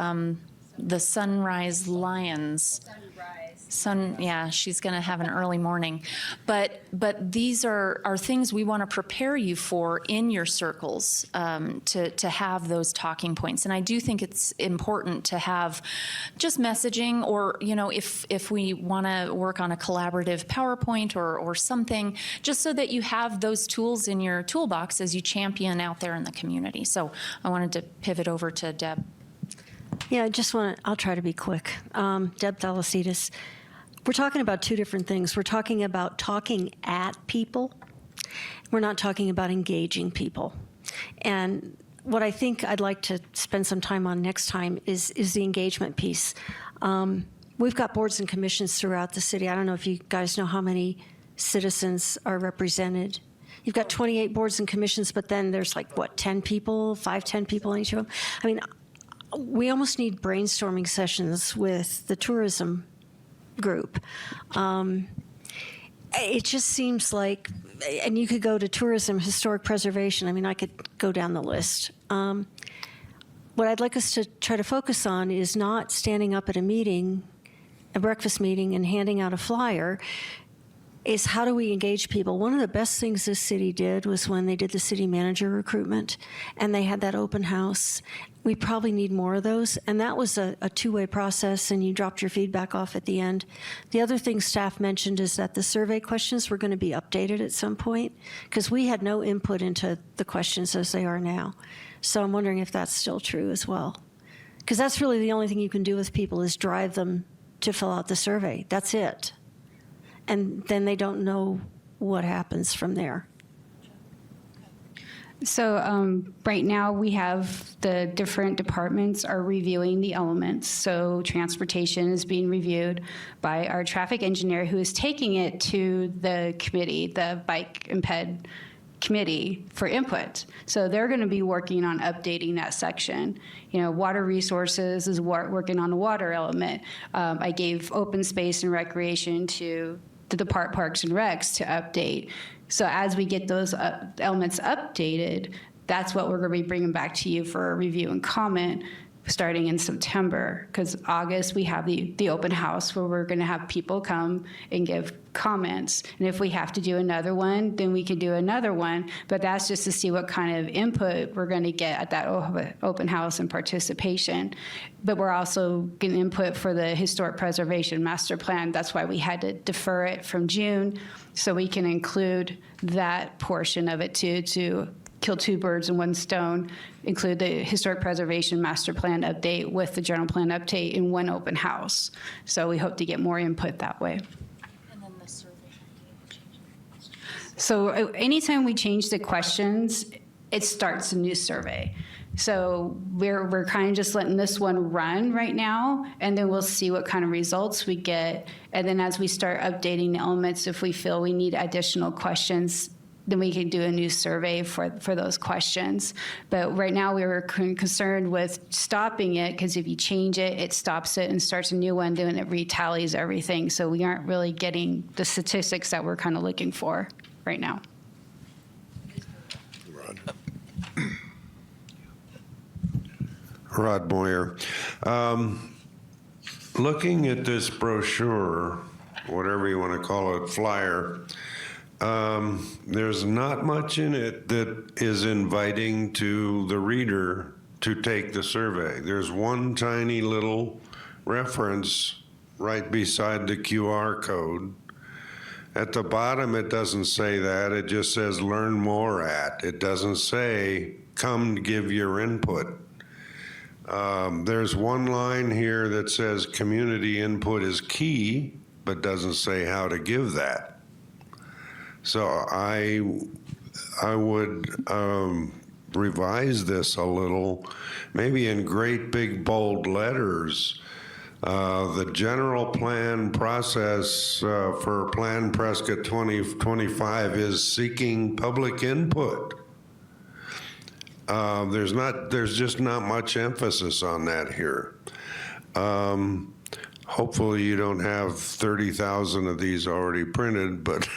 Q: the Sunrise Lions. Yeah, she's going to have an early morning. But these are things we want to prepare you for in your circles, to have those talking points. And I do think it's important to have just messaging, or, you know, if we want to work on a collaborative PowerPoint or something, just so that you have those tools in your toolbox as you champion out there in the community. So I wanted to pivot over to Deb.
I: Yeah, I'll try to be quick. Deb Thalassides. We're talking about two different things. We're talking about talking at people. We're not talking about engaging people. And what I think I'd like to spend some time on next time is the engagement piece. We've got boards and commissions throughout the city. I don't know if you guys know how many citizens are represented. You've got 28 boards and commissions, but then there's 10 people, 10 people in each of them. I mean, we almost need brainstorming sessions with the tourism group. It just seems like, and you could go to tourism, historic preservation. I mean, I could go down the list. What I'd like us to try to focus on is not standing up at a meeting, a breakfast meeting, and handing out a flyer. Is how do we engage people? One of the best things this city did was when they did the city manager recruitment and they had that open house. We probably need more of those. And that was a two-way process, and you dropped your feedback off at the end. The other thing staff mentioned is that the survey questions were going to be updated at some point, because we had no input into the questions as they are now. So I'm wondering if that's still true as well. Because that's really the only thing you can do with people is drive them to fill out the survey. That's it. And then they don't know what happens from there.
B: So right now we have the different departments are reviewing the elements. So transportation is being reviewed by our traffic engineer, who is taking it to the committee, the bike and ped committee, for input. So they're going to be working on updating that section. You know, water resources is working on the water element. I gave open space and recreation to the Parks and Recs to update. So as we get those elements updated, that's what we're going to be bringing back to you for a review and comment starting in September. Because August, we have the open house where we're going to have people come and give comments. And if we have to do another one, then we can do another one. But that's just to see what kind of input we're going to get at that open house and participation. But we're also getting input for the historic preservation master plan. That's why we had to defer it from June, so we can include that portion of it too, to kill two birds with one stone, include the historic preservation master plan update with the general plan update in one open house. So we hope to get more input that way.
Q: And then the survey.
B: So anytime we change the questions, it starts a new survey. So we're kind of just letting this one run right now, and then we'll see what kind of results we get. And then as we start updating the elements, if we feel we need additional questions, then we can do a new survey for those questions. But right now we were concerned with stopping it, because if you change it, it stops it and starts a new one, then it retallies everything. So we aren't really getting the statistics that we're kind of looking for right now.
D: Rod Moyer. Looking at this brochure, whatever you want to call it, flyer, there's not much in it that is inviting to the reader to take the survey. There's one tiny little reference right beside the QR code. At the bottom, it doesn't say that. It just says learn more at. It doesn't say come give your input. There's one line here that says community input is key, but doesn't say how to give that. So I would revise this a little, maybe in great big bold letters. The general plan process for Plan Prescott 2025 is seeking public input. There's just not much emphasis on that here. Hopefully you don't have 30,000 of these already printed, but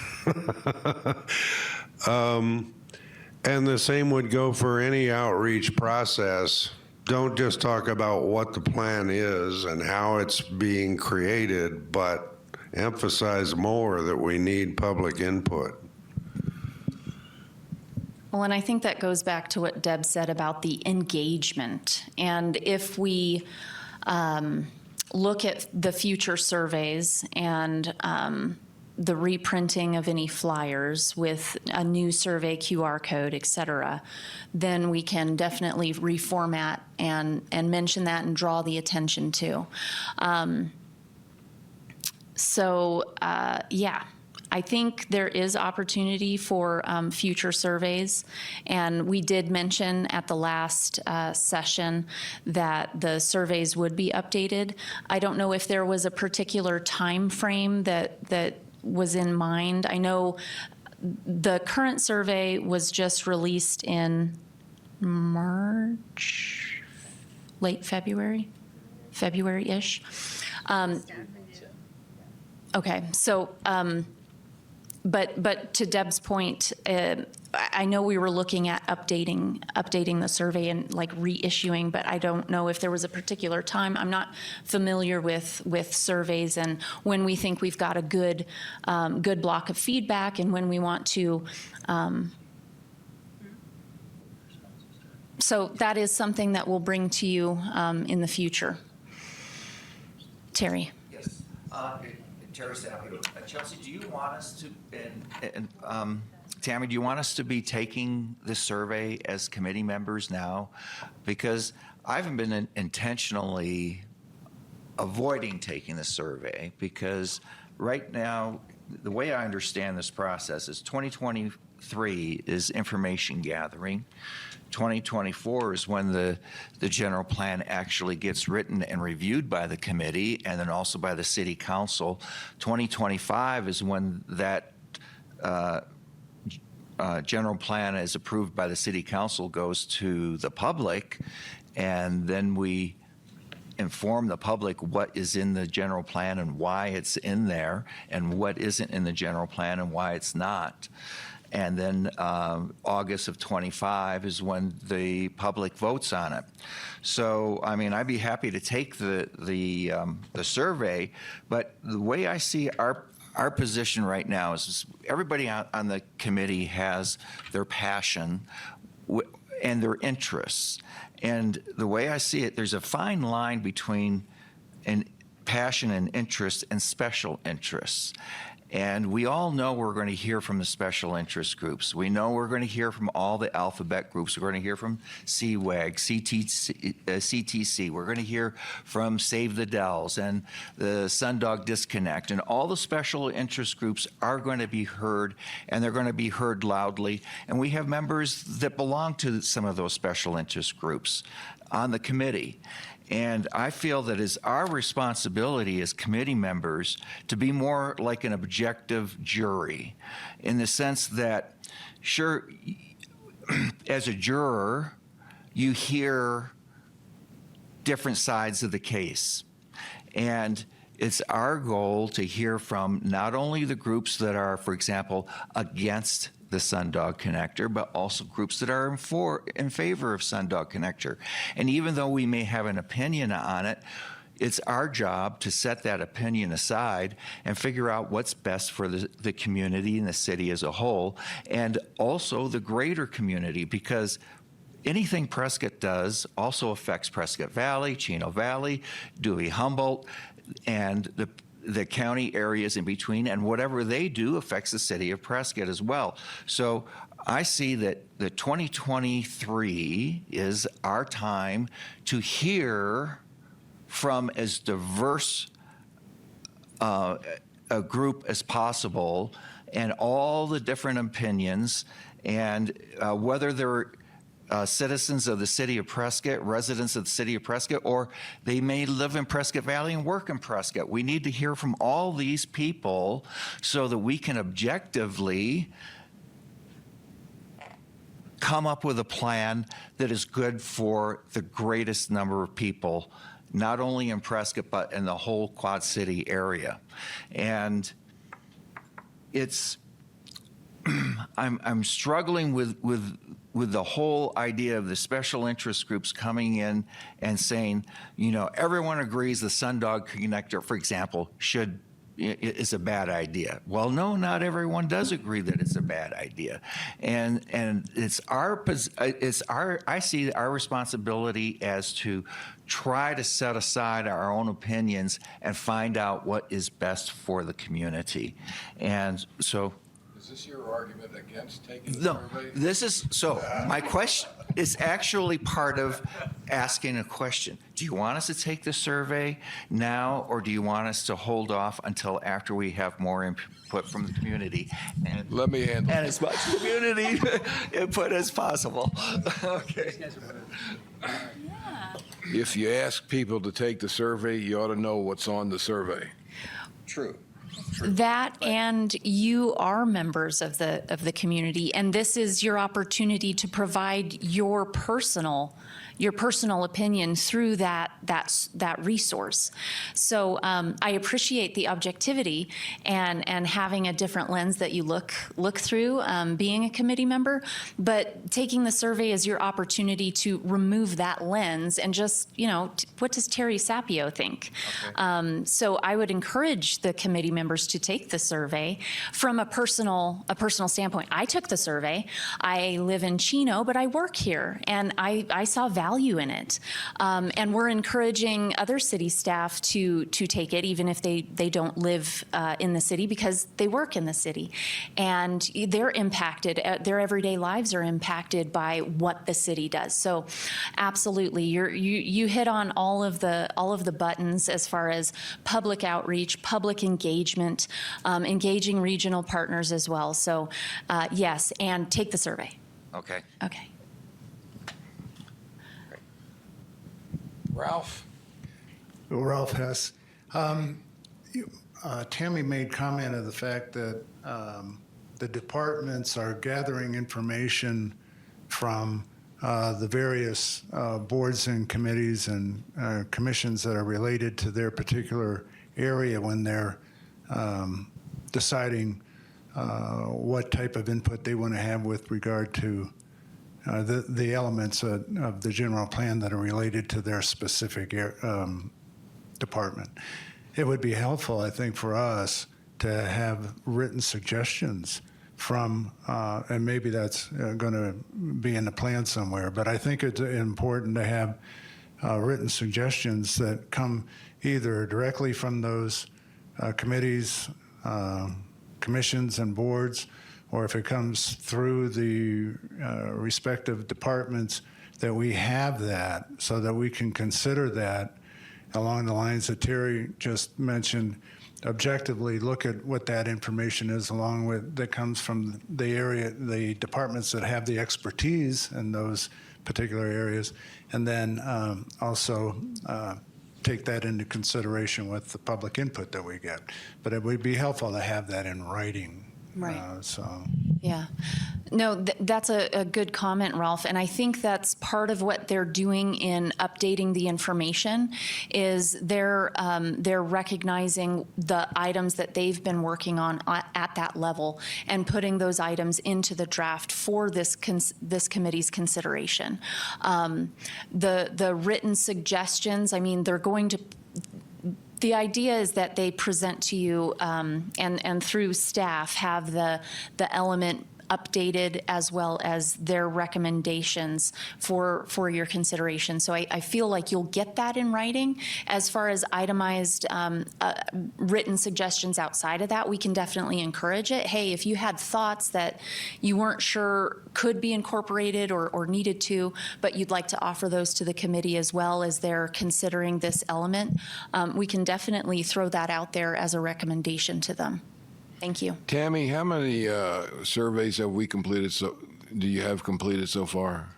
D: and the same would go for any outreach process. Don't just talk about what the plan is and how it's being created, but emphasize more that we need public input.
Q: Well, and I think that goes back to what Deb said about the engagement. And if we look at the future surveys and the reprinting of any flyers with a new survey QR code, et cetera, then we can definitely reformat and mention that and draw the attention to. Yeah, I think there is opportunity for future surveys. And we did mention at the last session that the surveys would be updated. I don't know if there was a particular time frame that was in mind. I know the current survey was just released in March, late February-ish. Okay, so, but to Deb's point, I know we were looking at updating the survey and like reissuing, but I don't know if there was a particular time. I'm not familiar with surveys and when we think we've got a good block of feedback and when we want to. So that is something that we'll bring to you in the future. Terry.
L: Yes. Terry Sapio. Chelsea, do you want us to, and Tammy, do you want us to be taking this survey as committee members now? Because I haven't been intentionally avoiding taking the survey because right now, the way I understand this process is 2023 is information gathering. 2024 is when the general plan actually gets written and reviewed by the committee and then also by the city council. 2025 is when that general plan is approved by the city council goes to the public, and then we inform the public what is in the general plan and why it's in there and what isn't in the general plan and why it's not. And then August of 25 is when the public votes on it. So, I mean, I'd be happy to take the survey, but the way I see our position right now is everybody on the committee has their passion and their interests. And the way I see it, there's a fine line between passion and interest and special interests. And we all know we're going to hear from the special interest groups. We know we're going to hear from all the alphabet groups. We're going to hear from CWAG, CTC. We're going to hear from Save the Dells and the Sundog Disconnect. And all the special interest groups are going to be heard, and they're going to be heard loudly. And we have members that belong to some of those special interest groups on the committee. And I feel that it's our responsibility as committee members to be more like an objective jury in the sense that, sure, as a juror, you hear different sides of the case. And it's our goal to hear from not only the groups that are, for example, against the Sundog Connector, but also groups that are in favor of Sundog Connector. And even though we may have an opinion on it, it's our job to set that opinion aside and figure out what's best for the community and the city as a whole, and also the greater community, because anything Prescott does also affects Prescott Valley, Chino Valley, Dewey Humboldt, and the county areas in between, and whatever they do affects the city of Prescott as well. So I see that the 2023 is our time to hear from as diverse a group as possible and all the different opinions, and whether they're citizens of the city of Prescott, residents of the city of Prescott, or they may live in Prescott Valley and work in Prescott. We need to hear from all these people so that we can objectively come up with a plan that is good for the greatest number of people, not only in Prescott, but in the whole Quad City area. And it's, I'm struggling with the whole idea of the special interest groups coming in and saying, you know, everyone agrees the Sundog connector, for example, is a bad idea. Well, no, not everyone does agree that it's a bad idea, and I see our responsibility as to try to set aside our own opinions and find out what is best for the community, and so.
A: Is this your argument against taking the
L: No,
A: survey?
L: this is, so my question is actually part of asking a question. Do you want us to take the survey now, or do you want us to hold off until after we have more input from the community? And
A: let me handle
L: and as much community input as possible. Okay.
A: If you ask people to take the survey, you ought to know what's on the survey.
L: True.
Q: That, and you are members of the community, and this is your opportunity to provide your personal opinion through that resource. So I appreciate the objectivity and having a different lens that you look through, being a committee member, but taking the survey as your opportunity to remove that lens and just, you know, what does Terry Sapio think? Okay. So I would encourage the committee members to take the survey from a personal standpoint. I took the survey. I live in Chino, but I work here, and I saw value in it. And we're encouraging other city staff to take it, even if they don't live in the city, because they work in the city. And they're impacted, their everyday lives are impacted by what the city does. So absolutely, you hit on all of the buttons as far as public outreach, public engagement, engaging regional partners as well. So yes, and take the survey.
L: Okay.
Q: Okay.
A: Ralph?
M: Ralph Hess. Tammy made comment of the fact that the departments are gathering information from the various boards and committees and commissions that are related to their particular area when they're deciding what type of input they want to have with regard to the elements of the general plan that are related to their specific department. It would be helpful, I think, for us to have written suggestions from, and maybe that's going to be in the plan somewhere, but I think it's important to have written suggestions that come either directly from those committees, commissions, and boards, or if it comes through the respective departments, that we have that so that we can consider that along the lines that Terry just mentioned, objectively look at what that information is along with that comes from the area, the departments that have the expertise in those particular areas, and then also take that into consideration with the public input that we get. But it would be helpful to have that in writing.
Q: Right.
M: So.
Q: Yeah. No, that's a good comment, Ralph. And I think that's part of what they're doing in updating the information is they're recognizing the items that they've been working on at that level and putting those items into the draft for this committee's consideration. The written suggestions, I mean, they're going to. The idea is that they present to you and through staff have the element updated as well as their recommendations for your consideration. So I feel like you'll get that in writing. As far as itemized written suggestions outside of that, we can definitely encourage it. Hey, if you had thoughts that you weren't sure could be incorporated or needed to, but you'd like to offer those to the committee as well as they're considering this element, we can definitely throw that out there as a recommendation to them. Thank you.
A: Tammy, how many surveys have we completed? Do you have completed so far?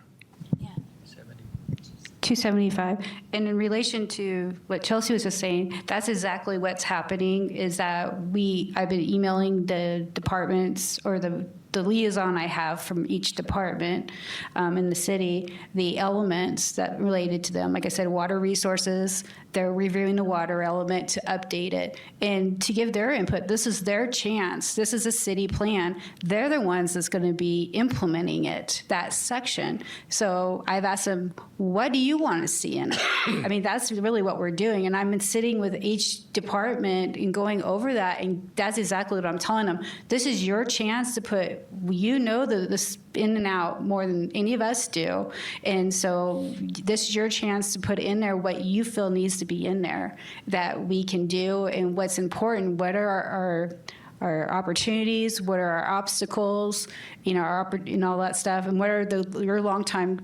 B: 275. And in relation to what Chelsea was just saying, that's exactly what's happening, is that I've been emailing the departments, or the liaison I have from each department in the city, the elements that related to them. Like I said, water resources, they're reviewing the water element to update it and to give their input. This is their chance. This is a city plan. They're the ones that's going to be implementing it, that section. So I've asked them, what do you want to see in it? I mean, that's really what we're doing. And I've been sitting with each department and going over that, and that's exactly what I'm telling them. This is your chance to put, the in and out more than any of us do. And so this is your chance to put in there what you feel needs to be in there that we can do, and what's important, what are our opportunities, what are our obstacles, all that stuff, and what are your long-term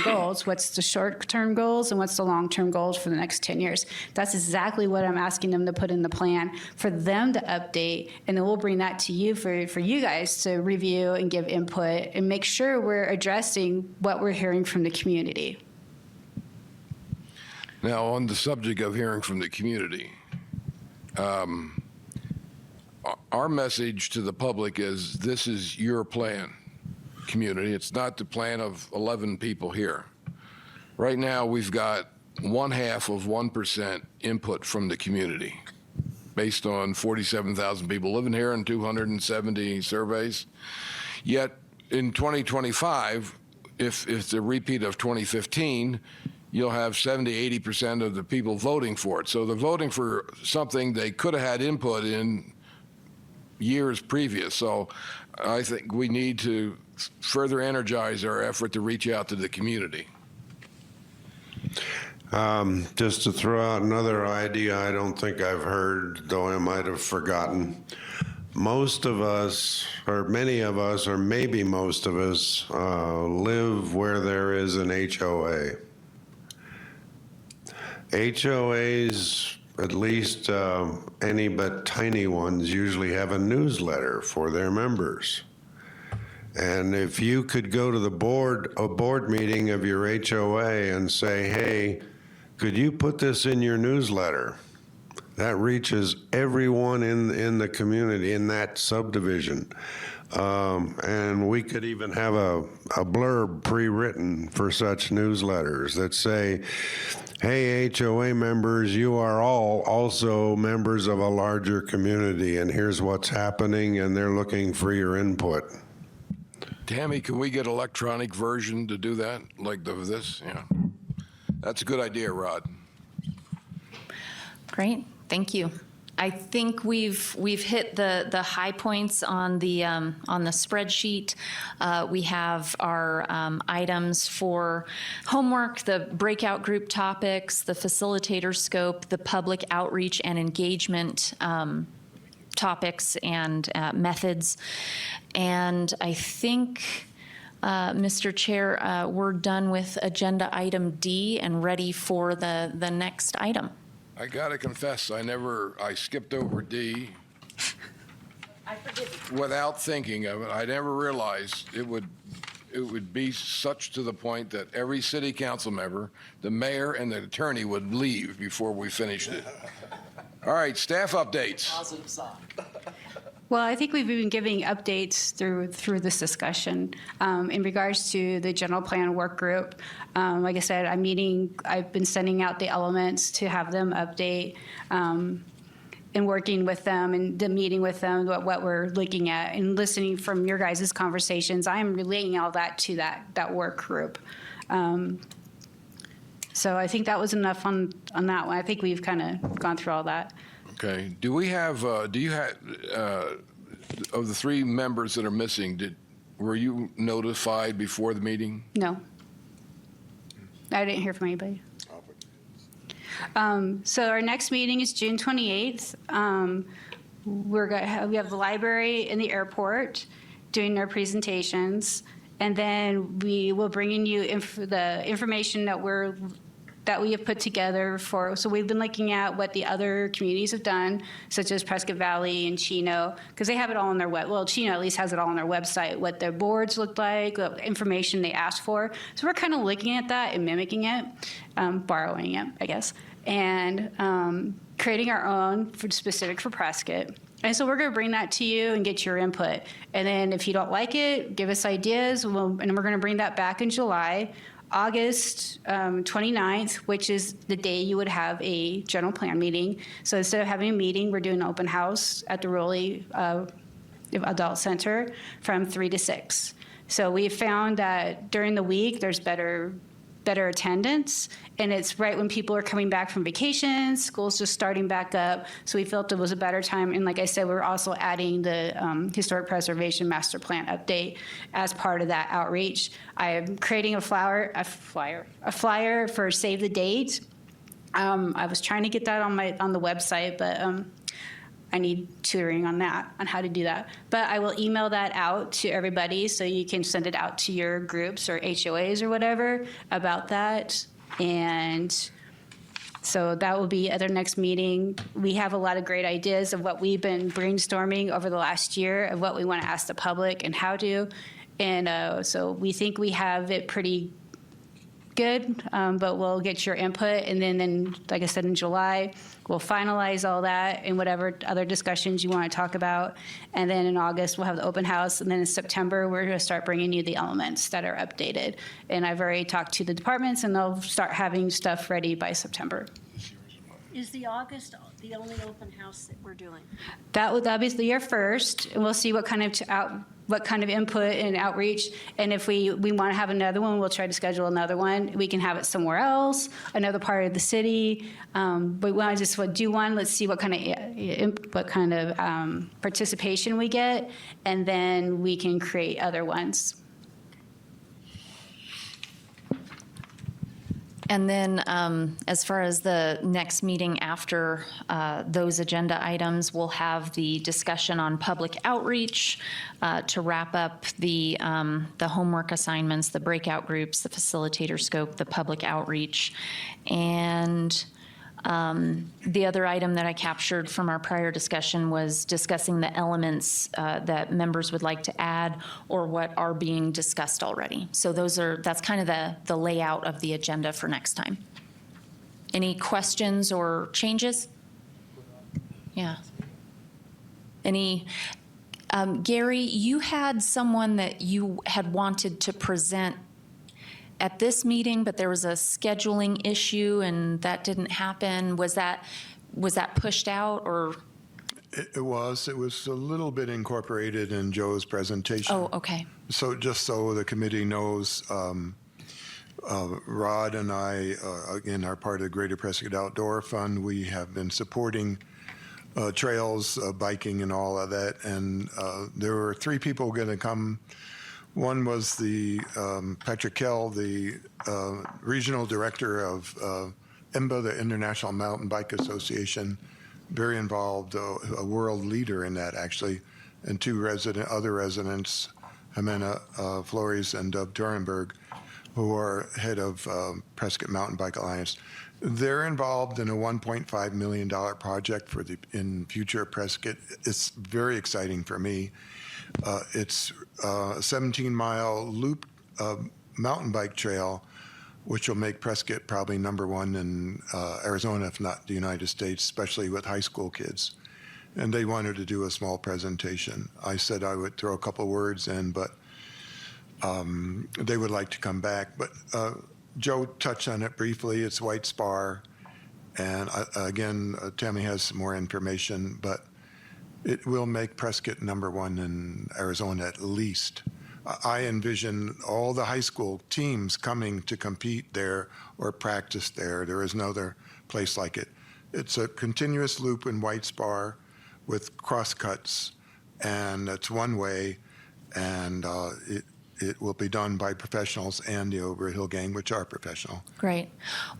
B: goals, what's the short-term goals, and what's the long-term goals for the next 10 years. That's exactly what I'm asking them to put in the plan, for them to update, and then we'll bring that to you for you guys to review and give input and make sure we're addressing what we're hearing from the community.
A: Now, on the subject of hearing from the community, our message to the public is, this is your plan, community. It's not the plan of 11 people here. Right now, we've got 0.5% input from the community based on 47,000 people living here and 270 surveys. Yet in 2025, if it's a repeat of 2015, you'll have 70-80% of the people voting for it. So they're voting for something they could have had input in years previous. So I think we need to further energize our effort to reach out to the community.
D: Just to throw out another idea I don't think I've heard, though I might have forgotten. Most of us, or many of us, or maybe most of us, live where there is an HOA. HOAs, at least any but tiny ones, usually have a newsletter for their members. And if you could go to a board meeting of your HOA and say, hey, could you put this in your newsletter? That reaches everyone in the community, in that subdivision. And we could even have a blurb pre-written for such newsletters that say, hey, HOA members, you are all also members of a larger community, and here's what's happening, and they're looking for your input.
A: Tammy, can we get electronic version to do that, like this? Yeah. That's a good idea, Rod.
Q: Great, thank you. I think we've hit the high points on the spreadsheet. We have our items for homework, the breakout group topics, the facilitator scope, the public outreach and engagement topics and methods. And I think, Mr. Chair, we're done with agenda item D and ready for the next item.
A: I gotta confess, I skipped over D.
Q: I forgive you.
A: Without thinking of it. I never realized it would be such to the point that every city council member, the mayor, and the attorney would leave before we finished it. All right, staff updates.
R: Positive sign.
B: Well, I think we've been giving updates through this discussion in regards to the general plan work group. Like I said, I've been sending out the elements to have them update and working with them and the meeting with them, what we're looking at and listening from your guys' conversations. I am relaying all that to that work group. So I think that was enough on that one. I think we've kind of gone through all that.
A: Okay. Do you have, of the 3 members that are missing, Were you notified before the meeting?
B: No. I didn't hear from anybody. So our next meeting is June 28th. We have the library and the airport doing their presentations, and then we will bring in you the information that we have put together for. So we've been looking at what the other communities have done, such as Prescott Valley and Chino, because they have it all on their web. Well, Chino at least has it all on their website, what their boards look like, what information they asked for. So we're kind of looking at that and mimicking it, borrowing it, I guess, and creating our own specific for Prescott. And so we're going to bring that to you and get your input. And then if you don't like it, give us ideas, and we're going to bring that back in July. August 29th, which is the day you would have a general plan meeting. So instead of having a meeting, we're doing an open house at the Rowley Adult Center from 3 to 6. So we found that during the week, there's better attendance, and it's right when people are coming back from vacation, school's just starting back up, so we felt it was a better time. And like I said, we're also adding the Historic Preservation Master Plan update as part of that outreach. I am creating a flyer for Save the Date. I was trying to get that on the website, but I need tutoring on that, on how to do that. But I will email that out to everybody so you can send it out to your groups or HOAs or whatever about that. And so that will be at our next meeting. We have a lot of great ideas of what we've been brainstorming over the last year of what we want to ask the public and how to. And so we think we have it pretty good, but we'll get your input, and then, like I said, in July, we'll finalize all that and whatever other discussions you want to talk about, and then in August, we'll have the open house, and then in September, we're going to start bringing you the elements that are updated, and I've already talked to the departments, and they'll start having stuff ready by September.
I: Is the August the only open house that we're doing?
B: That'll be the year first, and we'll see what kind of input and outreach. And if we want to have another one, we'll try to schedule another one. We can have it somewhere else, another part of the city. But we want to just do one. Let's see what kind of participation we get, and then we can create other ones.
Q: And then as far as the next meeting after those agenda items, we'll have the discussion on public outreach to wrap up the homework assignments, the breakout groups, the facilitator scope, the public outreach. And the other item that I captured from our prior discussion was discussing the elements that members would like to add or what are being discussed already. So that's kind of the layout of the agenda for next time. Any questions or changes? Yeah. Gary, you had someone that you had wanted to present at this meeting, but there was a scheduling issue and that didn't happen. Was that pushed out, or?
K: It was a little bit incorporated in Joe's presentation.
Q: Oh, okay.
K: So just so the committee knows, Rod and I, again, are part of the Greater Prescott Outdoor Fund. We have been supporting trails, biking and all of that. And there were 3 people going to come. One was the Patrick Kell, the regional director of IMBA, the International Mountain Bike Association, very involved, a world leader in that actually, and 2 other residents, Jimena Flores and Doug Turenberg, who are head of Prescott Mountain Bike Alliance. They're involved in a $1.5 million project in future Prescott. It's very exciting for me. It's a 17-mile loop mountain bike trail, which will make Prescott probably #1 in Arizona, if not the United States, especially with high school kids. And they wanted to do a small presentation. I said I would throw a couple words in, but they would like to come back. But Joe touched on it briefly. It's White Spar. And again, Tammy has some more information, but it will make Prescott #1 in Arizona at least. I envision all the high school teams coming to compete there or practice there. There is no other place like it. It's a continuous loop in White Spar with crosscuts, and it's one way. And it will be done by professionals and the Over Hill Gang, which are professional.
Q: Great.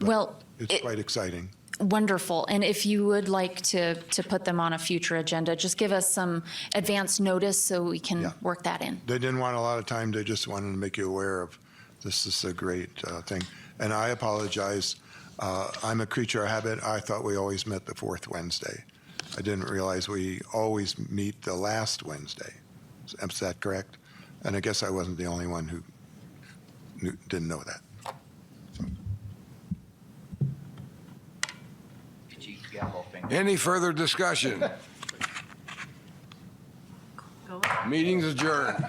Q: Well,
K: It's quite exciting.
Q: wonderful. And if you would like to put them on a future agenda, just give us some advance notice so we can work that in.
K: They didn't want a lot of time. They just wanted to make you aware of this is a great thing. And I apologize. I'm a creature of habit. I thought we always met the fourth Wednesday. I didn't realize we always meet the last Wednesday. Is that correct? And I guess I wasn't the only one who didn't know that.
A: Any further discussion? Meeting's adjourned.